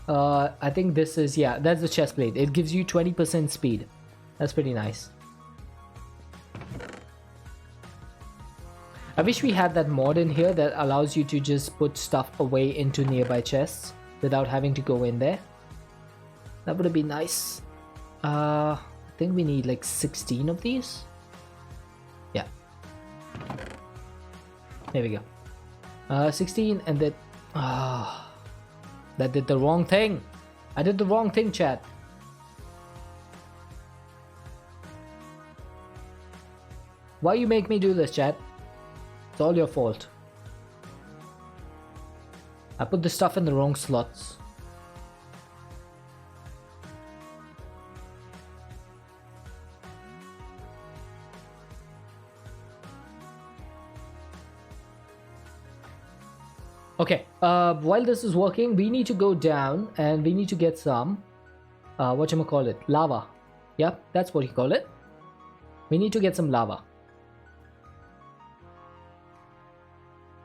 I think this is, yeah, that's the chest plate. It gives you 20% speed. That's pretty nice. I wish we had that mod in here that allows you to just put stuff away into nearby chests without having to go in there. That would have been nice. I think we need like 16 of these. Yeah. There we go. 16 and then... that did the wrong thing. I did the wrong thing, chat. Why you make me do this, chat? It's all your fault. I put the stuff in the wrong slots. Okay, while this is working, we need to go down and we need to get some, whatchamacallit, lava. Yep, that's what you call it. We need to get some lava.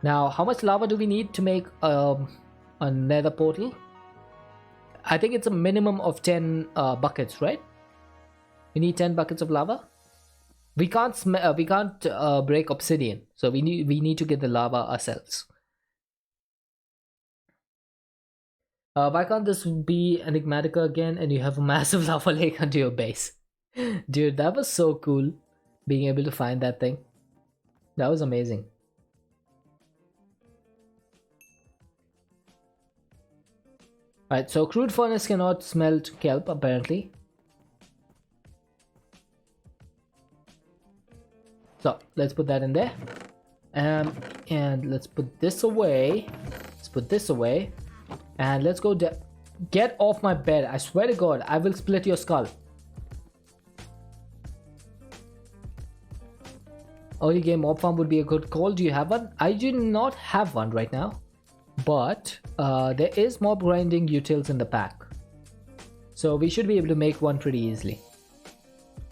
Now, how much lava do we need to make a nether portal? I think it's a minimum of 10 buckets, right? We need 10 buckets of lava. We can't break obsidian, so we need to get the lava ourselves. Why can't this be Enigmatica again and you have a massive lava lake under your base? Dude, that was so cool. Being able to find that thing. That was amazing. Alright, so crude furnace cannot smelt kelp apparently. So let's put that in there. And let's put this away. Let's put this away. And let's go get off my bed. I swear to God, I will split your skull. Early game mob farm would be a good call. Do you have one? I do not have one right now. But there is mob grinding utils in the pack. So we should be able to make one pretty easily.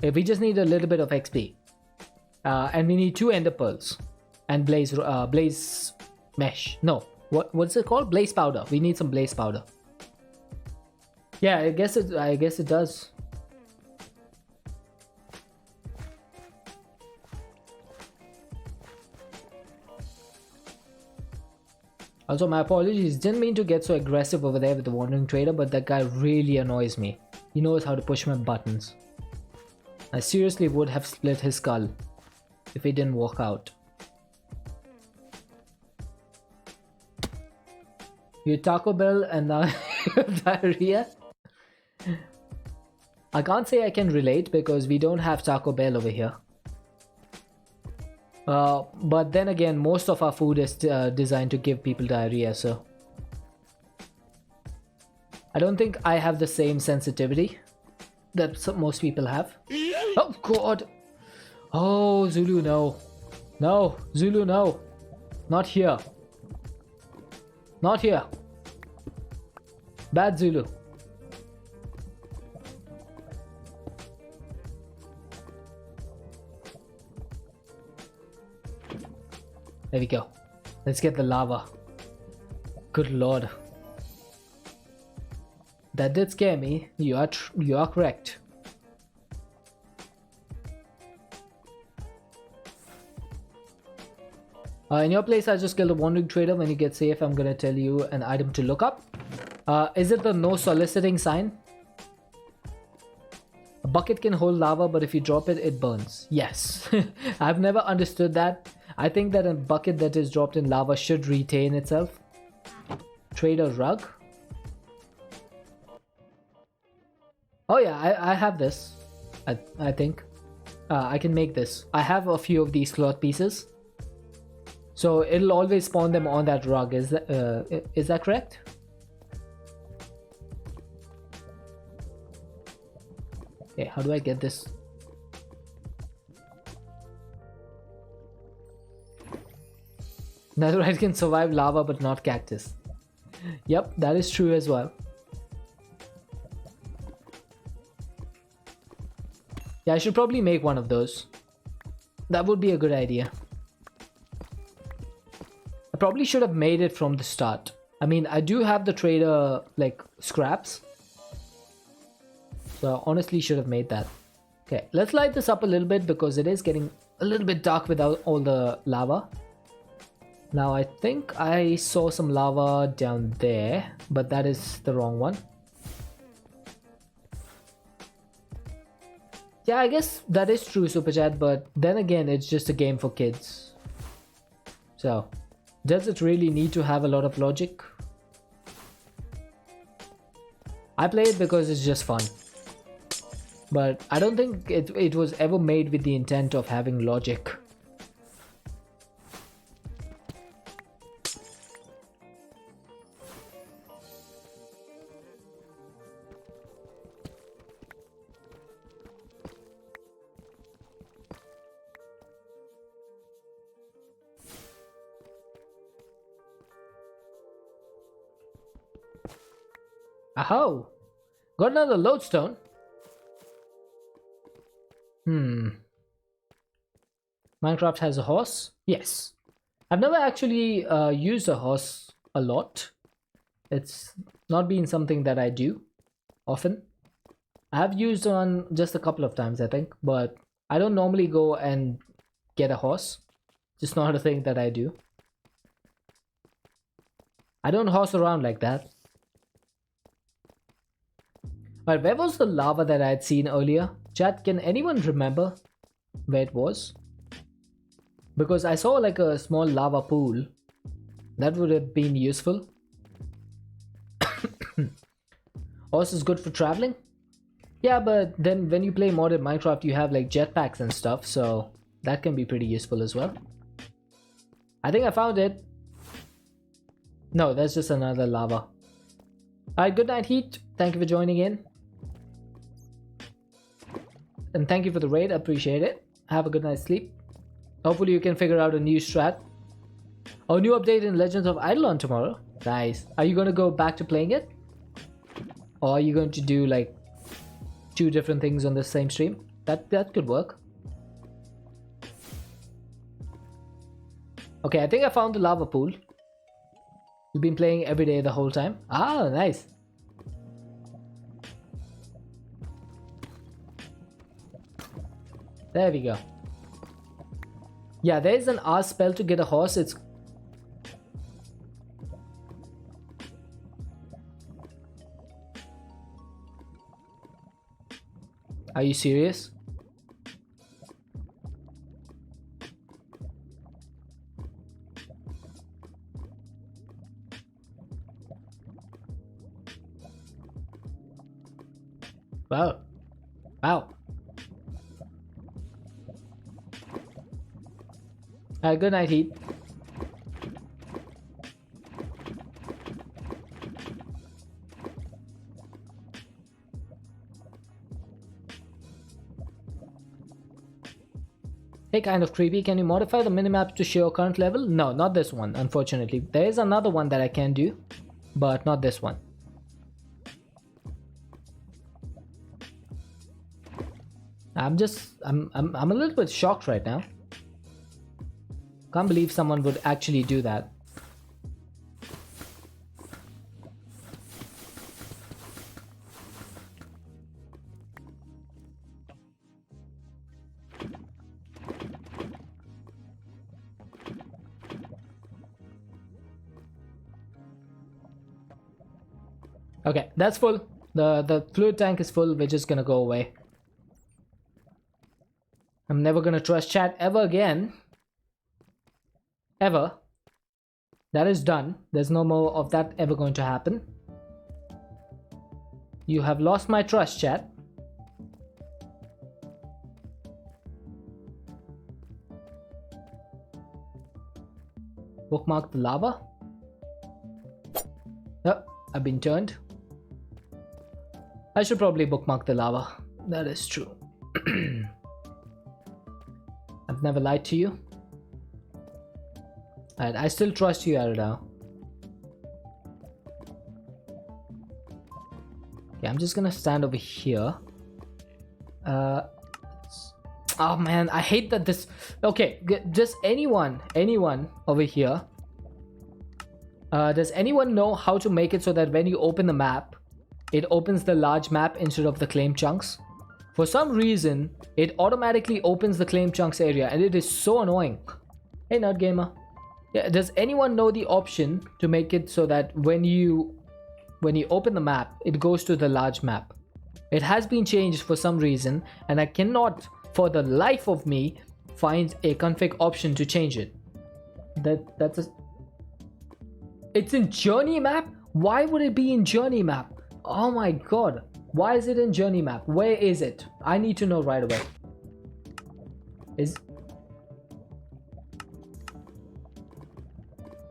We just need a little bit of XP. And we need 2 ender pearls. And blaze mesh. No. What's it called? Blaze powder. We need some blaze powder. Yeah, I guess it does. Also, my apologies. Didn't mean to get so aggressive over there with the wandering trader, but that guy really annoys me. He knows how to push my buttons. I seriously would have split his skull if he didn't walk out. You Taco Bell and now you have diarrhea? I can't say I can relate because we don't have Taco Bell over here. But then again, most of our food is designed to give people diarrhea, so I don't think I have the same sensitivity that most people have. Oh God! Oh, Zulu, no. No, Zulu, no. Not here. Not here. Bad Zulu. There we go. Let's get the lava. Good lord. That did scare me. You are correct. In your place, I just killed a wandering trader. When you get safe, I'm gonna tell you an item to look up. Is it the no soliciting sign? A bucket can hold lava, but if you drop it, it burns. Yes. I've never understood that. I think that a bucket that is dropped in lava should retain itself. Trader rug. Oh yeah, I have this. I think. I can make this. I have a few of these cloth pieces. So it'll always spawn them on that rug. Is that correct? Okay, how do I get this? Netherite can survive lava but not cactus. Yep, that is true as well. Yeah, I should probably make one of those. That would be a good idea. I probably should have made it from the start. I mean, I do have the trader, like, scraps. So I honestly should have made that. Okay, let's light this up a little bit because it is getting a little bit dark without all the lava. Now I think I saw some lava down there, but that is the wrong one. Yeah, I guess that is true, Super Chat, but then again, it's just a game for kids. So, does it really need to have a lot of logic? I play it because it's just fun. But I don't think it was ever made with the intent of having logic. Aho! Got another lodestone. Minecraft has a horse? Yes. I've never actually used a horse a lot. It's not been something that I do often. I have used one just a couple of times, I think, but I don't normally go and get a horse. Just not a thing that I do. I don't horse around like that. But where was the lava that I had seen earlier? Chat, can anyone remember where it was? Because I saw like a small lava pool. That would have been useful. Horse is good for traveling. Yeah, but then when you play modded Minecraft, you have like jetpacks and stuff, so that can be pretty useful as well. I think I found it. No, that's just another lava. Alright, good night, Heat. Thank you for joining in. And thank you for the raid, appreciate it. Have a good night's sleep. Hopefully you can figure out a new strat. Oh, new update in Legends of Eidolon tomorrow. Nice. Are you gonna go back to playing it? Or are you going to do like 2 different things on the same stream? That could work. Okay, I think I found the lava pool. You've been playing every day the whole time? Ah, nice. There we go. Yeah, there's an R spell to get a horse. It's... Are you serious? Wow. Wow. Good night, Heat. Hey, kind of creepy. Can you modify the minimap to show current level? No, not this one, unfortunately. There is another one that I can do, but not this one. I'm a little bit shocked right now. Can't believe someone would actually do that. Okay, that's full. The fluid tank is full. We're just gonna go away. I'm never gonna trust chat ever again. Ever. That is done. There's no more of that ever going to happen. You have lost my trust, chat. Bookmark the lava. Oh, I've been turned. I should probably bookmark the lava. That is true. I've never lied to you. Alright, I still trust you, Arida. Okay, I'm just gonna stand over here. Oh man, I hate that this... Okay, does anyone over here... does anyone know how to make it so that when you open the map, it opens the large map instead of the claim chunks? For some reason, it automatically opens the claim chunks area and it is so annoying. Hey, Nerd Gamer. Yeah, does anyone know the option to make it so that when you open the map, it goes to the large map? It has been changed for some reason and I cannot for the life of me find a config option to change it. It's in journey map? Why would it be in journey map? Oh my god. Why is it in journey map? Where is it? I need to know right away.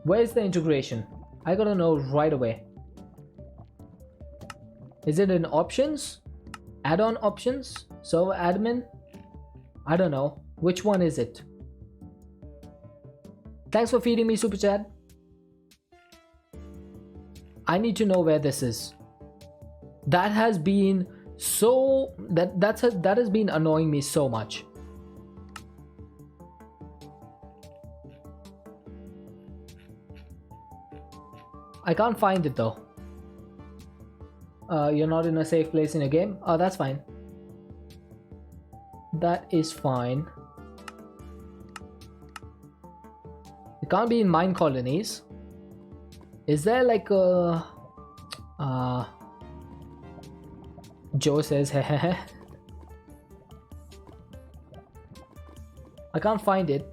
Where's the integration? I gotta know right away. Is it in options? Add-on options? Server admin? I don't know. Which one is it? Thanks for feeding me, Super Chat. I need to know where this is. That has been so... That has been annoying me so much. I can't find it though. You're not in a safe place in a game? Oh, that's fine. That is fine. It can't be in mine colonies. Is there like a... Joe says, hehehe. I can't find it.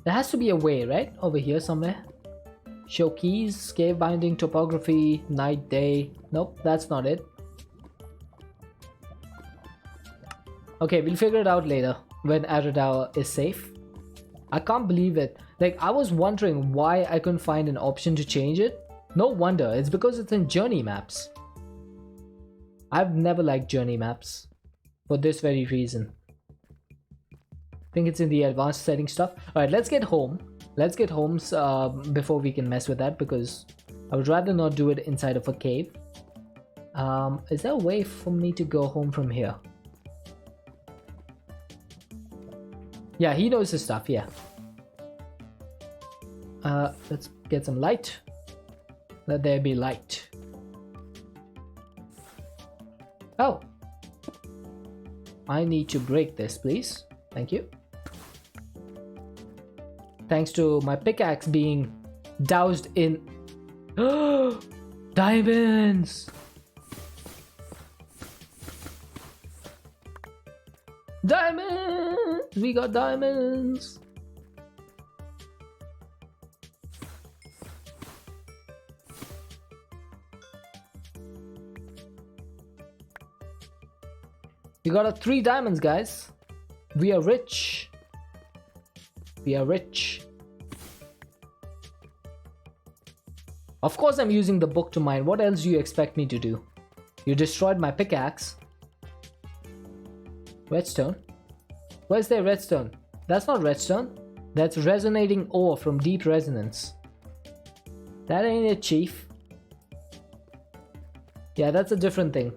There has to be a way, right? Over here somewhere. Show keys, cave binding, topography, night, day. Nope, that's not it. Okay, we'll figure it out later when Aradao is safe. I can't believe it. Like, I was wondering why I couldn't find an option to change it. No wonder, it's because it's in journey maps. I've never liked journey maps for this very reason. I think it's in the advanced setting stuff. Alright, let's get home. Let's get home before we can mess with that, because I would rather not do it inside of a cave. Is there a way for me to go home from here? Yeah, he knows his stuff, yeah. Let's get some light. Let there be light. Oh. I need to break this, please. Thank you. Thanks to my pickaxe being doused in diamonds. Diamonds! We got diamonds! We got 3 diamonds, guys. We are rich. We are rich. Of course I'm using the book to mine. What else do you expect me to do? You destroyed my pickaxe. Redstone? Where's the redstone? That's not redstone. That's resonating ore from deep resonance. That ain't it, chief. Yeah, that's a different thing.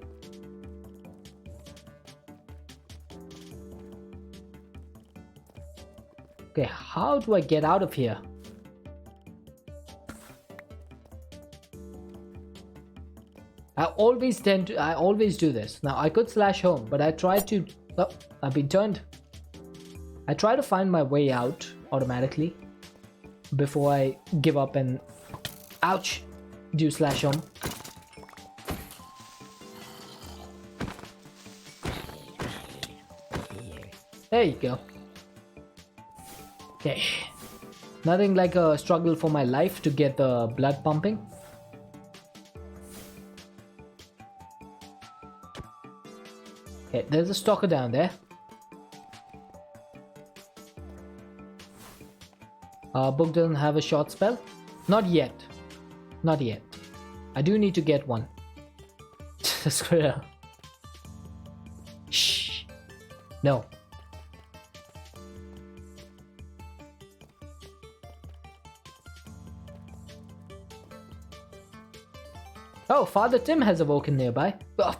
Okay, how do I get out of here? I always do this. Now I could slash home, but I tried to, oh, I've been turned. I try to find my way out automatically before I give up and, ouch, do slash home. There you go. Okay, nothing like a struggle for my life to get the blood pumping. Okay, there's a stalker down there. Book doesn't have a short spell. Not yet. Not yet. I do need to get one. Squirrel. Shh. No. Oh, Father Tim has awoken nearby. Oh,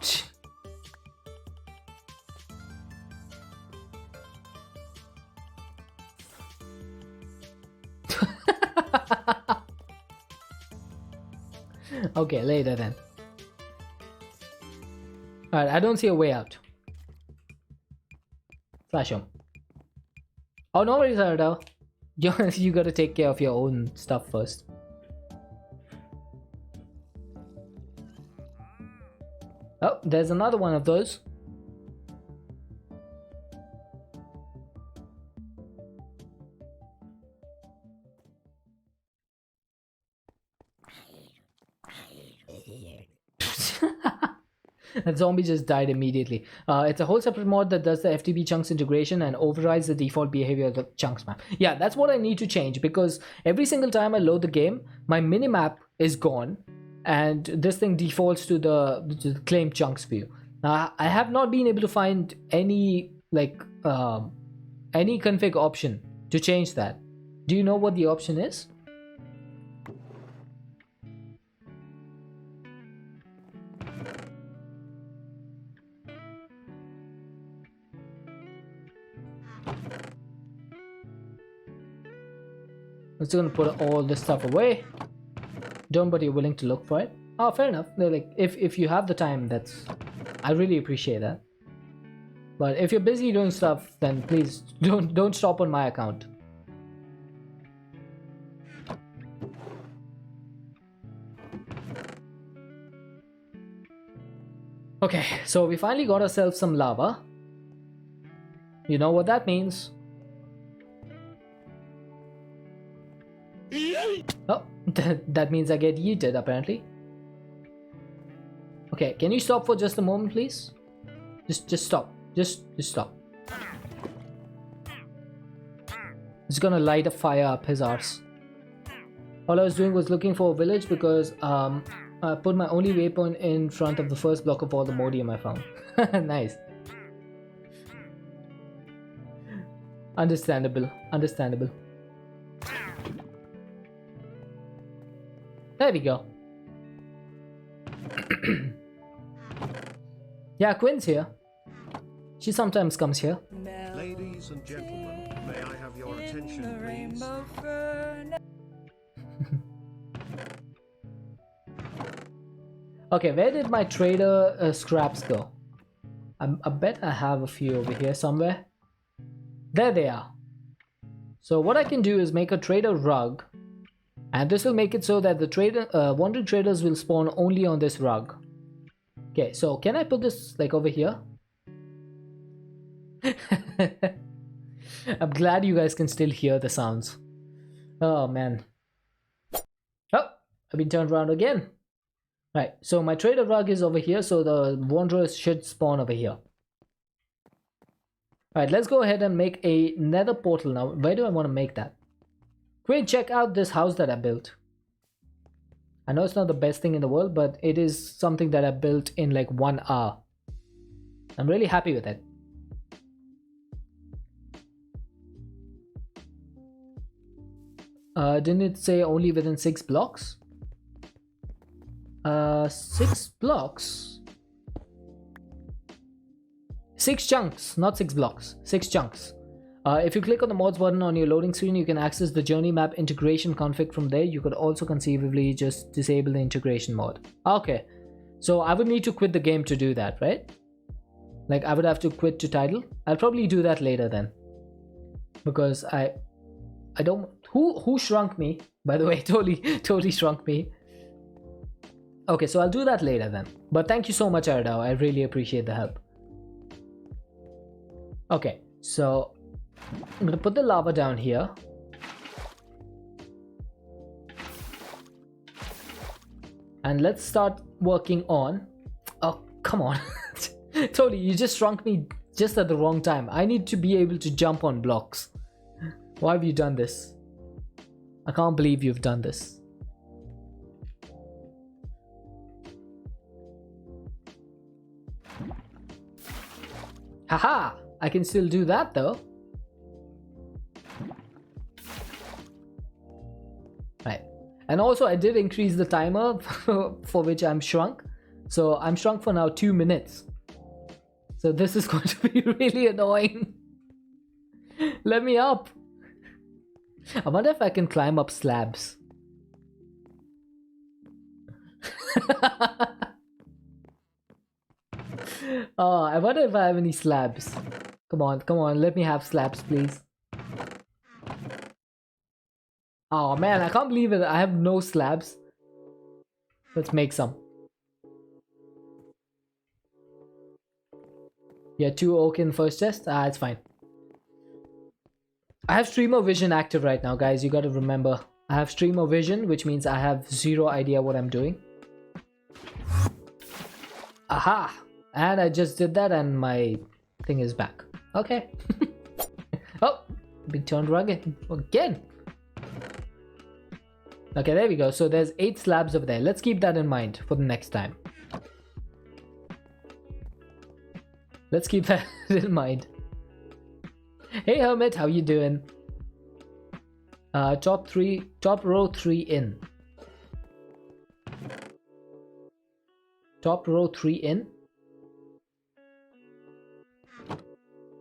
okay, later then. Alright, I don't see a way out. Flash him. Oh, no worries, Ardo. You gotta take care of your own stuff first. Oh, there's another one of those. That zombie just died immediately. It's a whole separate mod that does the FTB chunks integration and overrides the default behavior of the chunks map. Yeah, that's what I need to change, because every single time I load the game, my minimap is gone and this thing defaults to the claim chunks view. Now, I have not been able to find any any config option to change that. Do you know what the option is? I'm just gonna put all this stuff away. Don't, but you're willing to look for it. Oh, fair enough. They're like, if you have the time, that's, I really appreciate that. But if you're busy doing stuff, then please don't stop on my account. Okay, so we finally got ourselves some lava. You know what that means. Oh, that means I get yeeted apparently. Okay, can you stop for just a moment, please? Just stop. Just stop. It's gonna light a fire up his arse. All I was doing was looking for a village because I put my only waypoint in front of the first block of all the modium I found. Nice. Understandable. Understandable. There we go. Yeah, Quinn's here. She sometimes comes here. Ladies and gentlemen, may I have your attention, please? Okay, where did my trader scraps go? I bet I have a few over here somewhere. There they are. So what I can do is make a trader rug, and this will make it so that the trader wandering traders will spawn only on this rug. Okay, so can I put this like over here? I'm glad you guys can still hear the sounds. Oh man. Oh, I've been turned around again. Right, so my trader rug is over here, so the wanderers should spawn over here. Alright, let's go ahead and make a nether portal now. Where do I want to make that? Great, check out this house that I built. I know it's not the best thing in the world, but it is something that I built in like 1 hour. I'm really happy with it. Didn't it say only within 6 blocks? 6 blocks? 6 chunks, not 6 blocks, 6 chunks. If you click on the mods button on your loading screen, you can access the journey map integration config from there. You could also conceivably just disable the integration mod. Okay, so I would need to quit the game to do that, right? Like I would have to quit to title. I'll probably do that later then, because I don't. Who shrunk me? By the way, totally shrunk me. Okay, so I'll do that later then. But thank you so much, Ardao. I really appreciate the help. Okay, so I'm gonna put the lava down here. And let's start working on... Oh, come on. Totally, you just shrunk me just at the wrong time. I need to be able to jump on blocks. Why have you done this? I can't believe you've done this. Haha! I can still do that though. Right. And also I did increase the timer for which I'm shrunk. So I'm shrunk for now 2 minutes. So this is going to be really annoying. Let me up. I wonder if I can climb up slabs. Oh, I wonder if I have any slabs. Come on, let me have slabs, please. Oh man, I can't believe it. I have no slabs. Let's make some. Yeah, 2 oak in first chest. Ah, it's fine. I have streamer vision active right now, guys. You gotta remember. I have streamer vision, which means I have 0 idea what I'm doing. Aha! And I just did that and my thing is back. Okay. Oh, big turned rugged again. Okay, there we go. So there's 8 slabs over there. Let's keep that in mind for the next time. Let's keep that in mind. Hey Hermit, how you doing? Top row 3 in. Top row 3 in.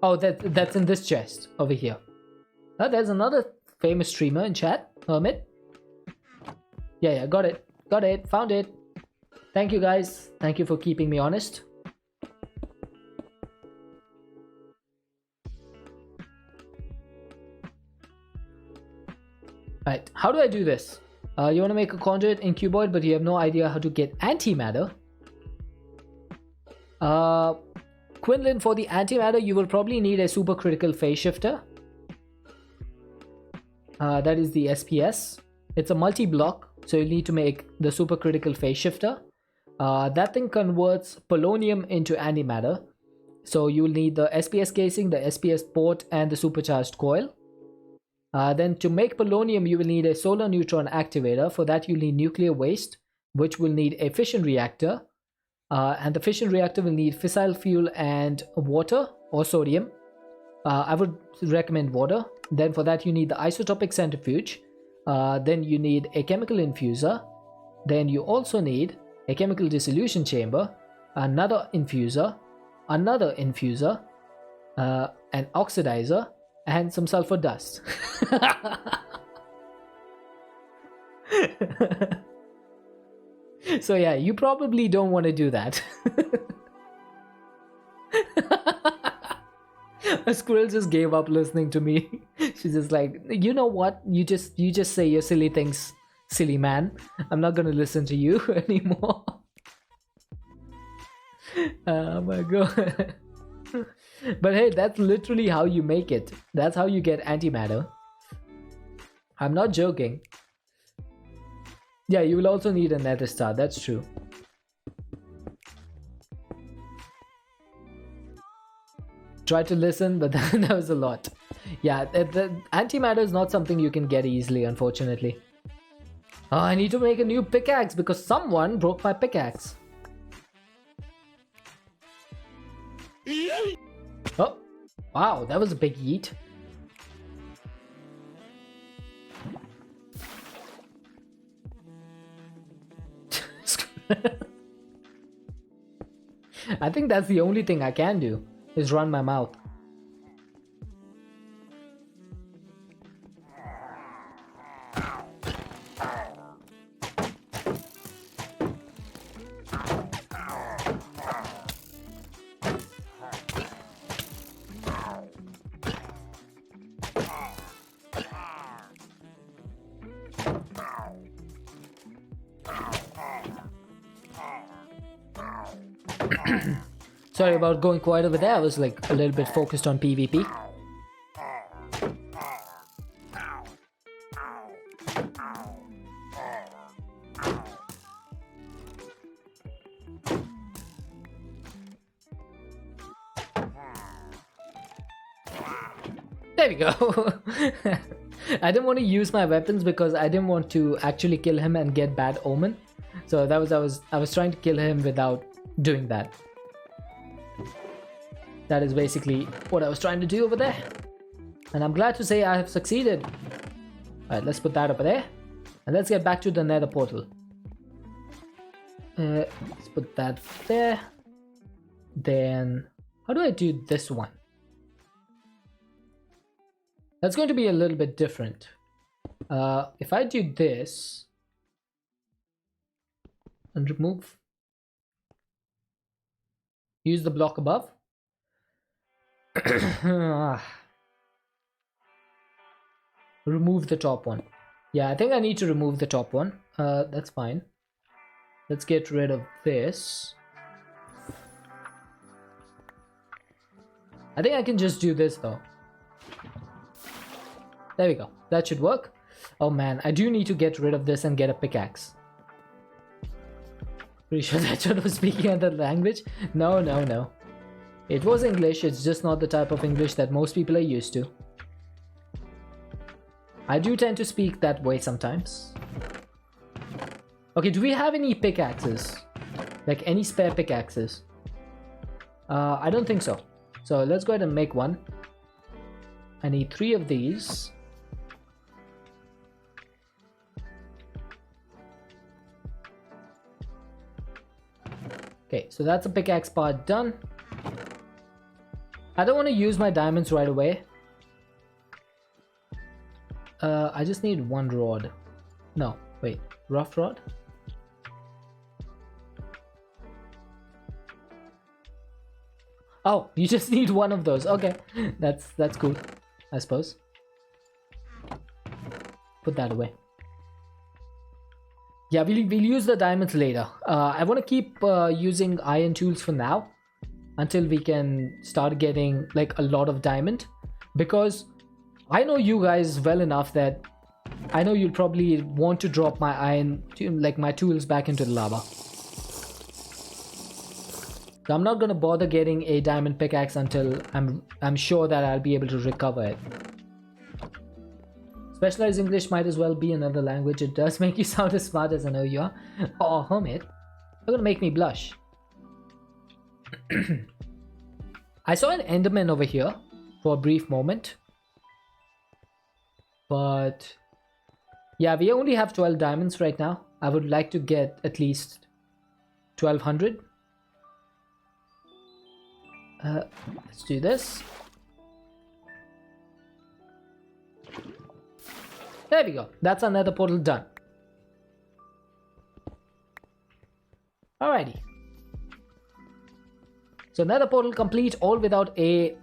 Oh, that's in this chest over here. Oh, there's another famous streamer in chat, Hermit. Yeah, got it, found it. Thank you guys. Thank you for keeping me honest. Right, how do I do this? You want to make a conduit in cuboid, but you have no idea how to get antimatter. Quinlan, for the antimatter, you will probably need a supercritical phase shifter. That is the SPS. It's a multi-block, so you'll need to make the supercritical phase shifter. That thing converts polonium into antimatter. So you'll need the SPS casing, the SPS port, and the supercharged coil. Then to make polonium, you will need a solar neutron activator. For that, you'll need nuclear waste, which will need a fission reactor. And the fission reactor will need fissile fuel and water or sodium. I would recommend water. Then for that, you need the isotopic centrifuge. Then you need a chemical infuser. Then you also need a chemical dissolution chamber, another infuser, an oxidizer, and some sulfur dust. So yeah, you probably don't want to do that. A squirrel just gave up listening to me. She's just like, you know what? You just say your silly things, silly man. I'm not gonna listen to you anymore. Oh my god. But hey, that's literally how you make it. That's how you get antimatter. I'm not joking. Yeah, you will also need a nether star, that's true. Try to listen, but that was a lot. Yeah, the antimatter is not something you can get easily, unfortunately. Oh, I need to make a new pickaxe because someone broke my pickaxe. Oh, wow, that was a big yeet. I think that's the only thing I can do, is run my mouth. Sorry about going quiet over there. I was like a little bit focused on PvP. There we go. I didn't want to use my weapons because I didn't want to actually kill him and get bad omen. So that was I was trying to kill him without doing that. That is basically what I was trying to do over there. And I'm glad to say I have succeeded. Alright, let's put that over there. And let's get back to the nether portal. Let's put that there. Then, how do I do this one? That's going to be a little bit different. If I do this and remove, use the block above. Remove the top one. Yeah, I think I need to remove the top one. That's fine. Let's get rid of this. I think I can just do this though. There we go. That should work. Oh man, I do need to get rid of this and get a pickaxe. Pretty sure that's what was speaking another language. No. It was English, it's just not the type of English that most people are used to. I do tend to speak that way sometimes. Okay, do we have any pickaxes? Like any spare pickaxes? I don't think so. So let's go ahead and make one. I need 3 of these. Okay, so that's a pickaxe part done. I don't want to use my diamonds right away. I just need 1 rod. No, wait, rough rod? Oh, you just need 1 of those. Okay, that's cool, I suppose. Put that away. Yeah, we'll use the diamonds later. I want to keep using iron tools for now. until we can start getting like a lot of diamond, because I know you guys well enough that I know you'll probably want to drop my iron, like my tools, back into the lava. So I'm not gonna bother getting a diamond pickaxe until I'm sure that I'll be able to recover it. Specialized English might as well be another language. It does make you sound as smart as I know you are. Oh, hermit, you're gonna make me blush. I saw an enderman over here for a brief moment, but yeah, we only have 12 diamonds right now. I would like to get at least 1200. Let's do this. There we go. That's another portal done. Alrighty. So another portal complete, all without a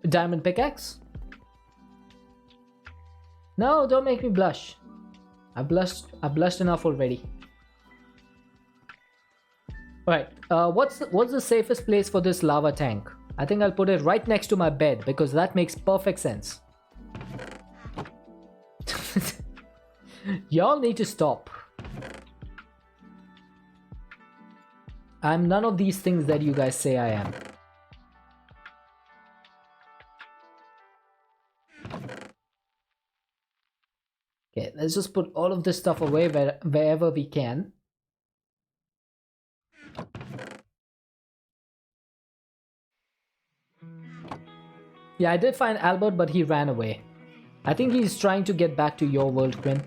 diamond pickaxe. No, don't make me blush. I've blushed enough already. Alright, what's the safest place for this lava tank? I think I'll put it right next to my bed because that makes perfect sense. Y'all need to stop. I'm none of these things that you guys say I am. Okay, let's just put all of this stuff away wherever we can. Yeah, I did find Albert, but he ran away. I think he's trying to get back to your world, Quinn.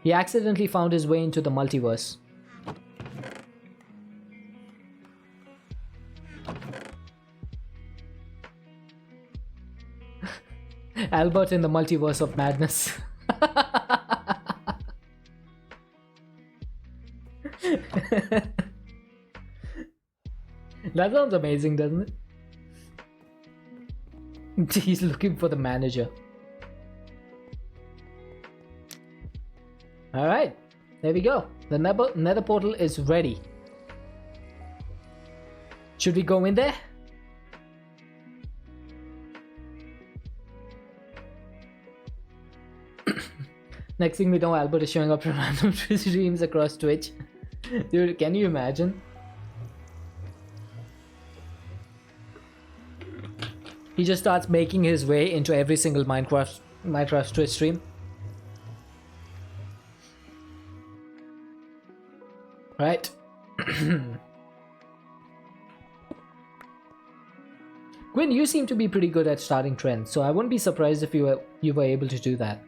He accidentally found his way into the multiverse. Albert in the multiverse of madness. That sounds amazing, doesn't it? He's looking for the manager. Alright, there we go. The nether portal is ready. Should we go in there? Next thing we know, Albert is showing up in random streams across Twitch. Dude, can you imagine? He just starts making his way into every single Minecraft Twitch stream. Right. Gwyn, you seem to be pretty good at starting trends, so I wouldn't be surprised if you were able to do that.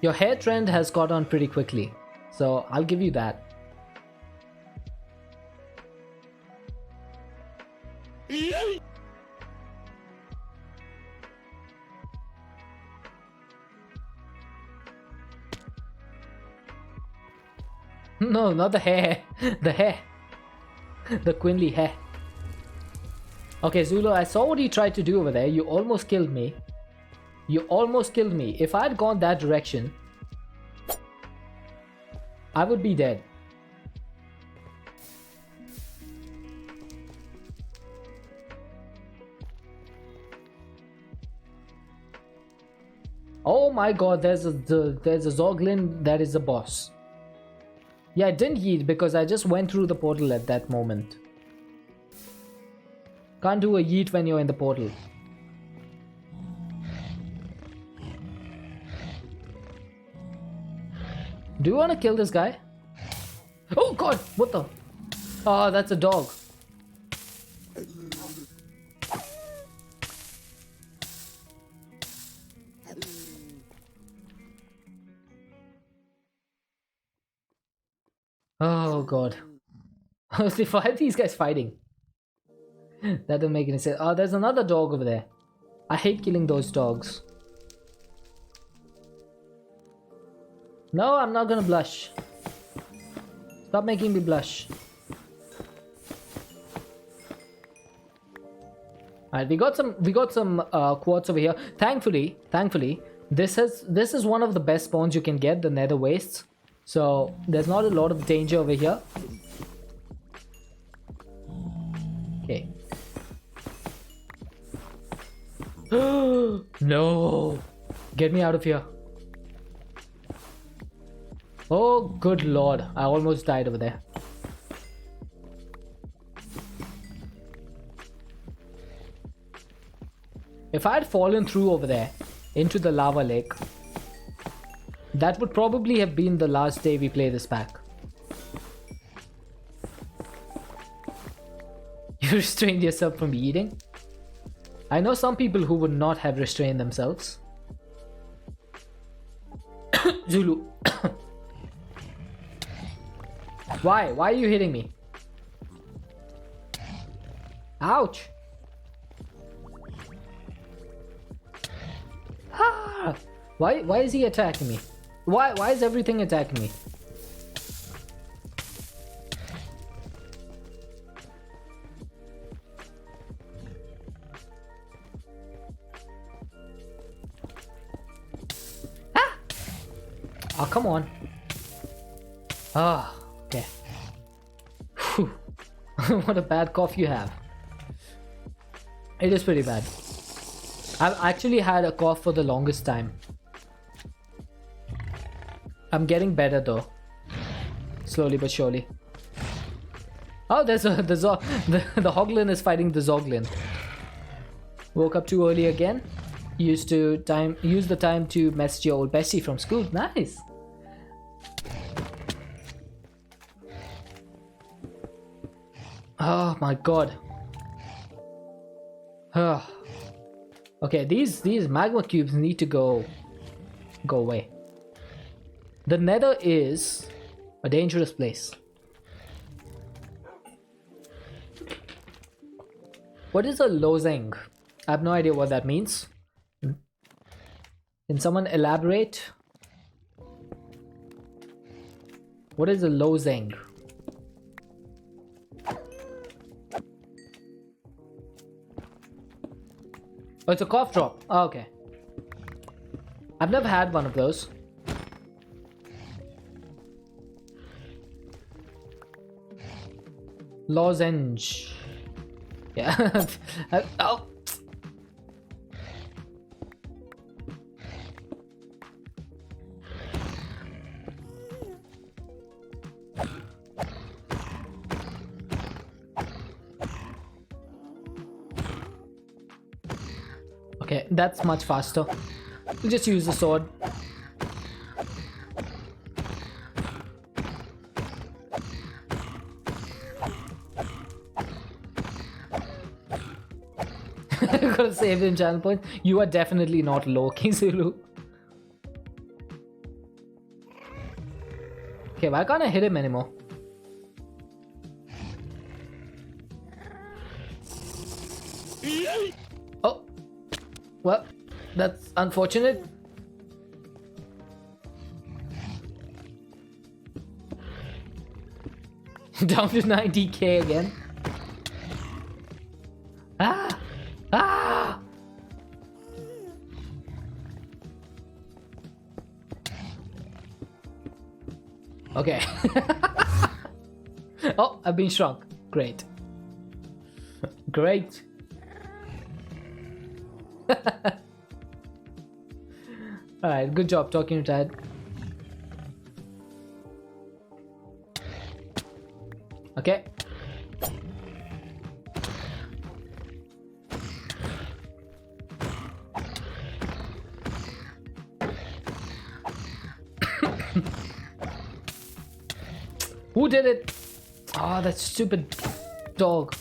Your hair trend has caught on pretty quickly, so I'll give you that. No, not the hair. The hair. The Quinley hair. Okay, Zulu, I saw what you tried to do over there. You almost killed me. You almost killed me. If I had gone that direction, I would be dead. Oh my god, there's a Zoglin that is the boss. Yeah, I didn't yeet because I just went through the portal at that moment. Can't do a yeet when you're in the portal. Do you want to kill this guy? Oh god, what the? Oh, that's a dog. Oh god. Why are these guys fighting? That doesn't make any sense. Oh, there's another dog over there. I hate killing those dogs. No, I'm not gonna blush. Stop making me blush. Alright, we got some quartz over here. Thankfully, this is one of the best spawns you can get, the nether wastes. So there's not a lot of danger over here. Okay. No! Get me out of here. Oh, good lord. I almost died over there. If I had fallen through over there into the lava lake, that would probably have been the last day we play this pack. You restrained yourself from eating? I know some people who would not have restrained themselves. Zulu. Why? Why are you hitting me? Ouch! Ah! Why is he attacking me? Why is everything attacking me? Ah! Oh, come on. Ah, okay. Whew. What a bad cough you have. It is pretty bad. I've actually had a cough for the longest time. I'm getting better though. Slowly but surely. Oh, there's the Hoglin is fighting the Zoglin. Woke up too early again. Use the time to message your old bestie from school. Nice. Oh my god. Okay, these magma cubes need to go away. The Nether is a dangerous place. What is a lozeng? I have no idea what that means. Can someone elaborate? What is a lozeng? Oh, it's a cough drop. Oh, okay. I've never had one of those. Lozenge. Yeah. Oh. Okay, that's much faster. We'll just use the sword. Gotta save him channel points. You are definitely not low, King Zulu. Okay, why can't I hit him anymore? Oh, well, that's unfortunate. Down to 90k again. Ah! Ah! Okay. Oh, I've been shrunk. Great. Great. Alright, good job talking to Dad. Okay. Who did it? Ah, oh, that stupid dog.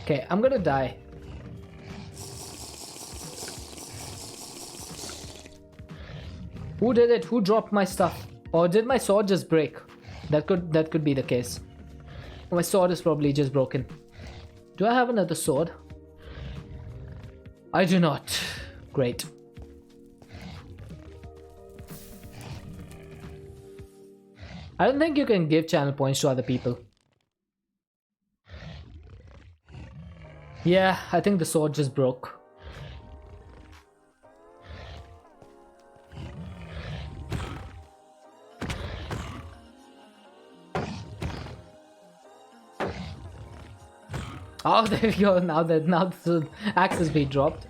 Okay, I'm gonna die. Who did it? Who dropped my stuff? Or did my sword just break? That could be the case. My sword is probably just broken. Do I have another sword? I do not. Great. I don't think you can give channel points to other people. Yeah, I think the sword just broke. Oh, there we go. Now the axe has been dropped.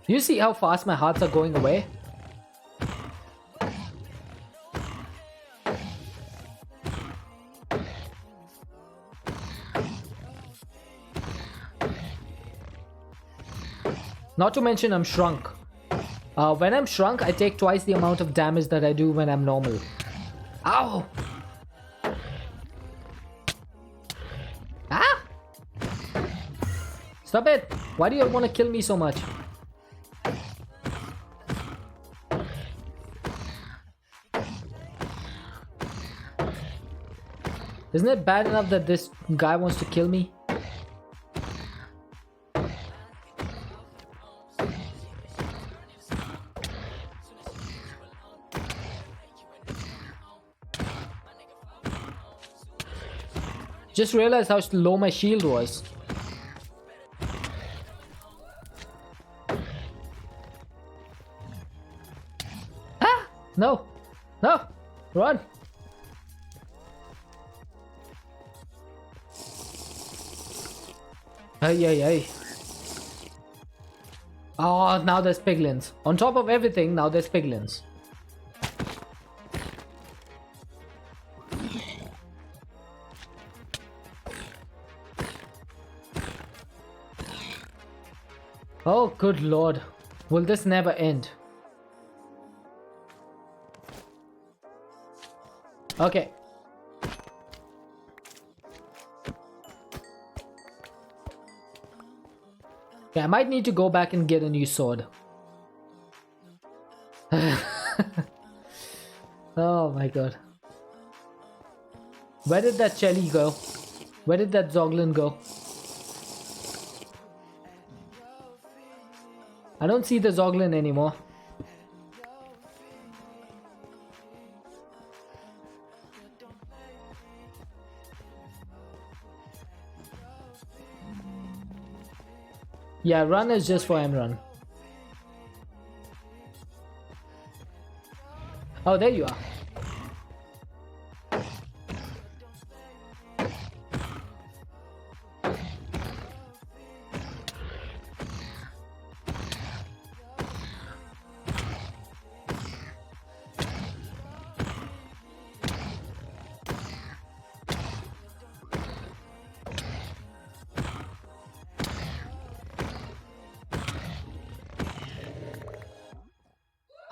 You see how fast my hearts are going away? Not to mention I'm shrunk. When I'm shrunk, I take twice the amount of damage that I do when I'm normal. Ow! Ah! Stop it! Why do you want to kill me so much? Isn't it bad enough that this guy wants to kill me? Just realized how low my shield was. Ah! No! No! Run! Ay, ay, ay. Oh, now there's piglins. On top of everything, now there's piglins. Oh, good lord. Will this never end? Okay. Okay, I might need to go back and get a new sword. Oh my god. Where did that Shelly go? Where did that Zoglin go? I don't see the Zoglin anymore. Yeah, run is just for Emran. Oh, there you are.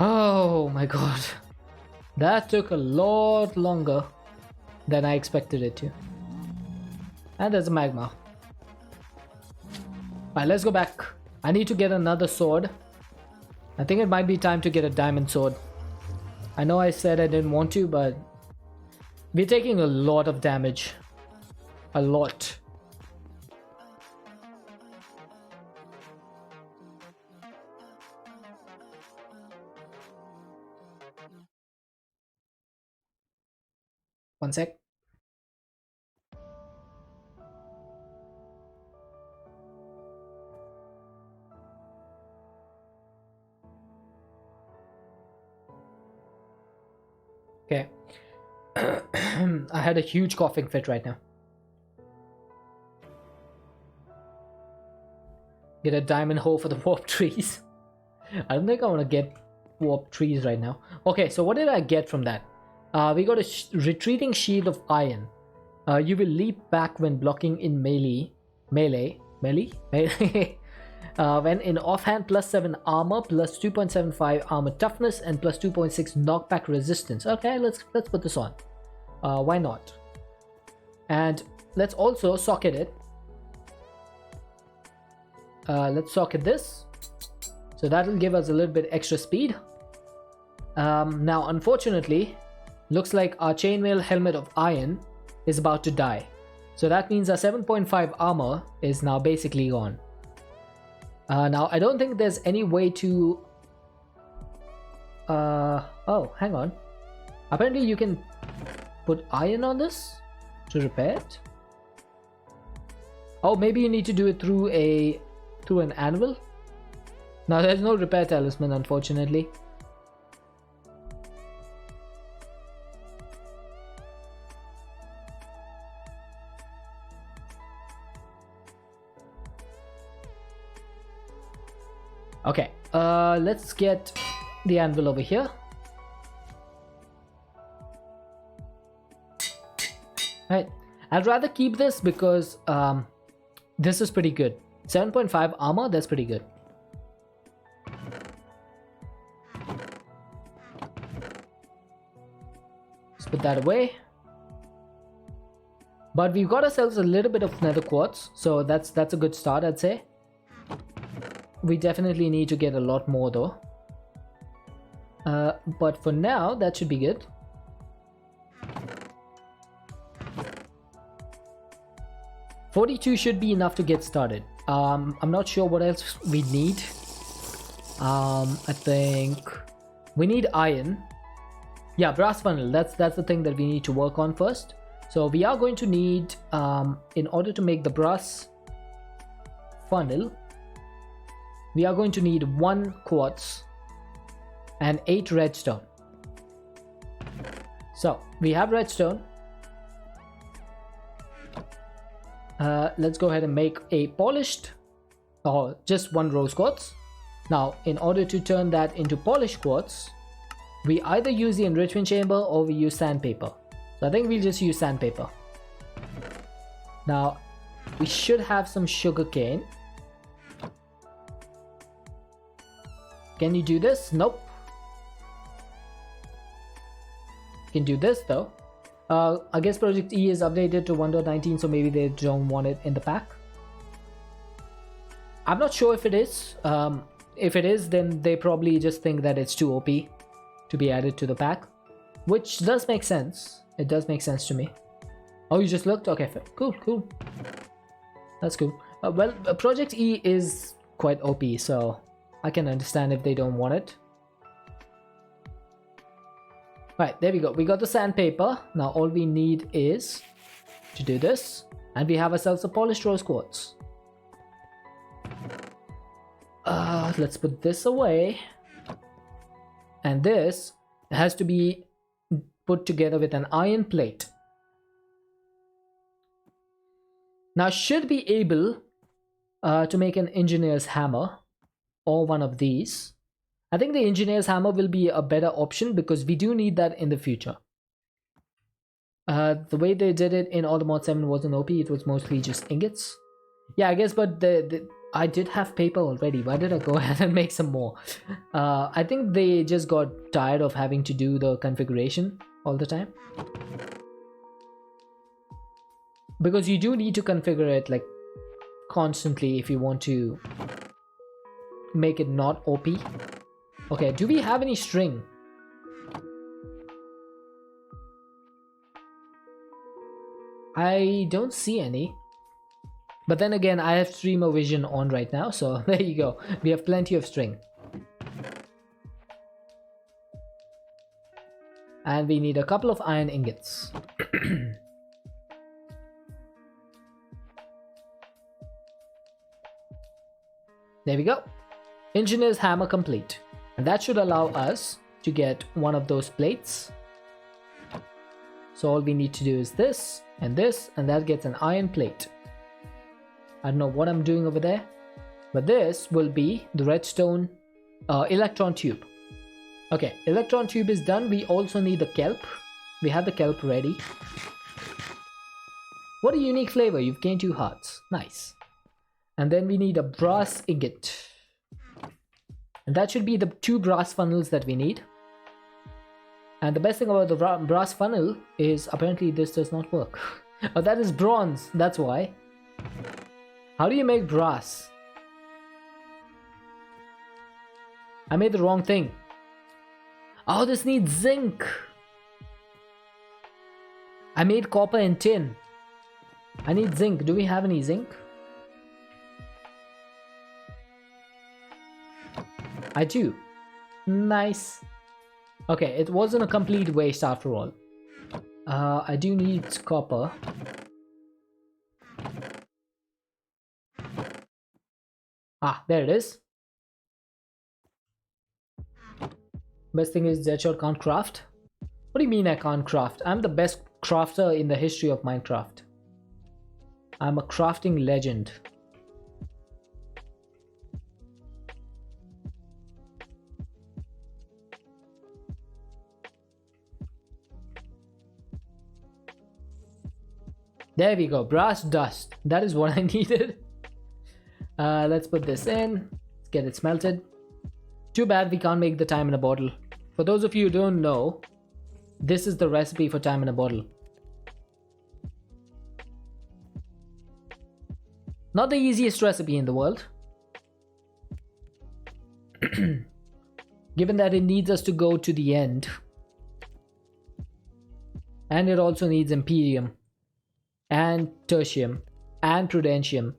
Oh my god. That took a lot longer than I expected it to. And there's a magma. Alright, let's go back. I need to get another sword. I think it might be time to get a diamond sword. I know I said I didn't want to, but we're taking a lot of damage. A lot. One sec. Okay. I had a huge coughing fit right now. Get a diamond hole for the warp trees. I don't think I want to get warp trees right now. Okay, so what did I get from that? We got a retreating shield of iron. You will leap back when blocking in melee. When in offhand, +7 armor, +2.75 armor toughness, and +2.6 knockback resistance. Okay, let's put this on. Why not? And let's also socket it. Let's socket this. So that will give us a little bit extra speed. Now, unfortunately, looks like our chainmail helmet of iron is about to die. So that means our 7.5 armor is now basically gone. Now, I don't think there's any way to... oh, hang on. Apparently you can put iron on this to repair it. Oh, maybe you need to do it through an anvil. Now, there's no repair talisman, unfortunately. Okay, let's get the anvil over here. Right, I'd rather keep this because this is pretty good. 7.5 armor, that's pretty good. Let's put that away. But we've got ourselves a little bit of nether quartz, so that's a good start, I'd say. We definitely need to get a lot more though. But for now, that should be good. $42 should be enough to get started. I'm not sure what else we need. I think we need iron. Yeah, brass funnel. That's the thing that we need to work on first. So we are going to need, in order to make the brass funnel, we are going to need 1 quartz and 8 redstone. So we have redstone. Let's go ahead and make a polished, or just 1 rose quartz. Now, in order to turn that into polished quartz, we either use the enrichment chamber or we use sandpaper. So I think we'll just use sandpaper. Now, we should have some sugar cane. Can you do this? Nope. Can do this though. I guess Project E is updated to 1.19, so maybe they don't want it in the pack. I'm not sure if it is. If it is, then they probably just think that it's too OP to be added to the pack, which does make sense. It does make sense to me. Oh, you just looked? Okay, cool. That's cool. Well, Project E is quite OP, so I can understand if they don't want it. Right, there we go. We got the sandpaper. Now all we need is to do this, and we have ourselves a polished rose quartz. Let's put this away, and this has to be put together with an iron plate. Now should be able to make an engineer's hammer or one of these. I think the engineer's hammer will be a better option because we do need that in the future. The way they did it in All the Mod 7 wasn't OP, it was mostly just ingots. Yeah, I guess, but I did have paper already. Why did I go ahead and make some more? I think they just got tired of having to do the configuration all the time. Because you do need to configure it like constantly if you want to make it not OP. Okay, do we have any string? I don't see any. But then again, I have streamer vision on right now, so there you go. We have plenty of string. And we need a couple of iron ingots. There we go. Engineer's hammer complete. And that should allow us to get one of those plates. So all we need to do is this, and that gets an iron plate. I don't know what I'm doing over there, but this will be the redstone electron tube. Okay, electron tube is done. We also need the kelp. We have the kelp ready. What a unique flavor. You've gained 2 hearts. Nice. And then we need a brass ingot. And that should be the 2 brass funnels that we need. And the best thing about the brass funnel is apparently this does not work. Oh, that is bronze. That's why. How do you make brass? I made the wrong thing. Oh, this needs zinc. I made copper and tin. I need zinc. Do we have any zinc? I do. Nice. Okay, it wasn't a complete waste after all. I do need copper. Ah, there it is. Best thing is Deadshot can't craft. What do you mean I can't craft? I'm the best crafter in the history of Minecraft. I'm a crafting legend. There we go. Brass dust. That is what I needed. Let's put this in. Let's get it smelted. Too bad we can't make the time in a bottle. For those of you who don't know, this is the recipe for time in a bottle. Not the easiest recipe in the world. Given that it needs us to go to the end. And it also needs Imperium. And Tertium. And Prudentium.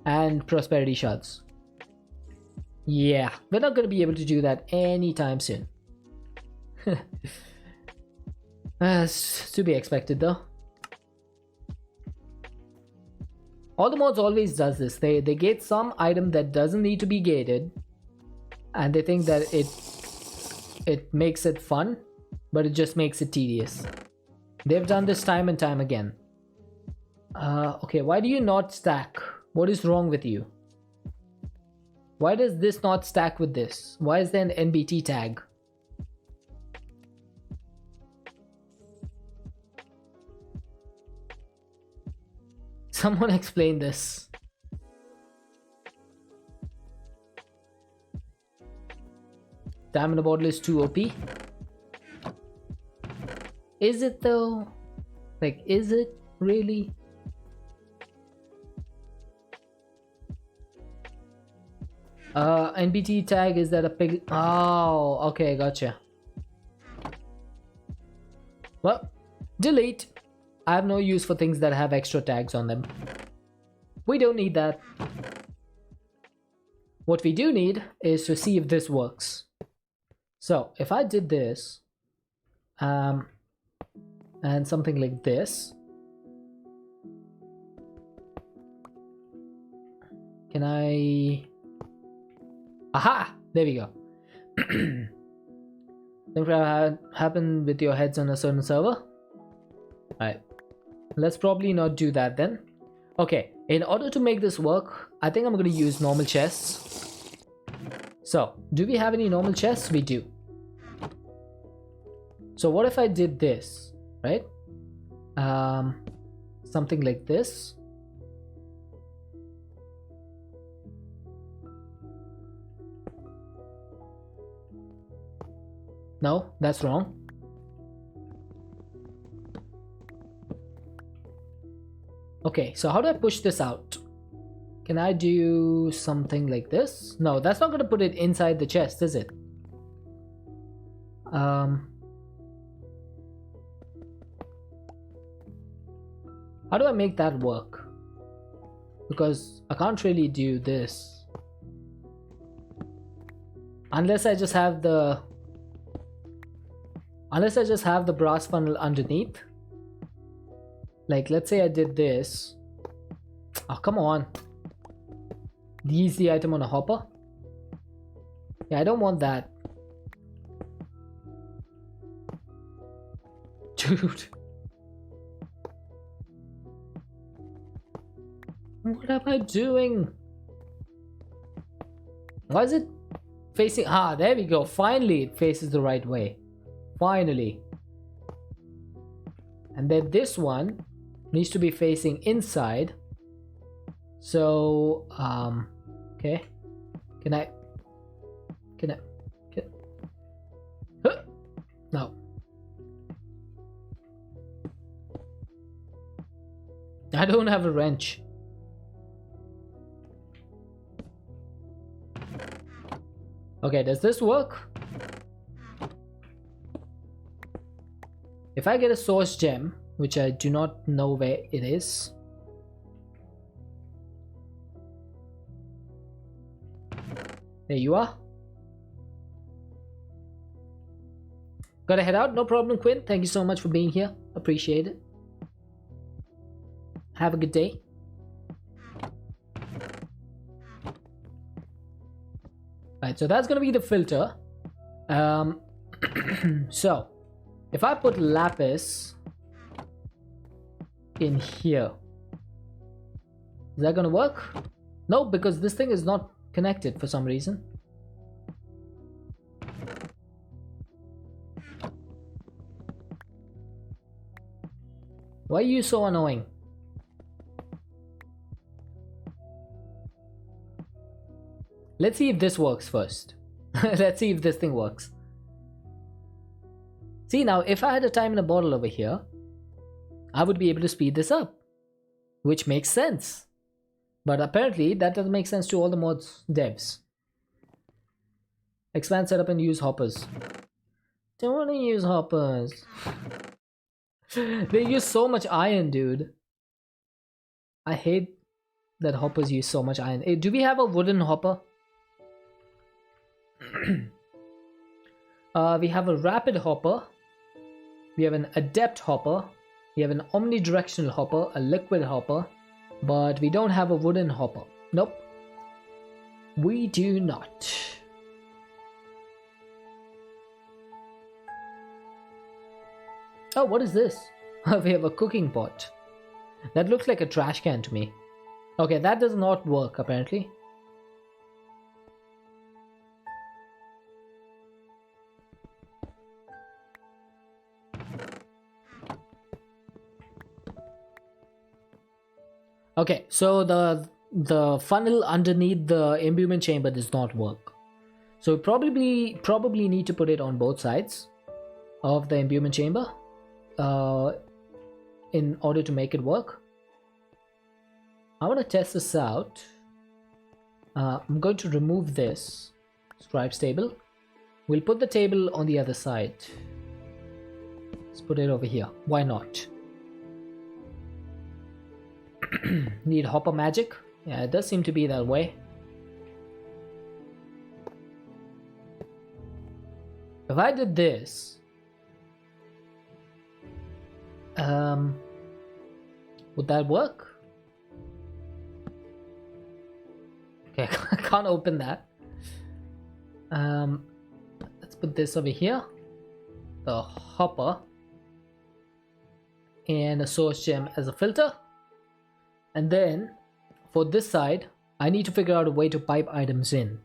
And Prosperity Shards. Yeah, we're not going to be able to do that anytime soon. To be expected though. All the mods always does this. They gate some item that doesn't need to be gated. And they think that it makes it fun. But it just makes it tedious. They've done this time and time again. Okay, why do you not stack? What is wrong with you? Why does this not stack with this? Why is there an NBT tag? Someone explain this. Time in a bottle is too OP. Is it though? Like, is it really? NBT tag, is that a pig? Oh, okay, gotcha. Well, delete. I have no use for things that have extra tags on them. We don't need that. What we do need is to see if this works. So if I did this, and something like this, can I? Aha! There we go. Something happened with your heads on a certain server. Alright. Let's probably not do that then. Okay, in order to make this work, I think I'm going to use normal chests. So, do we have any normal chests? We do. So what if I did this, right? Something like this. No, that's wrong. Okay, so how do I push this out? Can I do something like this? No, that's not going to put it inside the chest, is it? How do I make that work? Because I can't really do this. Unless I just have the brass funnel underneath. Like, let's say I did this. Oh, come on. Use the item on a hopper. Yeah, I don't want that. Dude. What am I doing? Why is it facing? Ah, there we go. Finally, it faces the right way. Finally. And then this one needs to be facing inside. So, okay. Can I? Huh! No. I don't have a wrench. Okay, does this work? If I get a source gem, which I do not know where it is. There you are. Gotta head out, no problem, Quinn. Thank you so much for being here. Appreciate it. Have a good day. Right, so that's gonna be the filter. So if I put lapis in here, is that gonna work? No, because this thing is not connected for some reason. Why are you so annoying? Let's see if this works first. Let's see if this thing works. See, now if I had a time in a bottle over here, I would be able to speed this up, which makes sense. But apparently that doesn't make sense to all the mods devs. Expand setup and use hoppers. Don't want to use hoppers. They use so much iron, dude. I hate that hoppers use so much iron. Do we have a wooden hopper? We have a rapid hopper. We have an adept hopper. We have an omnidirectional hopper, a liquid hopper. But we don't have a wooden hopper. Nope. We do not. Oh, what is this? We have a cooking pot. That looks like a trash can to me. Okay, that does not work apparently. Okay, so the funnel underneath the imbuement chamber does not work. So probably need to put it on both sides of the imbuement chamber in order to make it work. I want to test this out. I'm going to remove this scribes table. We'll put the table on the other side. Let's put it over here. Why not? Need hopper magic? Yeah, it does seem to be that way. If I did this, would that work? Okay, I can't open that. Let's put this over here. The hopper and a source gem as a filter. And then for this side, I need to figure out a way to pipe items in.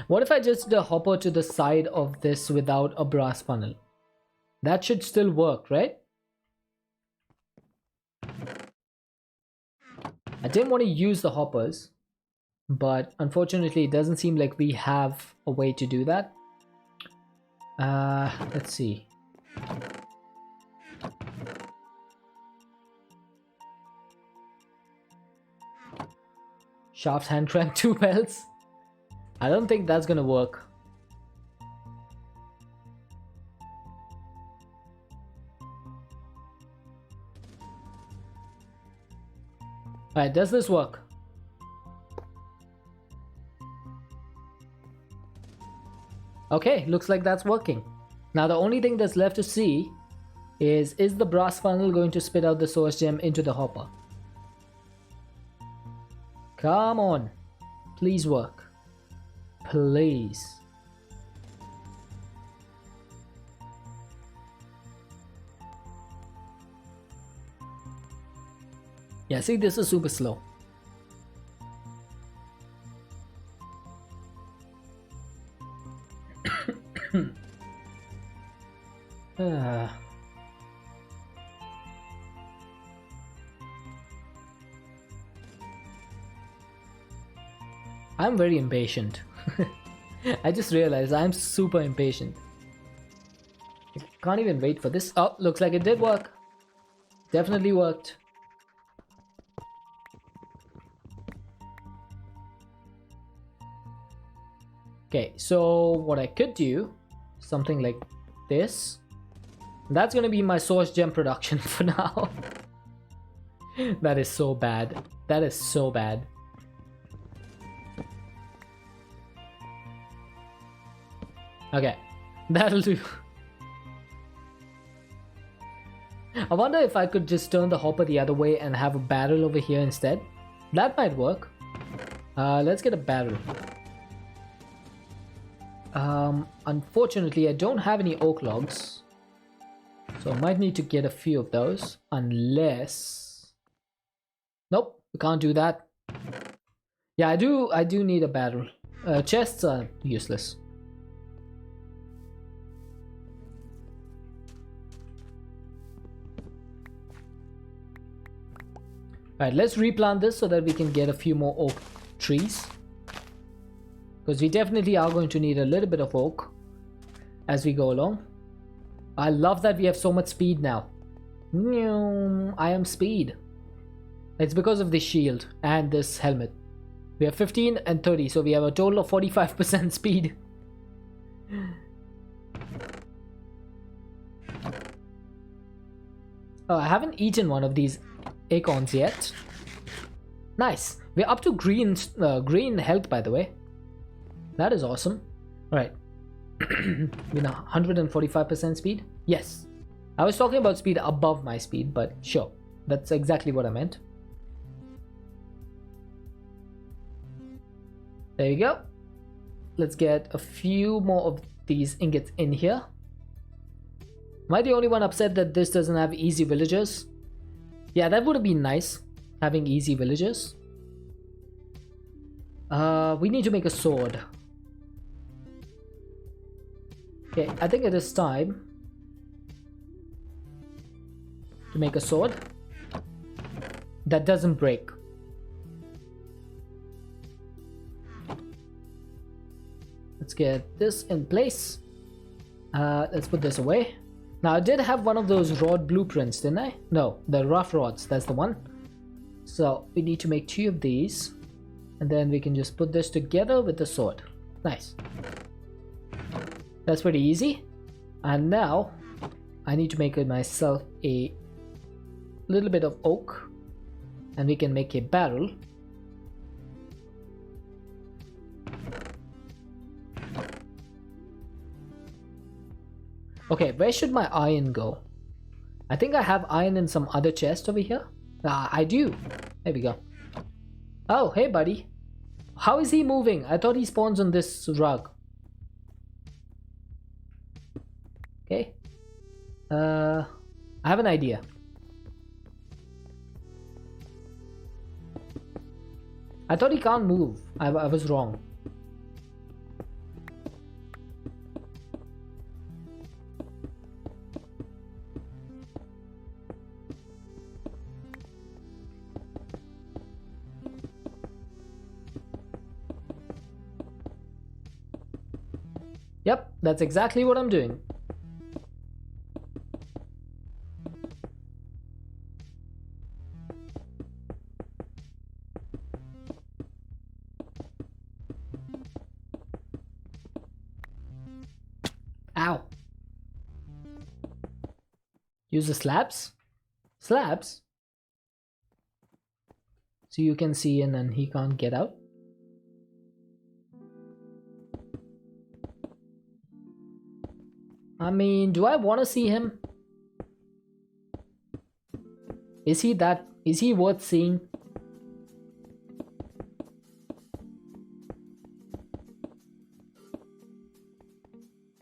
What if I just did a hopper to the side of this without a brass funnel? That should still work, right? I didn't want to use the hoppers, but unfortunately it doesn't seem like we have a way to do that. Let's see. Shafts hand crank 2 belts. I don't think that's gonna work. Alright, does this work? Okay, looks like that's working. Now the only thing that's left to see is the brass funnel going to spit out the source gem into the hopper? Come on, please work. Please. Yeah, see, this is super slow. I'm very impatient. I just realized I'm super impatient. I can't even wait for this. Oh, looks like it did work. Definitely worked. Okay, so what I could do, something like this. That's gonna be my source gem production for now. That is so bad. That is so bad. Okay, that'll do. I wonder if I could just turn the hopper the other way and have a barrel over here instead. That might work. Let's get a barrel. Unfortunately, I don't have any oak logs, so I might need to get a few of those. Unless, nope, we can't do that. Yeah, I do need a barrel. Chests are useless. Alright, let's replant this so that we can get a few more oak trees. Because we definitely are going to need a little bit of oak as we go along. I love that we have so much speed now. I am speed. It's because of this shield and this helmet. We have 15 and 30, so we have a total of 45% speed. Oh, I haven't eaten one of these acorns yet. Nice. We're up to green health, by the way. That is awesome. Alright. We're now 145% speed? Yes. I was talking about speed above my speed, but sure. That's exactly what I meant. There you go. Let's get a few more of these ingots in here. Am I the only one upset that this doesn't have easy villagers? Yeah, that would have been nice, having easy villagers. We need to make a sword. Okay, I think it is time to make a sword that doesn't break. Let's get this in place. Let's put this away. Now, I did have one of those rod blueprints, didn't I? No, the rough rods, that's the one. So we need to make 2 of these, and then we can just put this together with the sword. Nice. That's pretty easy. And now I need to make myself a little bit of oak, and we can make a barrel. Okay, where should my iron go? I think I have iron in some other chest over here. Ah, I do. There we go. Oh, hey buddy. How is he moving? I thought he spawns on this rug. Okay. I have an idea. I thought he can't move. I was wrong. Yep, that's exactly what I'm doing. Ow. Use the slabs? Slabs? So you can see in and he can't get out? I mean, do I want to see him? Is he worth seeing?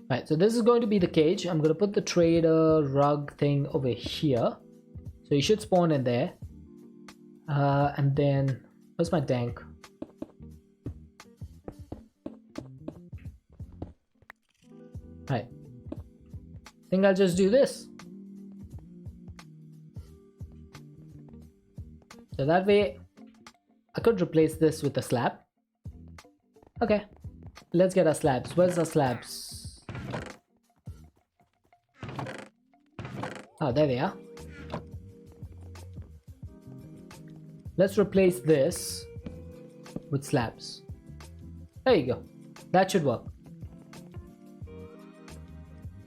Right, so this is going to be the cage. I'm going to put the trader rug thing over here. So he should spawn in there. And then, where's my tank? Right. I think I'll just do this. So that way, I could replace this with a slab. Okay, let's get our slabs. Where's our slabs? Oh, there they are. Let's replace this with slabs. There you go. That should work.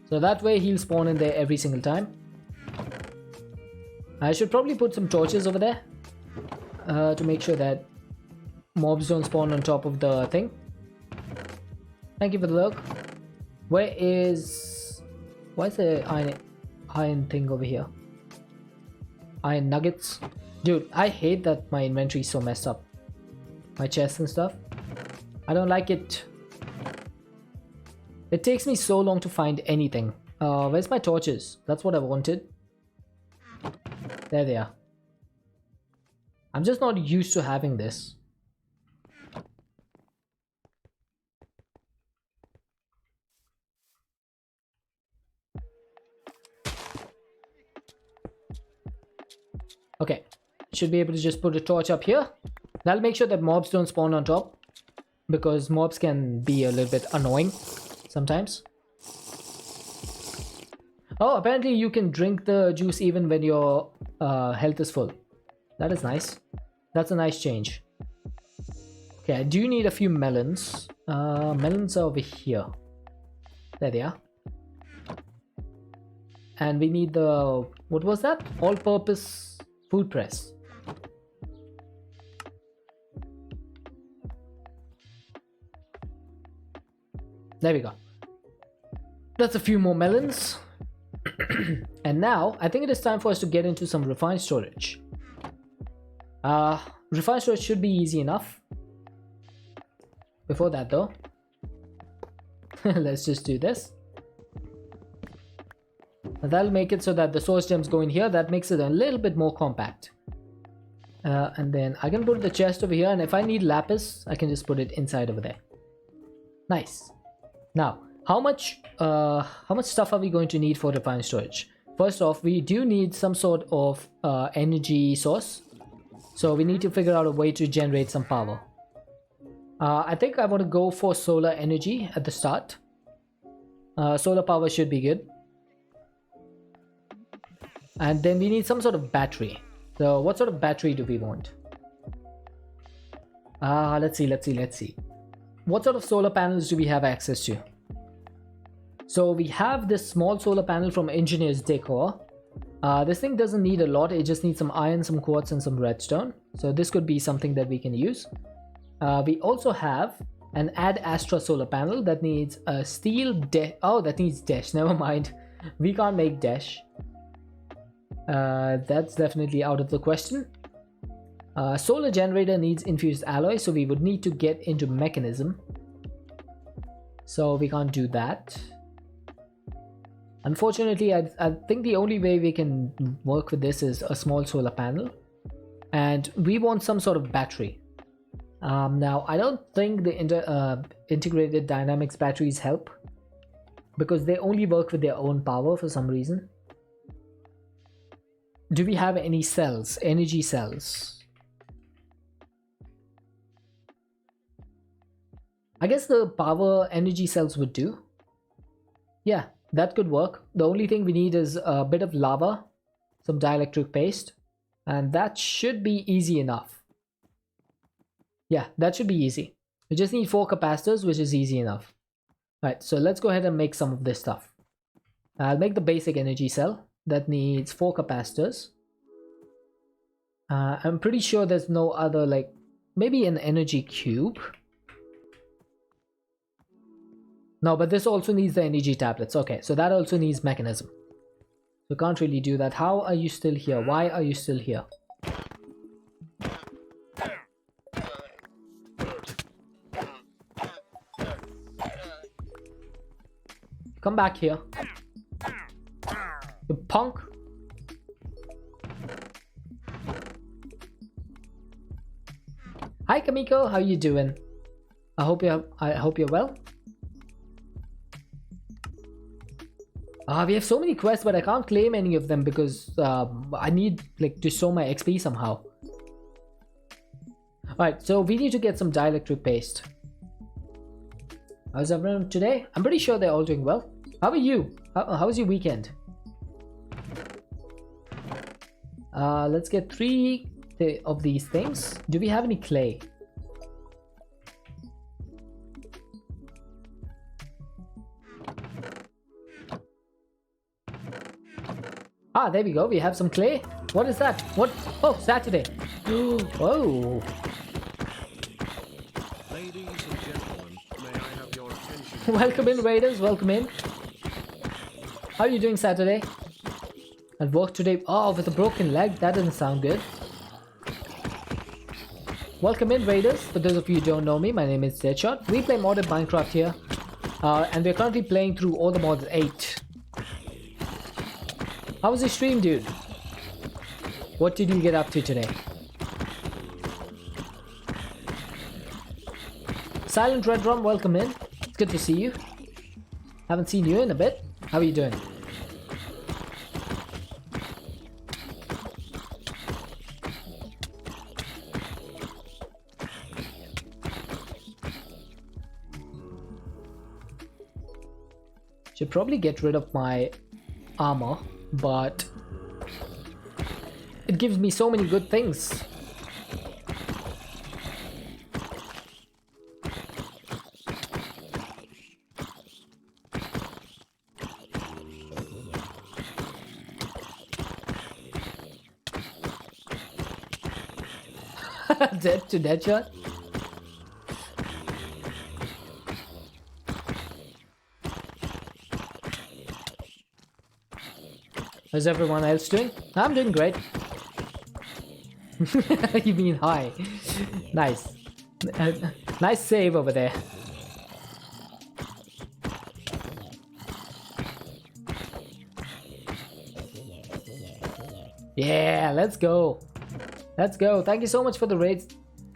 So that way he'll spawn in there every single time. I should probably put some torches over there to make sure that mobs don't spawn on top of the thing. Thank you for the look. Why is the iron thing over here? Iron nuggets. Dude, I hate that my inventory is so messed up. My chest and stuff. I don't like it. It takes me so long to find anything. Where's my torches? That's what I wanted. There they are. I'm just not used to having this. Okay. should be able to just put a torch up here. That'll make sure that mobs don't spawn on top, because mobs can be a little bit annoying sometimes. Oh, apparently you can drink the juice even when your health is full. That is nice. That's a nice change. Okay, I do need a few melons. Melons are over here. There they are. And we need the... what was that? All-purpose food press. There we go. That's a few more melons. And now, I think it is time for us to get into some refined storage. Refined storage should be easy enough. Before that though, let's just do this. That'll make it so that the source gems go in here. That makes it a little bit more compact. And then I can put the chest over here, and if I need lapis, I can just put it inside over there. Nice. Now, how much stuff are we going to need for refined storage? First off, we do need some sort of energy source. So we need to figure out a way to generate some power. I think I want to go for solar energy at the start. Solar power should be good. And then we need some sort of battery. So what sort of battery do we want? Let's see. What sort of solar panels do we have access to? So we have this small solar panel from Engineer's Decor. This thing doesn't need a lot. It just needs some iron, some quartz, and some redstone. So this could be something that we can use. We also have an Ad Astra solar panel that needs a steel oh, that needs dash. Never mind. We can't make dash. That's definitely out of the question. Solar generator needs infused alloy, so we would need to get into mechanism. So we can't do that. Unfortunately, I think the only way we can work with this is a small solar panel. And we want some sort of battery. Now, I don't think the integrated dynamics batteries help, because they only work with their own power for some reason. Do we have any cells? Energy cells? I guess the power energy cells would do. Yeah, that could work. The only thing we need is a bit of lava, some dielectric paste, and that should be easy enough. Yeah, that should be easy. We just need 4 capacitors, which is easy enough. Right, so let's go ahead and make some of this stuff. I'll make the basic energy cell that needs 4 capacitors. I'm pretty sure there's no other, like, maybe an energy cube. No, but this also needs the energy tablets. Okay, so that also needs mechanism. So can't really do that. How are you still here? Why are you still here? Come back here. You punk. Hi Kamiko, how you doing? I hope you're well. We have so many quests, but I can't claim any of them because I need like to show my XP somehow. Alright, so we need to get some dielectric paste. How's everyone today? I'm pretty sure they're all doing well. How are you? How was your weekend? Let's get 3 of these things. Do we have any clay? Ah, there we go. We have some clay. What is that? What? Oh, Saturday. Whoa. Ladies and gentlemen, may I have your attention? Welcome in, Raiders. Welcome in. How are you doing, Saturday? At work today. Oh, with a broken leg. That doesn't sound good. Welcome in, Raiders. For those of you who don't know me, my name is Deadshot. We play modded Minecraft here. And we're currently playing through all the mods 8. How was your stream, dude? What did you get up to today? Silent Red Rum, welcome in. It's good to see you. Haven't seen you in a bit. How are you doing? Should probably get rid of my armor, but it gives me so many good things. Dead to dead shot. How's everyone else doing? I'm doing great. You mean hi? Nice. Nice save over there. Yeah, let's go. Let's go. Thank you so much for the raids,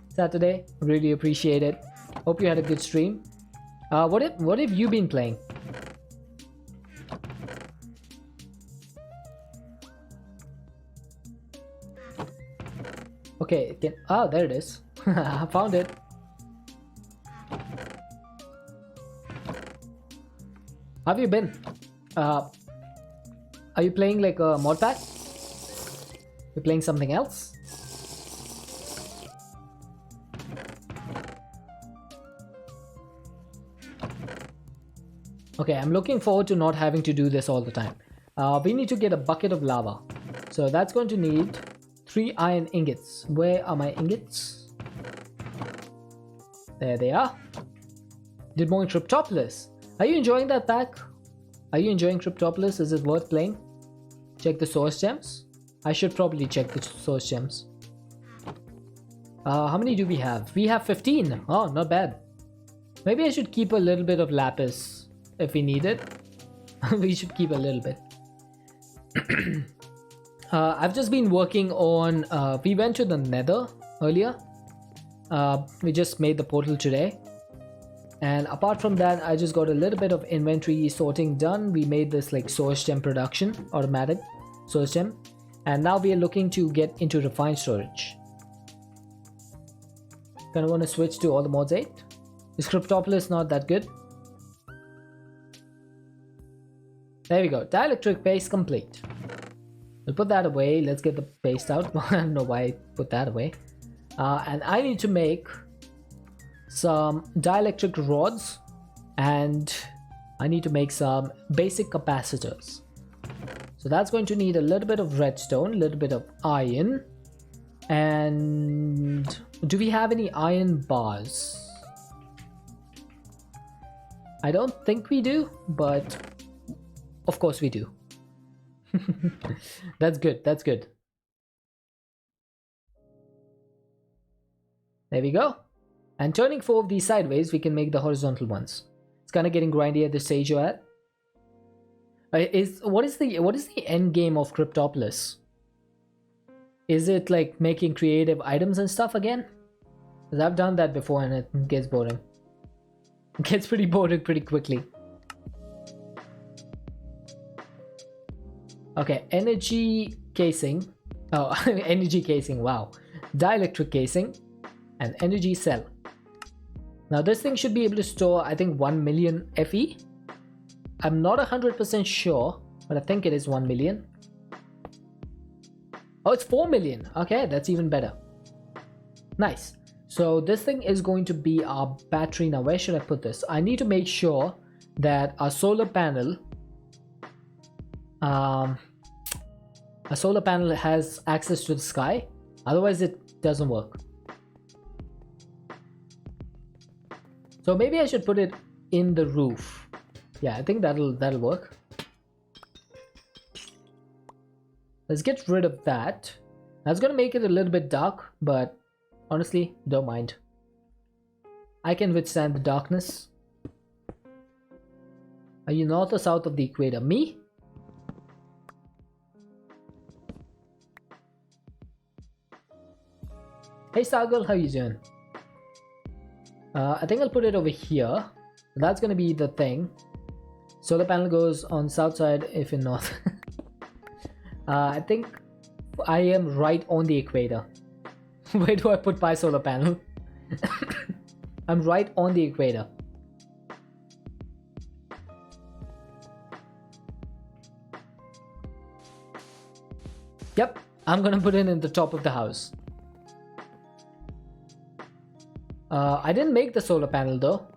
Saturday. Really appreciate it. Hope you had a good stream. What have you been playing? Okay, oh, there it is. I found it. How have you been? Are you playing like a mod pack? You're playing something else? Okay, I'm looking forward to not having to do this all the time. We need to get a bucket of lava. So that's going to need 3 iron ingots. Where are my ingots? There they are. Did more in Cryptopolis. Are you enjoying that pack? Are you enjoying Cryptopolis? Is it worth playing? Check the source gems. I should probably check the source gems. How many do we have? We have 15. Oh, not bad. Maybe I should keep a little bit of lapis if we need it. We should keep a little bit. I've just been working on, we went to the nether earlier. We just made the portal today. And apart from that, I just got a little bit of inventory sorting done. We made this like source gem production, automatic source gem. And now we are looking to get into refined storage. Kind of want to switch to all the mods 8. Is Cryptopolis not that good? There we go. Dielectric base complete. We'll put that away. Let's get the paste out. I don't know why I put that away. And I need to make some dielectric rods, and I need to make some basic capacitors. So that's going to need a little bit of redstone, a little bit of iron. And do we have any iron bars? I don't think we do, but of course we do. That's good, that's good. There we go. And turning 4 of these sideways, we can make the horizontal ones. It's kind of getting grindy at the stage you're at. What is the end game of Cryptopolis? Is it like making creative items and stuff again? Because I've done that before and it gets boring. It gets pretty boring pretty quickly. Okay, energy casing. Oh, energy casing, wow. Dielectric casing and energy cell. Now this thing should be able to store, I think, 1 million FE. I'm not 100% sure, but I think it is 1 million. Oh, it's 4 million. Okay, that's even better. Nice. So this thing is going to be our battery. Now where should I put this? I need to make sure that our solar panel has access to the sky. Otherwise it doesn't work. So maybe I should put it in the roof. Yeah, I think that'll work. Let's get rid of that. That's gonna make it a little bit dark, but honestly, don't mind. I can withstand the darkness. Are you north or south of the equator? Me? Hey Stargirl, how you doing? I think I'll put it over here. That's gonna be the thing. Solar panel goes on south side if you're north. I think I am right on the equator. Where do I put my solar panel? I'm right on the equator. Yep, I'm gonna put it in the top of the house. I didn't make the solar panel though.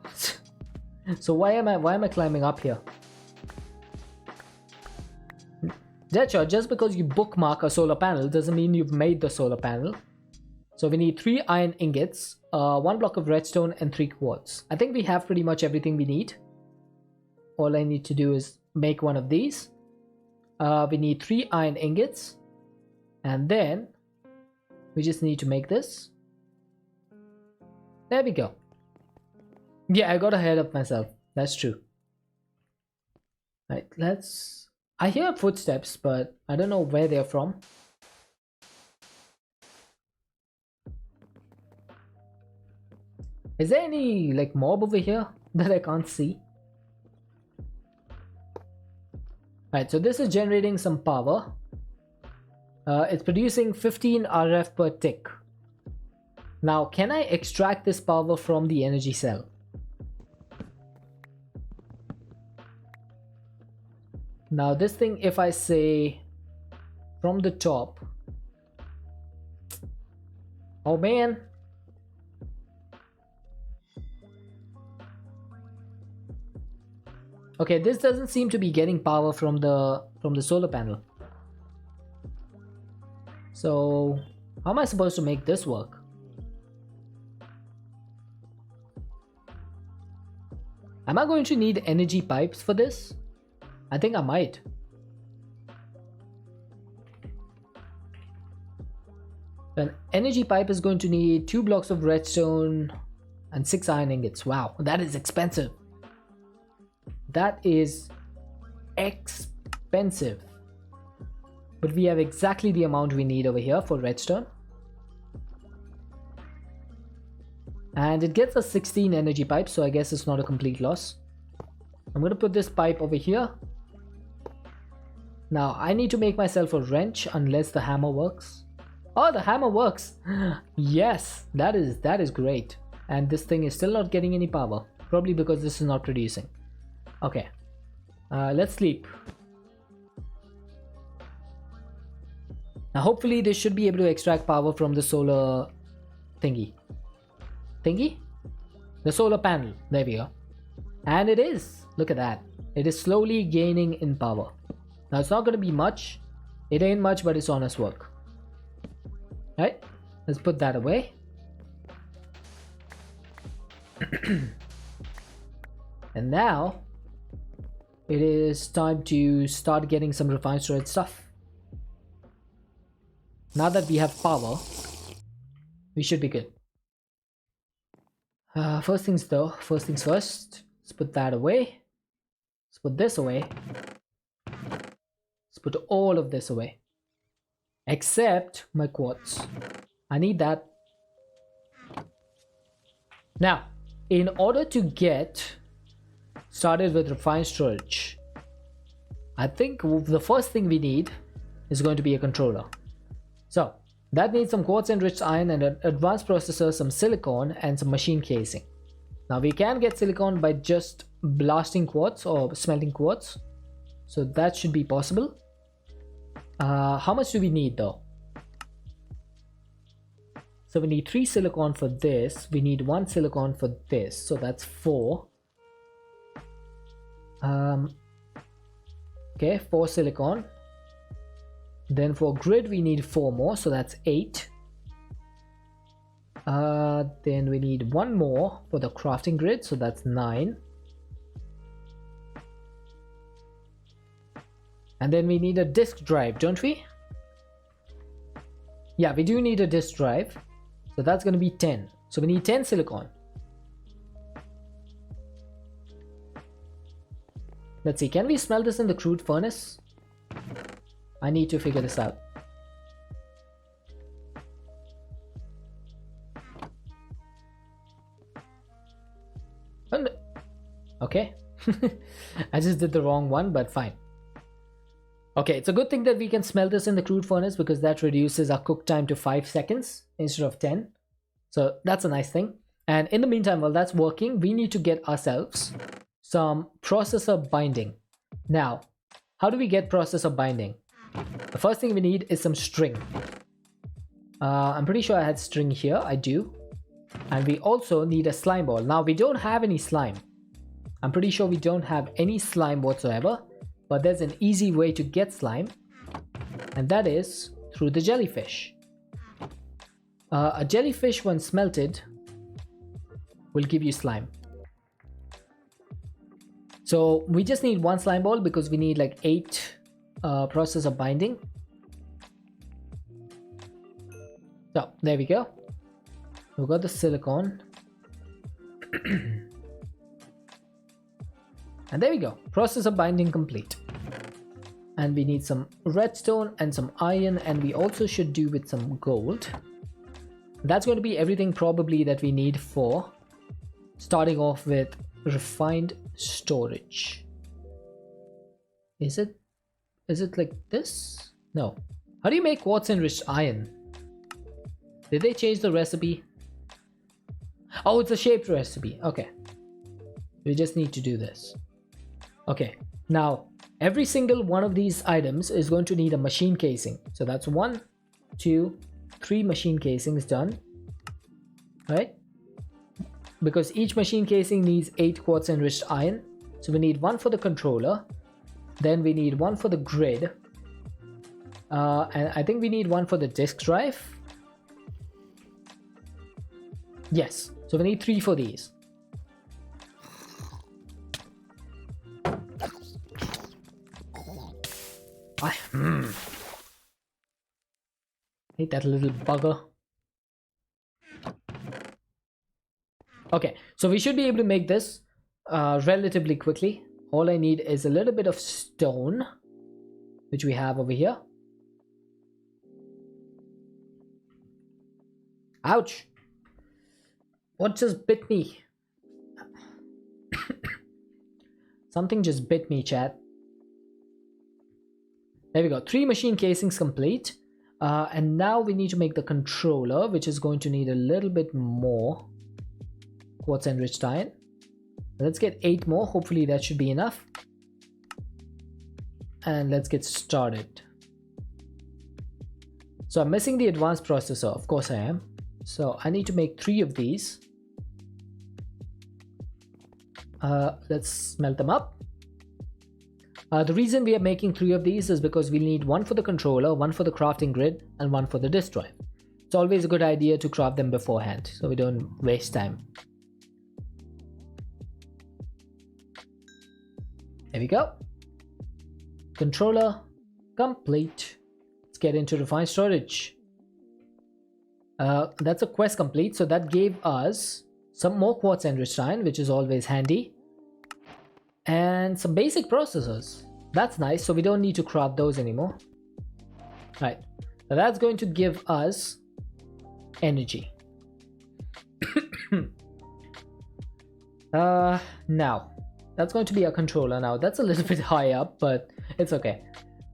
So why am I climbing up here? That's sure, just because you bookmark a solar panel doesn't mean you've made the solar panel. So we need 3 iron ingots, 1 block of redstone, and 3 quartz. I think we have pretty much everything we need. All I need to do is make one of these. We need 3 iron ingots, and then we just need to make this. There we go. Yeah, I got ahead of myself. That's true. Right, let's... I hear footsteps, but I don't know where they're from. Is there any like mob over here that I can't see? Right, so this is generating some power. It's producing 15 RF per tick. Now, can I extract this power from the energy cell? Now this thing, if I say from the top, oh man, okay, this doesn't seem to be getting power from the solar panel. So how am I supposed to make this work? Am I going to need energy pipes for this? I think I might. An energy pipe is going to need 2 blocks of redstone and 6 iron ingots. Wow, that is expensive. That is expensive. But we have exactly the amount we need over here for redstone. And it gets us 16 energy pipes, so I guess it's not a complete loss. I'm going to put this pipe over here. Now I need to make myself a wrench unless the hammer works. Oh, the hammer works. Yes, that is great. And this thing is still not getting any power, probably because this is not producing. Okay, let's sleep. Now hopefully this should be able to extract power from the solar thingy. The solar panel. There we go. And it is. Look at that. It is slowly gaining in power. Now it's not going to be much. It ain't much, but it's honest work. Right? Let's put that away. And now it is time to start getting some refined storage stuff. Now that we have power, we should be good. First things first. Let's put that away. Let's put this away. Let's put all of this away. Except my quartz. I need that. Now, in order to get started with refined storage, I think the first thing we need is going to be a controller. So that needs some quartz enriched iron and an advanced processor, some silicon, and some machine casing. Now we can get silicon by just blasting quartz or smelting quartz, so that should be possible. How much do we need though? So we need 3 silicon for this, we need 1 silicon for this, so that's 4. Okay, 4 silicon. Then for grid we need 4 more, so that's 8. Then we need 1 more for the crafting grid, so that's 9. And then we need a disk drive, don't we? Yeah, we do need a disk drive, so that's going to be 10. So we need 10 silicon. Let's see, can we smelt this in the crude furnace? I need to figure this out. Okay. I just did the wrong one, but fine. Okay, it's a good thing that we can smelt this in the crude furnace because that reduces our cook time to 5 seconds instead of 10. So that's a nice thing. And in the meantime, while that's working, we need to get ourselves some processor binding. Now, how do we get processor binding? the first thing we need is some string. I'm pretty sure I had string here. I do. And we also need a slime ball. Now we don't have any slime. I'm pretty sure we don't have any slime whatsoever, but there's an easy way to get slime, and that is through the jellyfish. A jellyfish, when smelted, will give you slime. So we just need one slime ball because we need like 8 process of binding. So there we go. We've got the silicone. And there we go. Process of binding complete. And we need some redstone and some iron, and we also should do with some gold. That's going to be everything probably that we need for starting off with refined storage. Is it like this? No. How do you make quartz enriched iron? Did they change the recipe? Oh, it's a shaped recipe. Okay. We just need to do this. Okay. Now, every single one of these items is going to need a machine casing. So that's 1, 2, 3 machine casings done. Right? Because each machine casing needs 8 quartz enriched iron. So we need 1 for the controller. Then we need 1 for the grid. And I think we need 1 for the disk drive. Yes. So we need 3 for these. Hate that little bugger. Okay, so we should be able to make this relatively quickly. All I need is a little bit of stone, which we have over here. Ouch! What just bit me? Something just bit me, chat. There we go. 3 machine casings complete. And now we need to make the controller, which is going to need a little bit more quartz enriched iron. Let's get 8 more. Hopefully that should be enough. And let's get started. So I'm missing the advanced processor. Of course I am. So I need to make 3 of these. Let's smelt them up. The reason we are making 3 of these is because we need 1 for the controller, 1 for the crafting grid, and 1 for the disk drive. It's always a good idea to craft them beforehand so we don't waste time. There we go. Controller complete. Let's get into refined storage. That's a quest complete, so that gave us some more quartz enriched iron, which is always handy. And some basic processors. That's nice, so we don't need to craft those anymore. Right, now that's going to give us energy. Now, that's going to be a controller now. That's a little bit high up, but it's okay.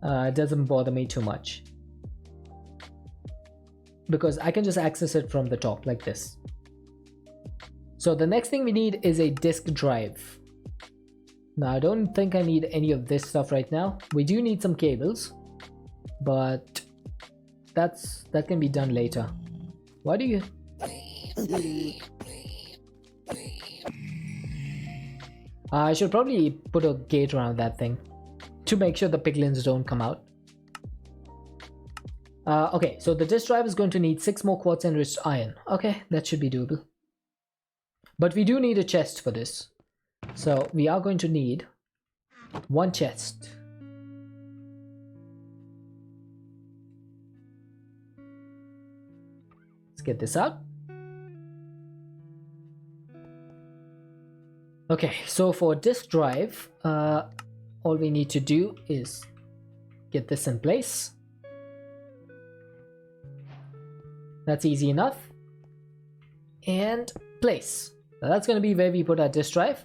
It doesn't bother me too much. Because I can just access it from the top like this. So the next thing we need is a disk drive. Now I don't think I need any of this stuff right now. We do need some cables, but that can be done later. Why do you... I should probably put a gate around that thing to make sure the piglins don't come out. Okay, so the disk drive is going to need 6 more quartz enriched iron. Okay, that should be doable. But we do need a chest for this. So we are going to need 1 chest. Let's get this out. Okay, so for disk drive, all we need to do is get this in place. That's easy enough. And place. Now that's going to be where we put our disk drive.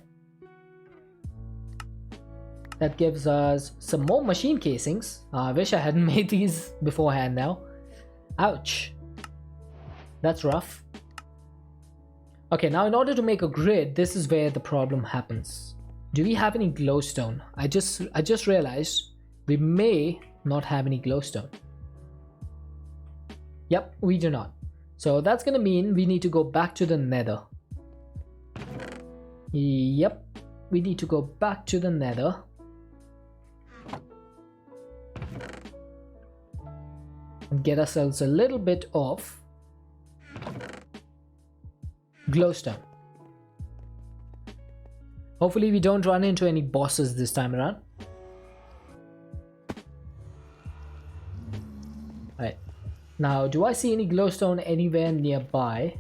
That gives us some more machine casings. I wish I hadn't made these beforehand now. Ouch. That's rough. Okay, now in order to make a grid, this is where the problem happens. Do we have any glowstone? I just realized we may not have any glowstone. Yep, we do not. So that's gonna mean we need to go back to the nether. Yep, we need to go back to the nether. And get ourselves a little bit of glowstone. Hopefully we don't run into any bosses this time around. Alright. Now, do I see any glowstone anywhere nearby?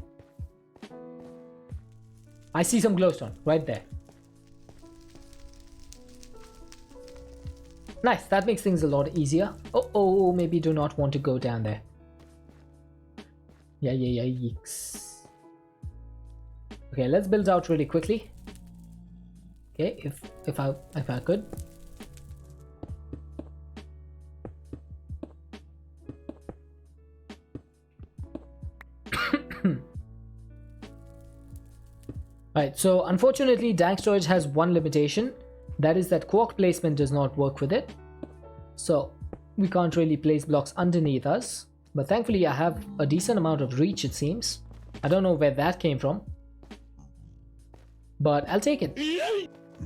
I see some glowstone right there. Nice, that makes things a lot easier. Oh, maybe do not want to go down there. Yeah, yeeks. Okay, let's build out really quickly. Okay, if I could. Alright, so unfortunately dank storage has one limitation. That is that quark placement does not work with it. So we can't really place blocks underneath us. But thankfully I have a decent amount of reach, it seems. I don't know where that came from. But I'll take it.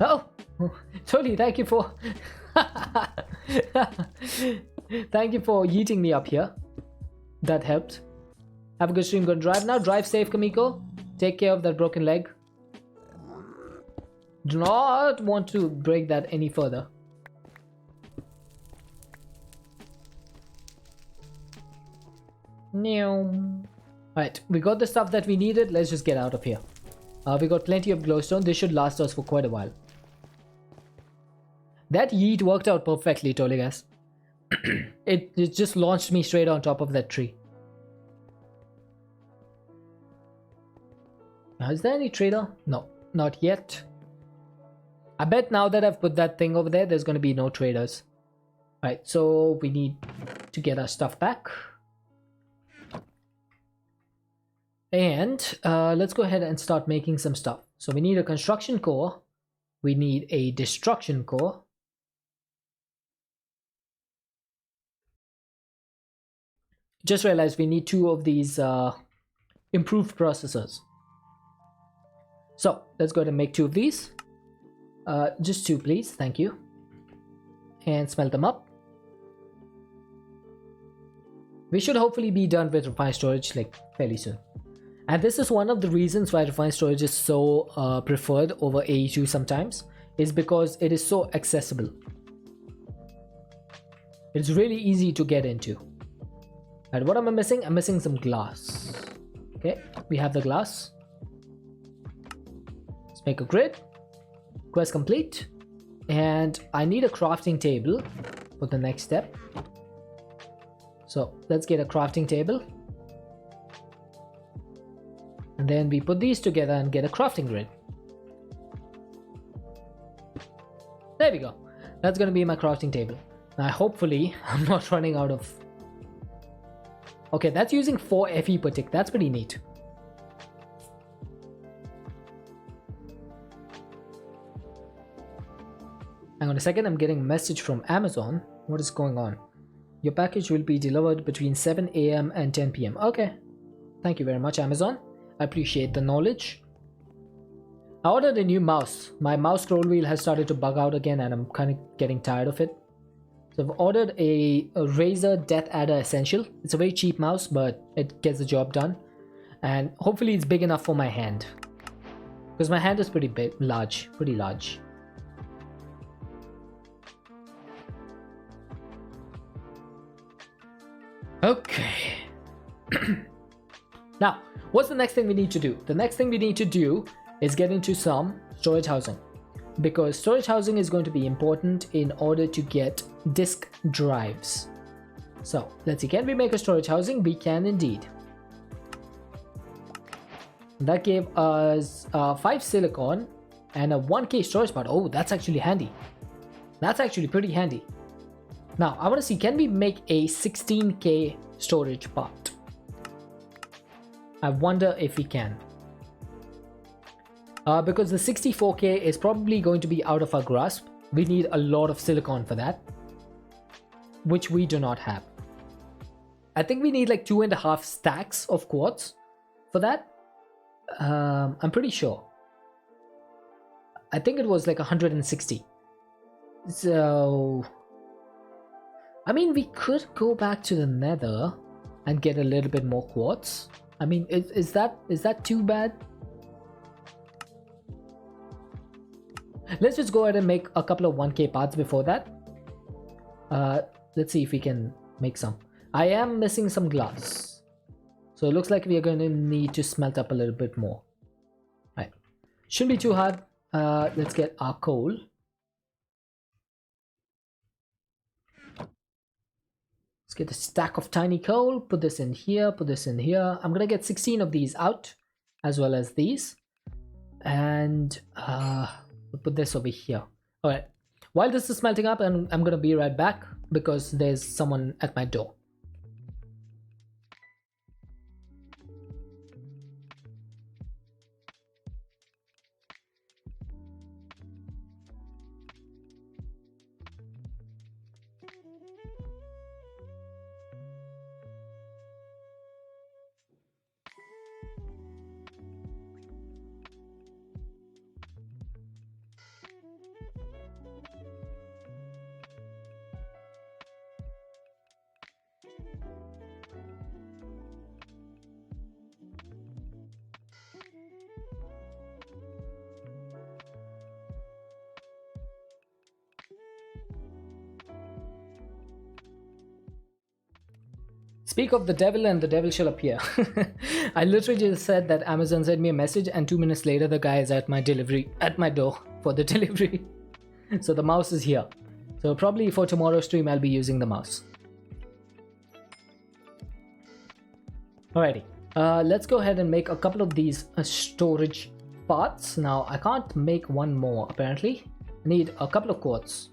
Oh, totally, thank you for thank you for yeeting me up here. That helped. Have a good stream, gonna drive now. Drive safe, Kamiko. Take care of that broken leg. Do not want to break that any further. Alright, we got the stuff that we needed. Let's just get out of here. We got plenty of glowstone. This should last us for quite a while. That yeet worked out perfectly, Toligas. it just launched me straight on top of that tree. Now, is there any trader? No, not yet. I bet now that I've put that thing over there, there's going to be no traders. Right, so we need to get our stuff back. And let's go ahead and start making some stuff. So we need a construction core. We need a destruction core. Just realized we need 2 of these improved processors. So let's go ahead and make 2 of these. Just 2 please, thank you. And smelt them up. We should hopefully be done with refined storage like fairly soon. And this is one of the reasons why refined storage is so preferred over AE2 sometimes, is because it is so accessible. It's really easy to get into. And what am I missing? I'm missing some glass. Okay, we have the glass. Let's make a grid. Quest complete. And I need a crafting table for the next step. So let's get a crafting table. And then we put these together and get a crafting grid. There we go. That's going to be my crafting table. Now hopefully I'm not running out of... Okay, that's using 4 Fe per tick. That's pretty neat. Hang on a second, I'm getting a message from Amazon. What is going on? Your package will be delivered between 7 AM and 10 PM. Okay. Thank you very much, Amazon. I appreciate the knowledge. I ordered a new mouse. My mouse scroll wheel has started to bug out again and I'm kind of getting tired of it. So I've ordered a Razer Death Adder Essential. It's a very cheap mouse, but it gets the job done. And hopefully it's big enough for my hand. Because my hand is pretty big, pretty large. Okay. Now, what's the next thing we need to do? The next thing we need to do is get into some storage housing. Because storage housing is going to be important in order to get disk drives. So, let's see, can we make a storage housing? We can indeed. That gave us 5 silicon and a 1K storage part. Oh, that's actually handy. That's actually pretty handy. Now, I want to see, can we make a 16K storage part? I wonder if we can. Because the 64K is probably going to be out of our grasp. We need a lot of silicon for that. which we do not have. I think we need like 2.5 stacks of quartz for that. I'm pretty sure. I think it was like 160. So, I mean, we could go back to the nether and get a little bit more quartz. I mean, is that too bad? Let's just go ahead and make a couple of 1k parts before that. Let's see if we can make some. I am missing some glass, so it looks like we are going to need to smelt up a little bit more. Right, shouldn't be too hard. Let's get our coal. Let's get a stack of tiny coal, put this in here, put this in here. I'm gonna get 16 of these out, as well as these, and we'll put this over here. All right, while this is smelting up, and I'm gonna be right back because there's someone at my door. Speak of the devil and the devil shall appear. I literally just said that Amazon sent me a message and 2 minutes later the guy is at my door for the delivery. So the mouse is here. So probably for tomorrow's stream I'll be using the mouse. Alrighty, let's go ahead and make a couple of these storage parts. Now I can't make one more apparently. I need a couple of quartz.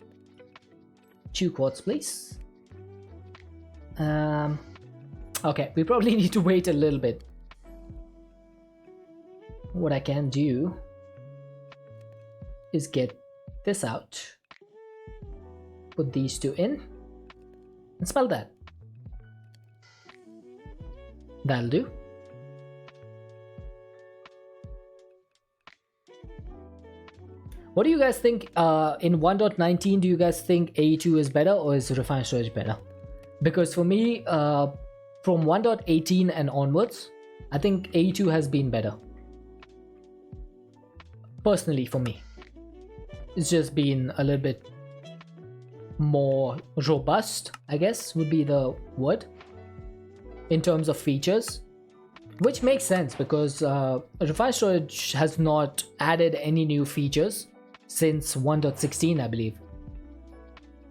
2 quartz please. Okay, we probably need to wait a little bit. What I can do is get this out, put these 2 in, and spell that. That'll do. What do you guys think in 1.19? Do you guys think AE2 is better or is refined storage better? Because for me, from 1.18 and onwards, I think AE2 has been better. Personally, for me, it's just been a little bit more robust, I guess would be the word, in terms of features, which makes sense because refined storage has not added any new features since 1.16, I believe.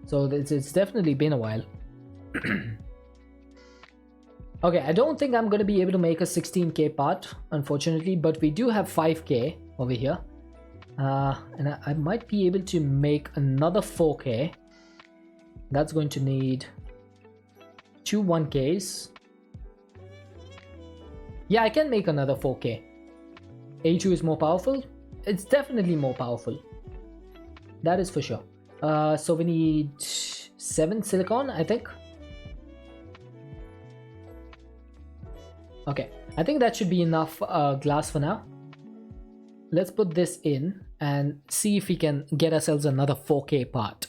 So it's definitely been a while. Okay, I don't think I'm going to be able to make a 16k part, unfortunately, but we do have 5k over here. And I might be able to make another 4k. That's going to need 2 1ks. Yeah, I can make another 4k. A2 is more powerful. It's definitely more powerful. That is for sure. So we need 7 silicon, I think. Okay, I think that should be enough glass for now. Let's put this in and see if we can get ourselves another 4k part.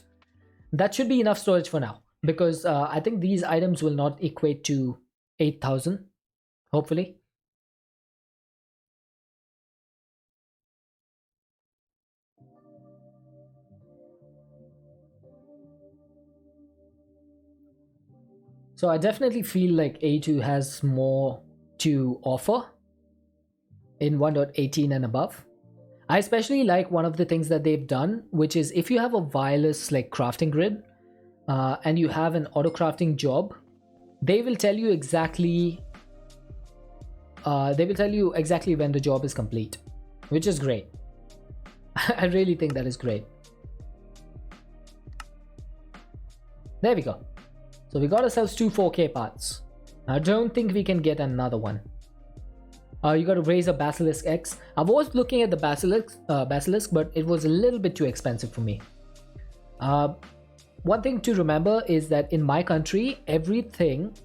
That should be enough storage for now, because I think these items will not equate to 8,000, hopefully. So I definitely feel like A2 has more to offer in 1.18 and above. I especially like one of the things that they've done, which is if you have a wireless like crafting grid and you have an auto crafting job, they will tell you exactly when the job is complete, which is great. I really think that is great. There we go. So we got ourselves 2 4k parts. I don't think we can get another one. You got to raise a Basilisk X. I was looking at the Basilisk, but it was a little bit too expensive for me. one thing to remember is that in my country, everything,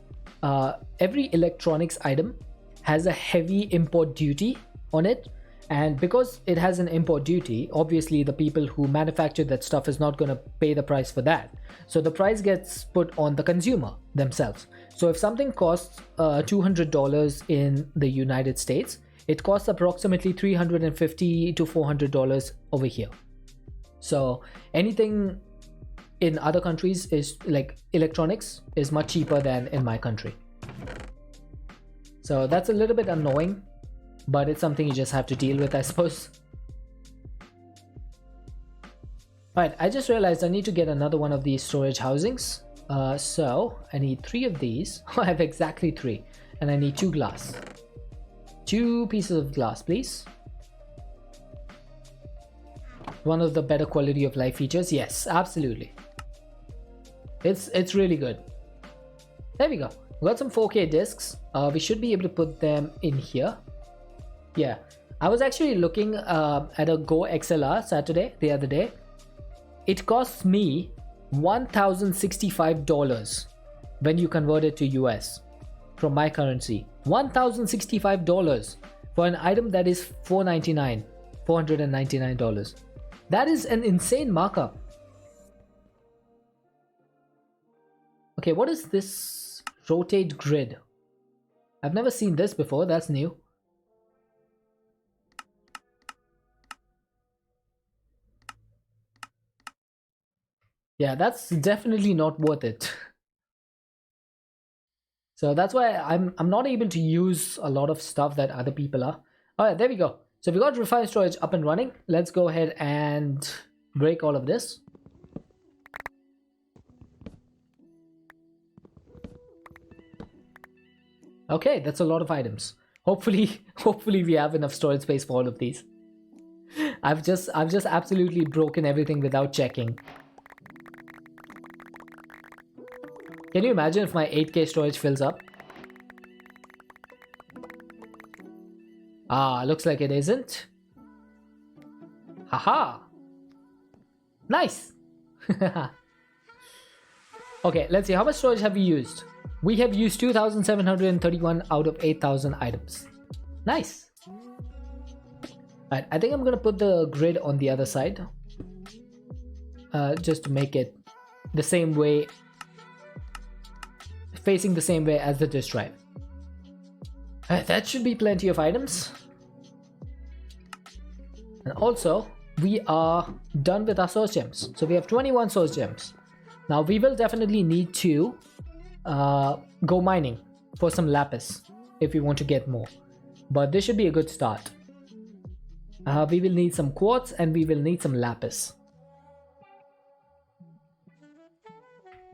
every electronics item has a heavy import duty on it. And because it has an import duty, obviously the people who manufacture that stuff is not going to pay the price for that. So the price gets put on the consumer themselves. So if something costs $200 in the United States, it costs approximately $350 to $400 over here. So anything in other countries is like electronics is much cheaper than in my country. So that's a little bit annoying, but it's something you just have to deal with, I suppose. Alright, I just realized I need to get another one of these storage housings. So I need 3 of these. I have exactly 3. And I need 2 glass. 2 pieces of glass, please. One of the better quality of life features. Yes, absolutely. It's really good. There we go. We got some 4K discs. We should be able to put them in here. Yeah, I was actually looking at a Go XLR the other day. It costs me $1,065 when you convert it to US from my currency. $1,065 for an item that is $499. That is an insane markup. Okay, what is this rotate grid? I've never seen this before. That's new. Yeah, that's definitely not worth it. So that's why I'm not able to use a lot of stuff that other people are. All right, there we go. So we got refined storage up and running. Let's go ahead and break all of this. Okay, that's a lot of items. Hopefully we have enough storage space for all of these. I've just absolutely broken everything without checking. Can you imagine if my 8K storage fills up? Ah, looks like it isn't. Haha! Nice! Okay, let's see. How much storage have we used? We have used 2,731 out of 8,000 items. Nice! Alright, I think I'm gonna put the grid on the other side. Just to make it the same way, facing the same way as the disk drive. That should be plenty of items. And also, we are done with our source gems. So we have 21 source gems. Now we will definitely need to go mining for some lapis if we want to get more. But this should be a good start. We will need some quartz and we will need some lapis.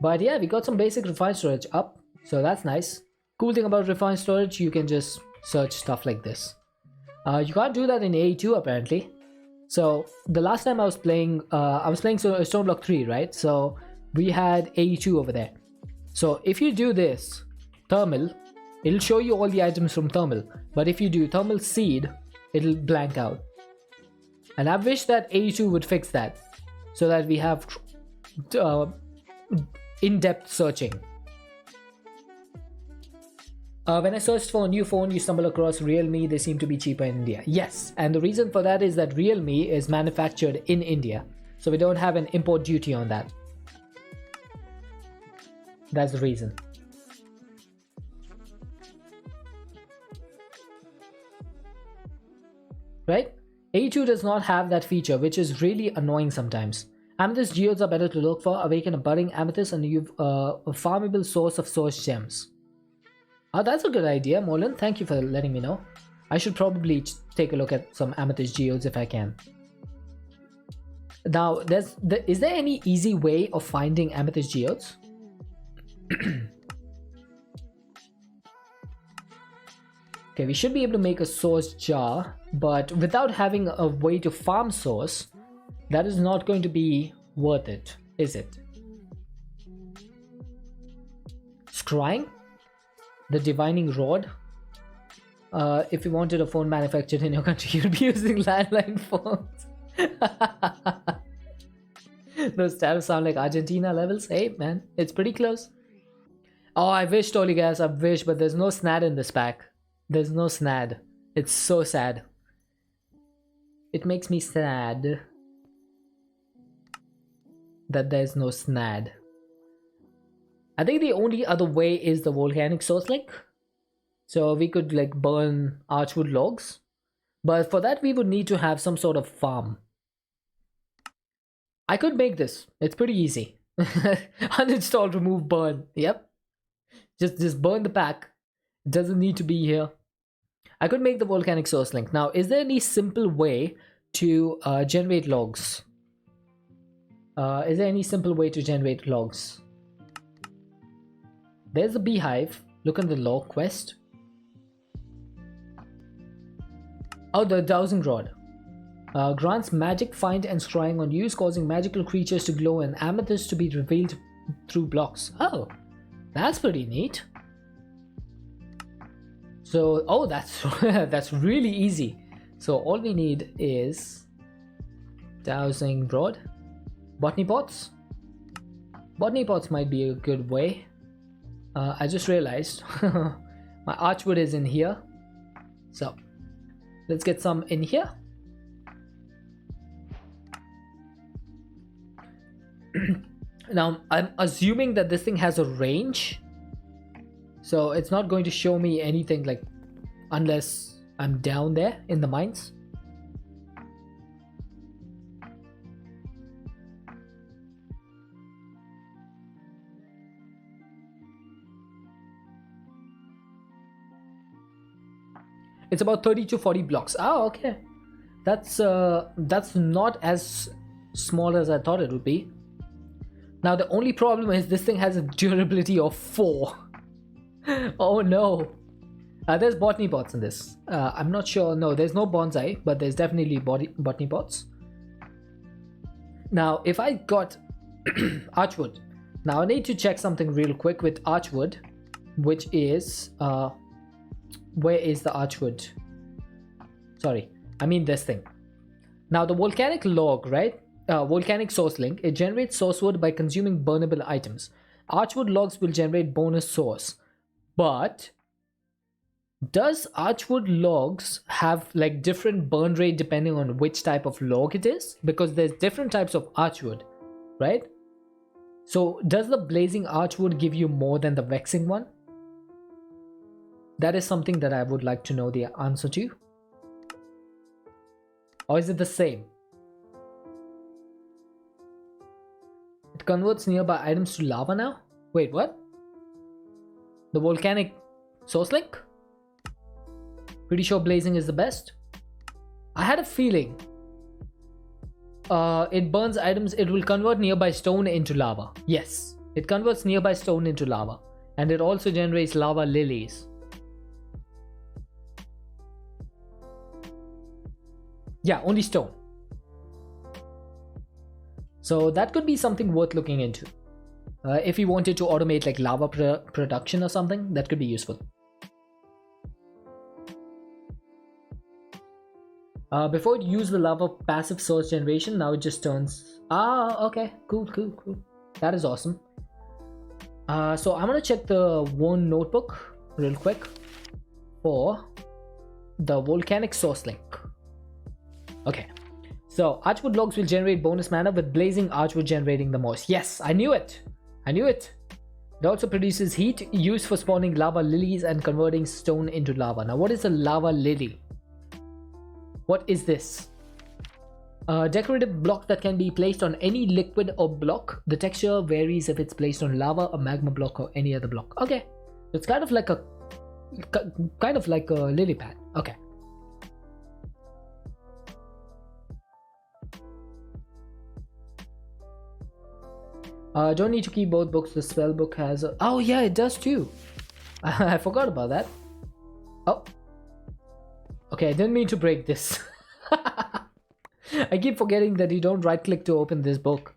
But yeah, we got some basic refined storage up. So that's nice. Cool thing about refined storage, you can just search stuff like this. You can't do that in AE2 apparently. So the last time I was playing Stone Block 3, right? So we had AE2 over there. So if you do this, thermal, it'll show you all the items from thermal. But if you do thermal seed, it'll blank out. And I wish that AE2 would fix that, so that we have in-depth searching. When I searched for a new phone, you stumble across Realme. They seem to be cheaper in India. Yes, and the reason for that is that Realme is manufactured in India, so we don't have an import duty on that. That's the reason. Right? A2 does not have that feature, which is really annoying sometimes. Amethyst geodes are better to look for. Awaken a budding amethyst and you've a farmable source of source gems. That's a good idea, Molan. Thank you for letting me know. I should probably take a look at some amethyst geodes if I can. Now, is there any easy way of finding amethyst geodes? Okay, we should be able to make a source jar, but without having a way to farm source, that is not going to be worth it, is it? Scrying? The divining rod? If you wanted a phone manufactured in your country, you'd be using landline phones. Those tariffs sound like Argentina levels. Hey, man, it's pretty close. Oh, I wish, Tolly guys, I wish, but there's no snad in this pack. There's no snad. It's so sad. It makes me sad that there's no snad. I think the only other way is the volcanic source link. So we could like burn archwood logs. But for that we would need to have some sort of farm. I could make this. It's pretty easy. Uninstall, remove, burn. Yep. Just burn the pack. It doesn't need to be here. I could make the volcanic source link. Now, is there any simple way to generate logs? Is there any simple way to generate logs? There's the beehive. Look at the log quest. Oh, the dowsing rod. Grants magic find and scrying on use, causing magical creatures to glow and amethyst to be revealed through blocks. Oh, that's pretty neat. So, oh, that's that's really easy. So all we need is dowsing rod, botany pots. Botany pots might be a good way. I just realized my archwood is in here, so let's get some in here. Now I'm assuming that this thing has a range, so it's not going to show me anything like unless I'm down there in the mines. It's about 30 to 40 blocks. Oh, okay. That's not as small as I thought it would be. Now the only problem is this thing has a durability of 4. Oh no. There's botany pots in this. I'm not sure. No, there's no bonsai, but there's definitely botany pots. Now, if I got archwood, now I need to check something real quick with archwood, which is where is the archwood? Sorry, I mean this thing. Now the volcanic log, right? Volcanic source link. It generates source wood by consuming burnable items. Archwood logs will generate bonus source, but does archwood logs have like different burn rate depending on which type of log it is? Because there's different types of archwood, right? So does the blazing archwood give you more than the vexing one? That is something that I would like to know the answer to. Or is it the same? It converts nearby items to lava now? Wait, what? The volcanic source link? Pretty sure blazing is the best. I had a feeling it burns items. It will convert nearby stone into lava. Yes, it converts nearby stone into lava. And it also generates lava lilies. Yeah, only stone. So that could be something worth looking into. If you wanted to automate like lava production or something, that could be useful. Before it used the lava passive source generation, now it just turns... Ah, okay, cool. That is awesome. So I'm gonna check the one notebook real quick for the volcanic source link. Okay, so archwood logs will generate bonus mana with blazing archwood generating the most. Yes, I knew it. It also produces heat used for spawning lava lilies and converting stone into lava. Now what is a lava lily? What is this? A decorative block that can be placed on any liquid or block. The texture varies if it's placed on lava, a magma block, or any other block. Okay, it's kind of like a lily pad. Okay. Don't need to keep both books. The spell book has a... Oh yeah, it does too. I forgot about that. Oh. Okay, I didn't mean to break this. I keep forgetting that you don't right click to open this book.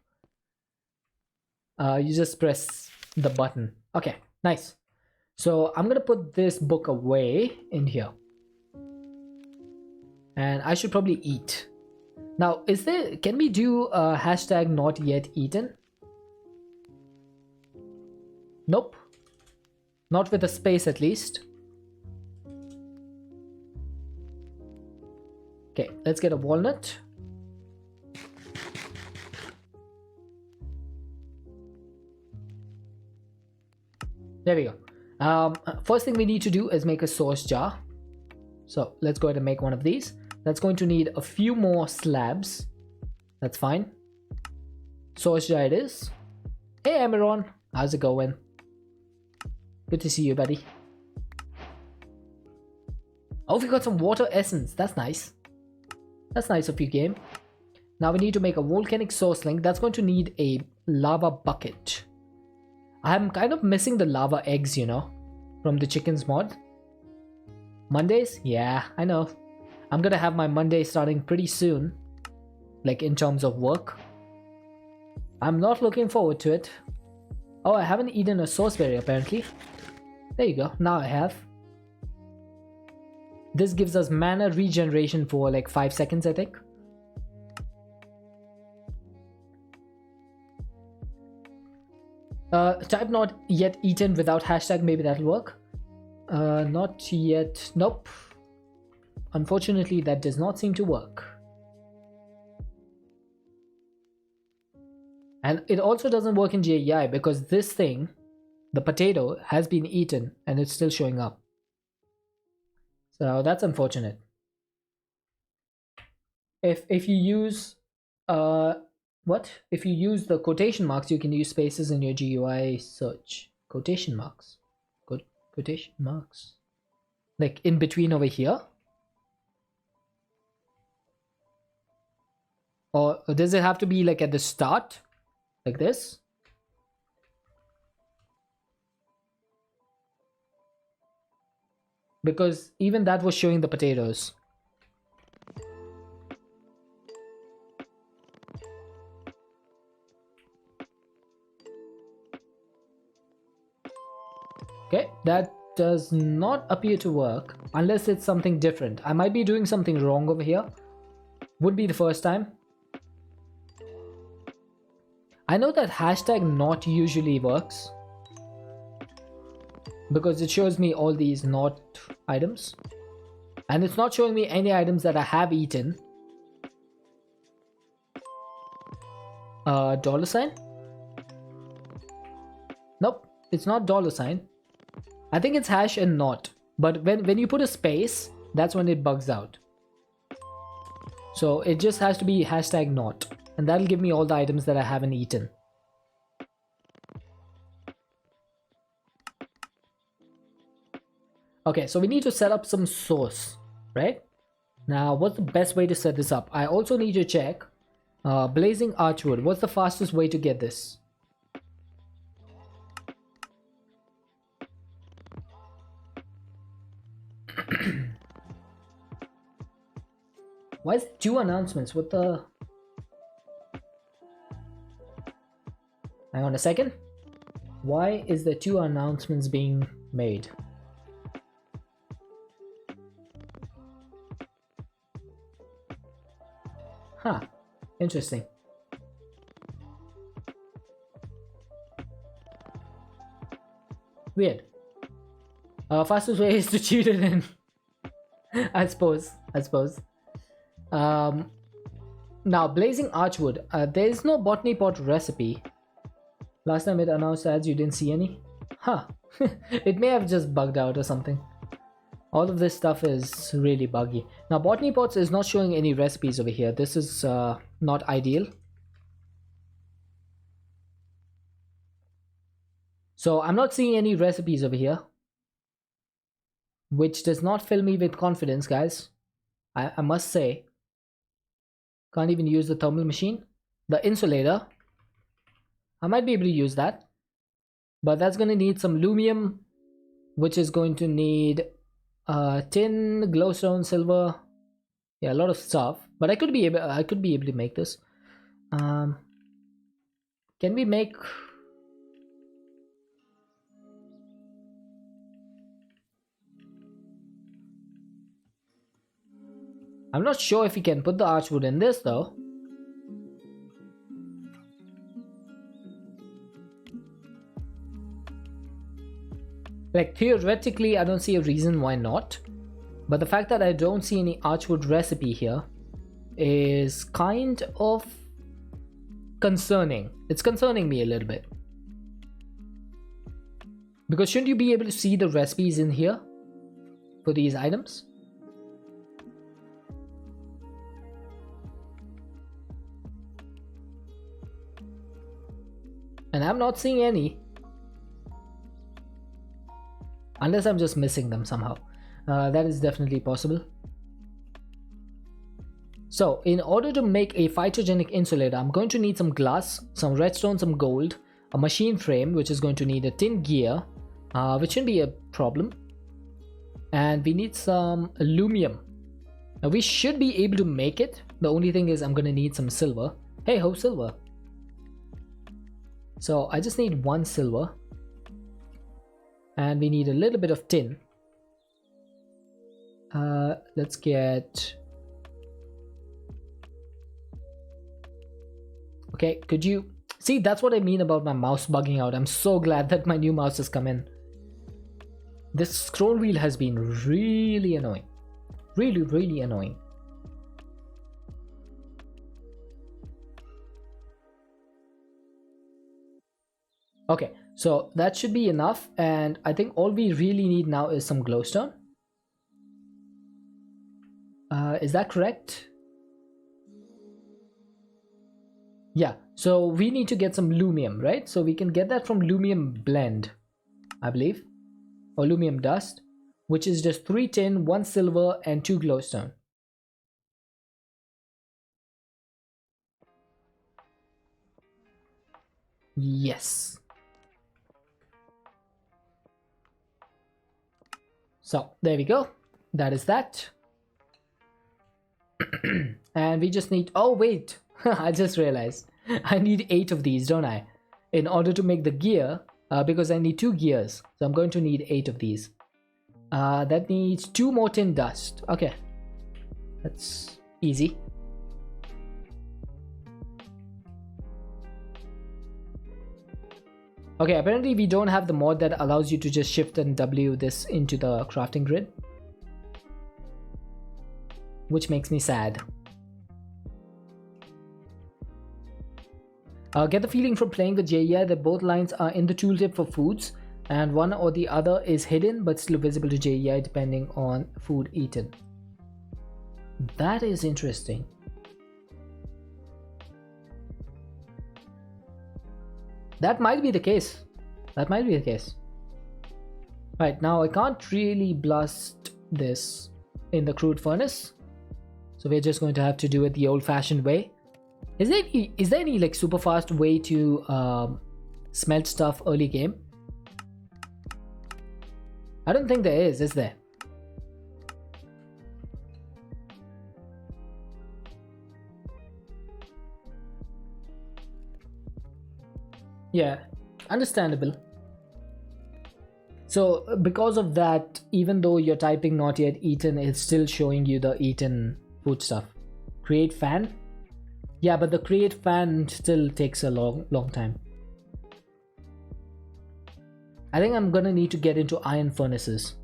You just press the button. Okay, nice. So I'm gonna put this book away in here. And I should probably eat. Now, can we do hashtag not yet eaten? Nope. Not with a space at least. Okay, let's get a walnut. There we go. First thing we need to do is make a sauce jar. So let's go ahead and make one of these. That's going to need a few more slabs. That's fine. Sauce jar it is. Hey Amaron, how's it going? Good to see you, buddy. Oh, we got some water essence. That's nice. That's nice of you, game. Now we need to make a volcanic source link. That's going to need a lava bucket. I'm kind of missing the lava eggs, you know, from the chickens mod. Mondays? Yeah, I know. I'm gonna have my Monday starting pretty soon. Like in terms of work. I'm not looking forward to it. Oh, I haven't eaten a sauceberry apparently. There you go. Now I have. This gives us mana regeneration for like 5 seconds, I think. Type not yet eaten without hashtag, maybe that'll work. Not yet. Nope. Unfortunately, that does not seem to work. And it also doesn't work in GAI because this thing, the potato, has been eaten and it's still showing up. So that's unfortunate. If you use if you use the quotation marks, you can use spaces in your GUI search. Quotation marks. Quotation marks. Like in between over here. Or does it have to be like at the start? Like this? Because even that was showing the potatoes. Okay, that does not appear to work unless it's something different. I might be doing something wrong over here. Would be the first time. I know that hashtag not usually works because it shows me all these not items and it's not showing me any items that I have eaten. Dollar sign? Nope, it's not dollar sign. I think it's hash and not, but when you put a space, that's when it bugs out. So it just has to be hashtag not, and that'll give me all the items that I haven't eaten. Okay, so we need to set up some source, right? Now, what's the best way to set this up? I also need to check blazing archwood. What's the fastest way to get this? Why is it 2 announcements? What the? Hang on a second. Why is there 2 announcements being made? Huh. Interesting. Weird. Fastest way is to cheat it in. I suppose. Now, blazing archwood. There is no botany pot recipe. Last time it announced ads, you didn't see any? Huh. It may have just bugged out or something. All of this stuff is really buggy. Now, botany pots is not showing any recipes over here. This is not ideal. So I'm not seeing any recipes over here, which does not fill me with confidence, guys. I must say. Can't even use the thermal machine. The insulator, I might be able to use that, but that's going to need some lumium, which is going to need tin, glowstone, silver. Yeah, a lot of stuff, but I could be able to make this. Can we make? I'm not sure if we can put the archwood in this though. Like theoretically, I don't see a reason why not. But the fact that I don't see any archwood recipe here is kind of concerning. It's concerning me a little bit. Because shouldn't you be able to see the recipes in here for these items? And I'm not seeing any. Unless I'm just missing them somehow. That is definitely possible. So, in order to make a phytogenic insulator, I'm going to need some glass, some redstone, some gold, a machine frame, which is going to need a tin gear, which shouldn't be a problem. And we need some aluminum. Now, we should be able to make it. The only thing is I'm going to need some silver. Hey ho, silver. So, I just need 1 silver. And we need a little bit of tin. Let's get... Okay, could you... See, that's what I mean about my mouse bugging out. I'm so glad that my new mouse has come in. This scroll wheel has been really annoying. Really, really annoying. Okay, so that should be enough. And I think all we really need now is some glowstone. Is that correct? Yeah, so we need to get some lumium, right? So we can get that from lumium blend, I believe. Or lumium dust, which is just 3 tin, 1 silver, and 2 glowstone. Yes. So there we go. That is that. And we just need... Oh, wait. I just realized. I need 8 of these, don't I? In order to make the gear, because I need 2 gears. So I'm going to need 8 of these. That needs 2 more tin dust. Okay. That's easy. Okay, apparently we don't have the mod that allows you to just shift and W this into the crafting grid. Which makes me sad. Get the feeling from playing with JEI that both lines are in the tooltip for foods, and one or the other is hidden but still visible to JEI depending on food eaten. That is interesting. That might be the case. That might be the case. Right, now I can't really blast this in the crude furnace. So we're just going to have to do it the old-fashioned way. Is there any like super fast way to smelt stuff early game? I don't think there is there? Yeah, understandable. So because of that, even though you're typing not yet eaten, it's still showing you the eaten food stuff. Create fan? Yeah, but the create fan still takes a long time. I think I'm gonna need to get into iron furnaces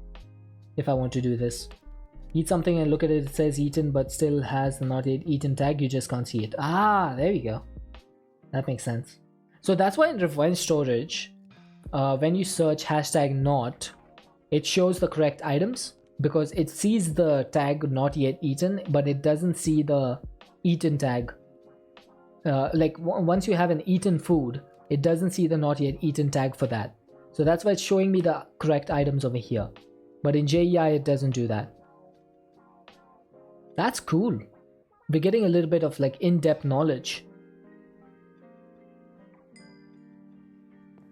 if I want to do this. Eat something and look at it, it says eaten but still has the not yet eaten tag, you just can't see it. Ah, there we go. That makes sense. So that's why in refined storage, when you search hashtag not, it shows the correct items because it sees the tag not yet eaten, but it doesn't see the eaten tag. Like once you have an eaten food, it doesn't see the not yet eaten tag for that. So that's why it's showing me the correct items over here. But in JEI, it doesn't do that. That's cool. We're getting a little bit of like in-depth knowledge.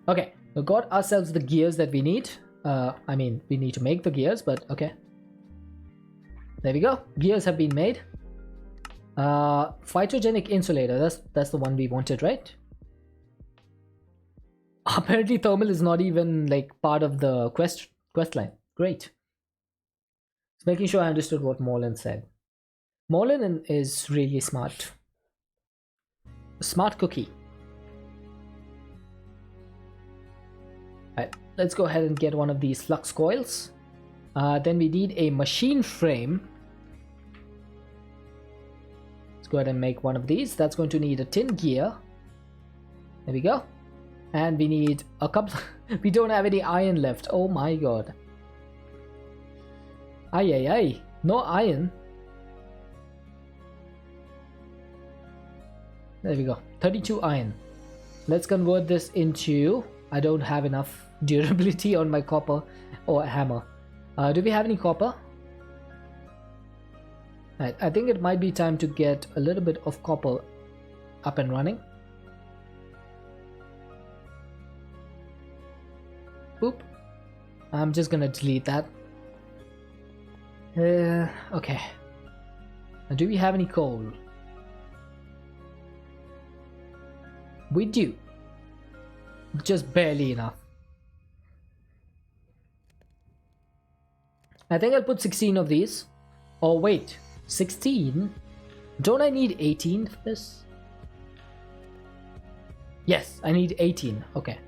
Okay, we got ourselves the gears that we need. I mean, we need to make the gears, but okay. There we go. Gears have been made. Phytogenic insulator. That's the one we wanted, right? Apparently, thermal is not even like part of the quest line. Great. Just making sure I understood what Molan said. Molinen is really smart. Smart cookie. Alright, let's go ahead and get one of these flux coils. Then we need a machine frame. Let's go ahead and make one of these. That's going to need a tin gear. There we go. And we need a couple. We don't have any iron left. Oh my god. Ay ay ay. No iron. There we go. 32 iron. Let's convert this into... I don't have enough durability on my copper or hammer. Do we have any copper? Right, I think it might be time to get a little bit of copper up and running. Oop. I'm just gonna delete that. Okay. Now, do we have any coal? We do. Just barely enough. I think I'll put 16 of these. Oh wait, 16? Don't I need 18 for this? Yes, I need 18. Okay.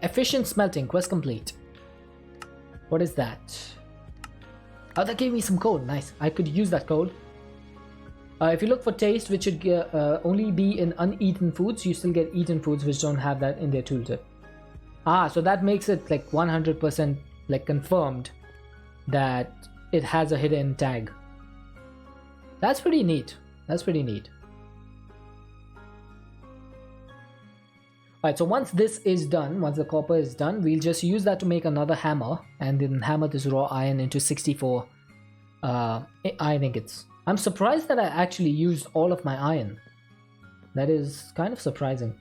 Efficient smelting, quest complete. What is that? Oh, that gave me some coal. Nice. I could use that coal. If you look for taste, which should only be in uneaten foods, you still get eaten foods which don't have that in their tooltip. Ah, so that makes it like 100% like confirmed that it has a hidden tag. That's pretty neat. That's pretty neat. Alright, so once this is done, once the copper is done, we'll just use that to make another hammer and then hammer this raw iron into 64 iron ingots. I'm surprised that I actually used all of my iron. That is kind of surprising.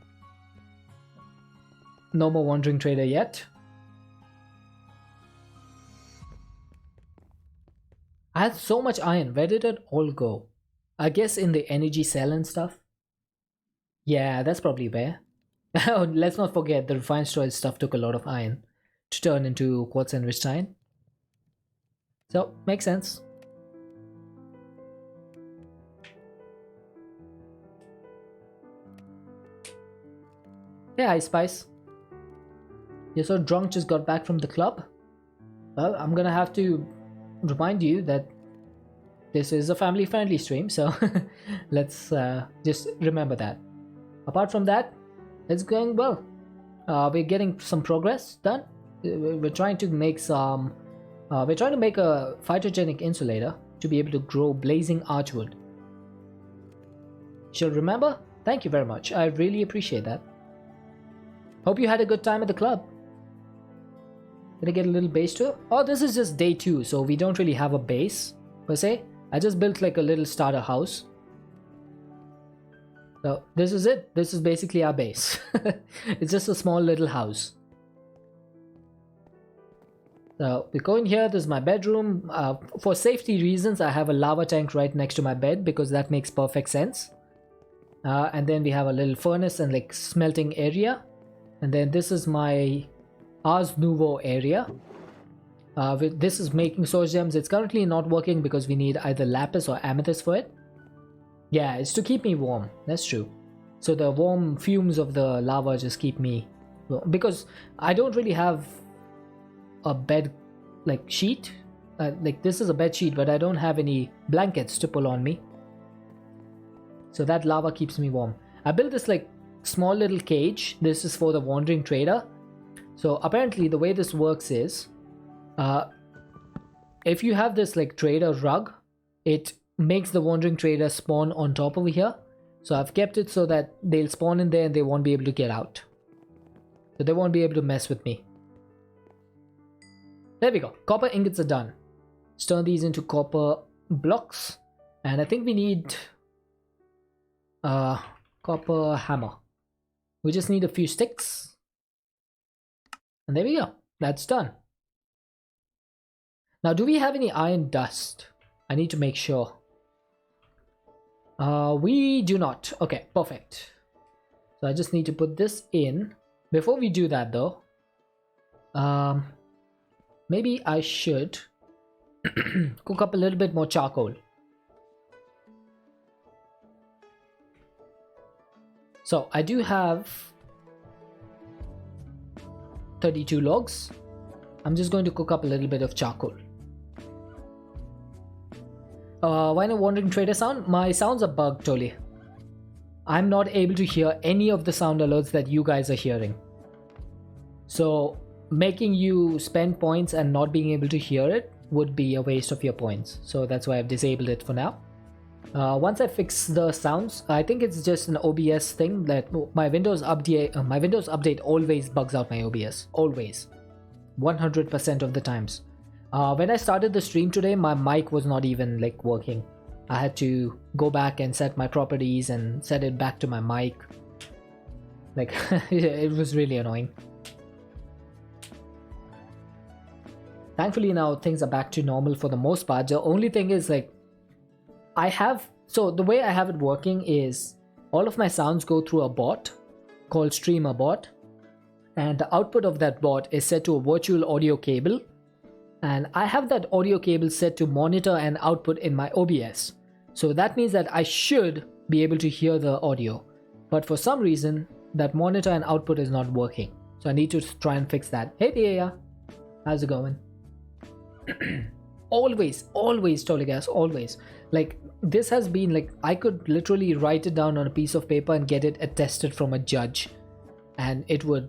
No more wandering trader yet. I had so much iron. Where did it all go? I guess in the energy cell and stuff. Yeah, that's probably where. Oh, let's not forget the refined storage stuff took a lot of iron to turn into quartz enriched iron. So, makes sense. Yeah, hi Spice. You're so drunk, just got back from the club? Well, I'm gonna have to remind you that this is a family friendly stream, so let's just remember that. Apart from that, it's going well. We're getting some progress done. We're trying to make some... we're trying to make a phytogenic insulator to be able to grow blazing archwood. She'll remember? Thank you very much. I really appreciate that. Hope you had a good time at the club. Did I get a little base tour? Oh, this is just day 2, so we don't really have a base per se. I just built like a little starter house. So this is it. This is basically our base. It's just a small little house. So we go in here. This is my bedroom. For safety reasons, I have a lava tank right next to my bed because that makes perfect sense. And then we have a little furnace and like smelting area. And then this is my Ars Nouveau area. This is making source gems. It's currently not working because we need either lapis or amethyst for it. Yeah, it's to keep me warm. That's true. So the warm fumes of the lava just keep me warm. Because I don't really have a bed like sheet. Like this is a bed sheet, but I don't have any blankets to pull on me. So that lava keeps me warm. I built this like small little cage. This is for the wandering trader. So apparently the way this works is if you have this like trader rug, it makes the wandering trader spawn on top over here. So I've kept it so that they'll spawn in there and they won't be able to get out. So they won't be able to mess with me. There we go. Copper ingots are done. Let's turn these into copper blocks. And I think we need copper hammer. We just need a few sticks. And there we go. That's done. Now, do we have any iron dust? I need to make sure. We do not. Okay, perfect. So I just need to put this in. Before we do that though, Maybe I should cook up a little bit more charcoal. So I do have 32 logs. I'm just going to cook up a little bit of charcoal. Why no wandering trader sound? My sounds are bugged, Tolly. I'm not able to hear any of the sound alerts that you guys are hearing. So making you spend points and not being able to hear it would be a waste of your points. So that's why I've disabled it for now. Once I fix the sounds, I think it's just an OBS thing that my Windows update always bugs out my OBS. Always. 100% of the times. When I started the stream today, my mic was not even like working. I had to go back and set my properties and set it back to my mic. Like, it was really annoying. Thankfully now things are back to normal for the most part. The only thing is like, so the way I have it working is all of my sounds go through a bot called Streamer Bot, and the output of that bot is set to a virtual audio cable, and I have that audio cable set to monitor and output in my OBS. So that means that I should be able to hear the audio, but for some reason that monitor and output is not working. So I need to try and fix that. Hey Thea, how's it going? always Toligas, always. Like, this has been like, I could literally write it down on a piece of paper and get it attested from a judge, and it would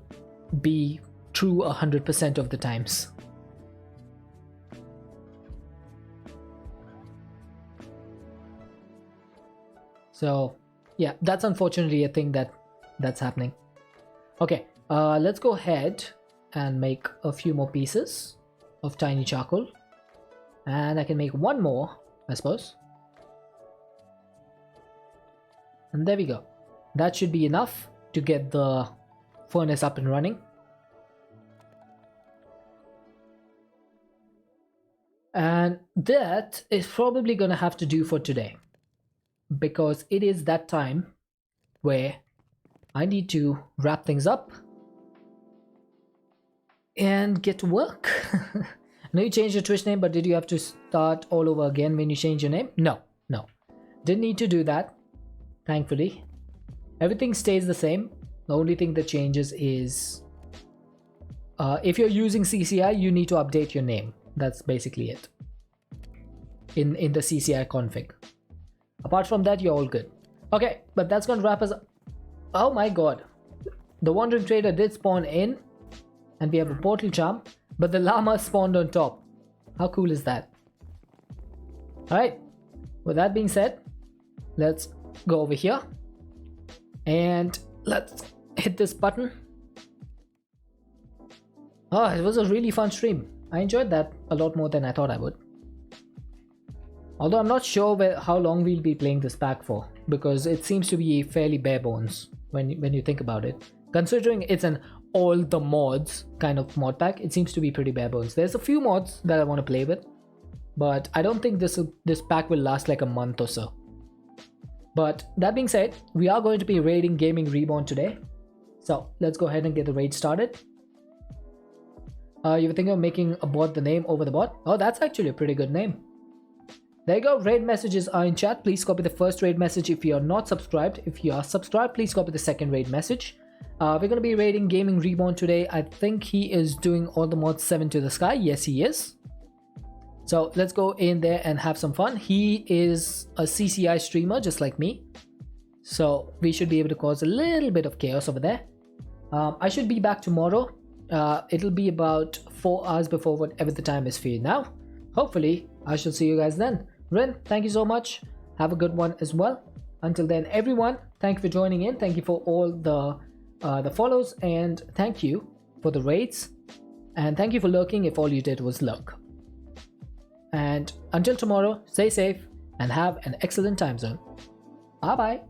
be true 100% of the times. So yeah, that's unfortunately a thing that's happening. Okay, let's go ahead and make a few more pieces of tiny charcoal, and I can make one more, I suppose. And there we go. That should be enough to get the furnace up and running. And that is probably gonna have to do for today, because it is that time where I need to wrap things up and get to work. I know you changed your Twitch name, but did you have to start all over again when you change your name? No. Didn't need to do that. Thankfully, everything stays the same. The only thing that changes is if you're using CCI, you need to update your name. That's basically it in the CCI config. Apart from that, you're all good. Okay, but that's gonna wrap us up. Oh my god, the wandering trader did spawn in, and we have a portal charm, but the llama spawned on top. How cool is that? Alright, with that being said, let's go over here and let's hit this button. Oh, it was a really fun stream. I enjoyed that a lot more than I thought I would. Although I'm not sure how long we'll be playing this pack for, because it seems to be fairly bare bones when you think about it. Considering it's an all the mods kind of mod pack, it seems to be pretty bare bones. There's a few mods that I want to play with, but I don't think this pack will last like a month or so. But that being said, we are going to be raiding Gaming Reborn today. So let's go ahead and get the raid started. You were thinking of making a bot the name over the bot? Oh, that's actually a pretty good name. There you go, raid messages are in chat. Please copy the first raid message if you are not subscribed. If you are subscribed, please copy the second raid message. We're going to be raiding Gaming Reborn today. I think he is doing all the mods 7 to the sky. Yes, he is. So let's go in there and have some fun. He is a CCI streamer just like me, so we should be able to cause a little bit of chaos over there. I should be back tomorrow. It'll be about 4 hours before whatever the time is for you now. Hopefully I shall see you guys then. Rin, thank you so much. Have a good one as well. Until then, everyone, thank you for joining in. Thank you for all the follows, and thank you for the raids, and thank you for lurking if all you did was lurk. And until tomorrow, stay safe and have an excellent time zone. Bye bye.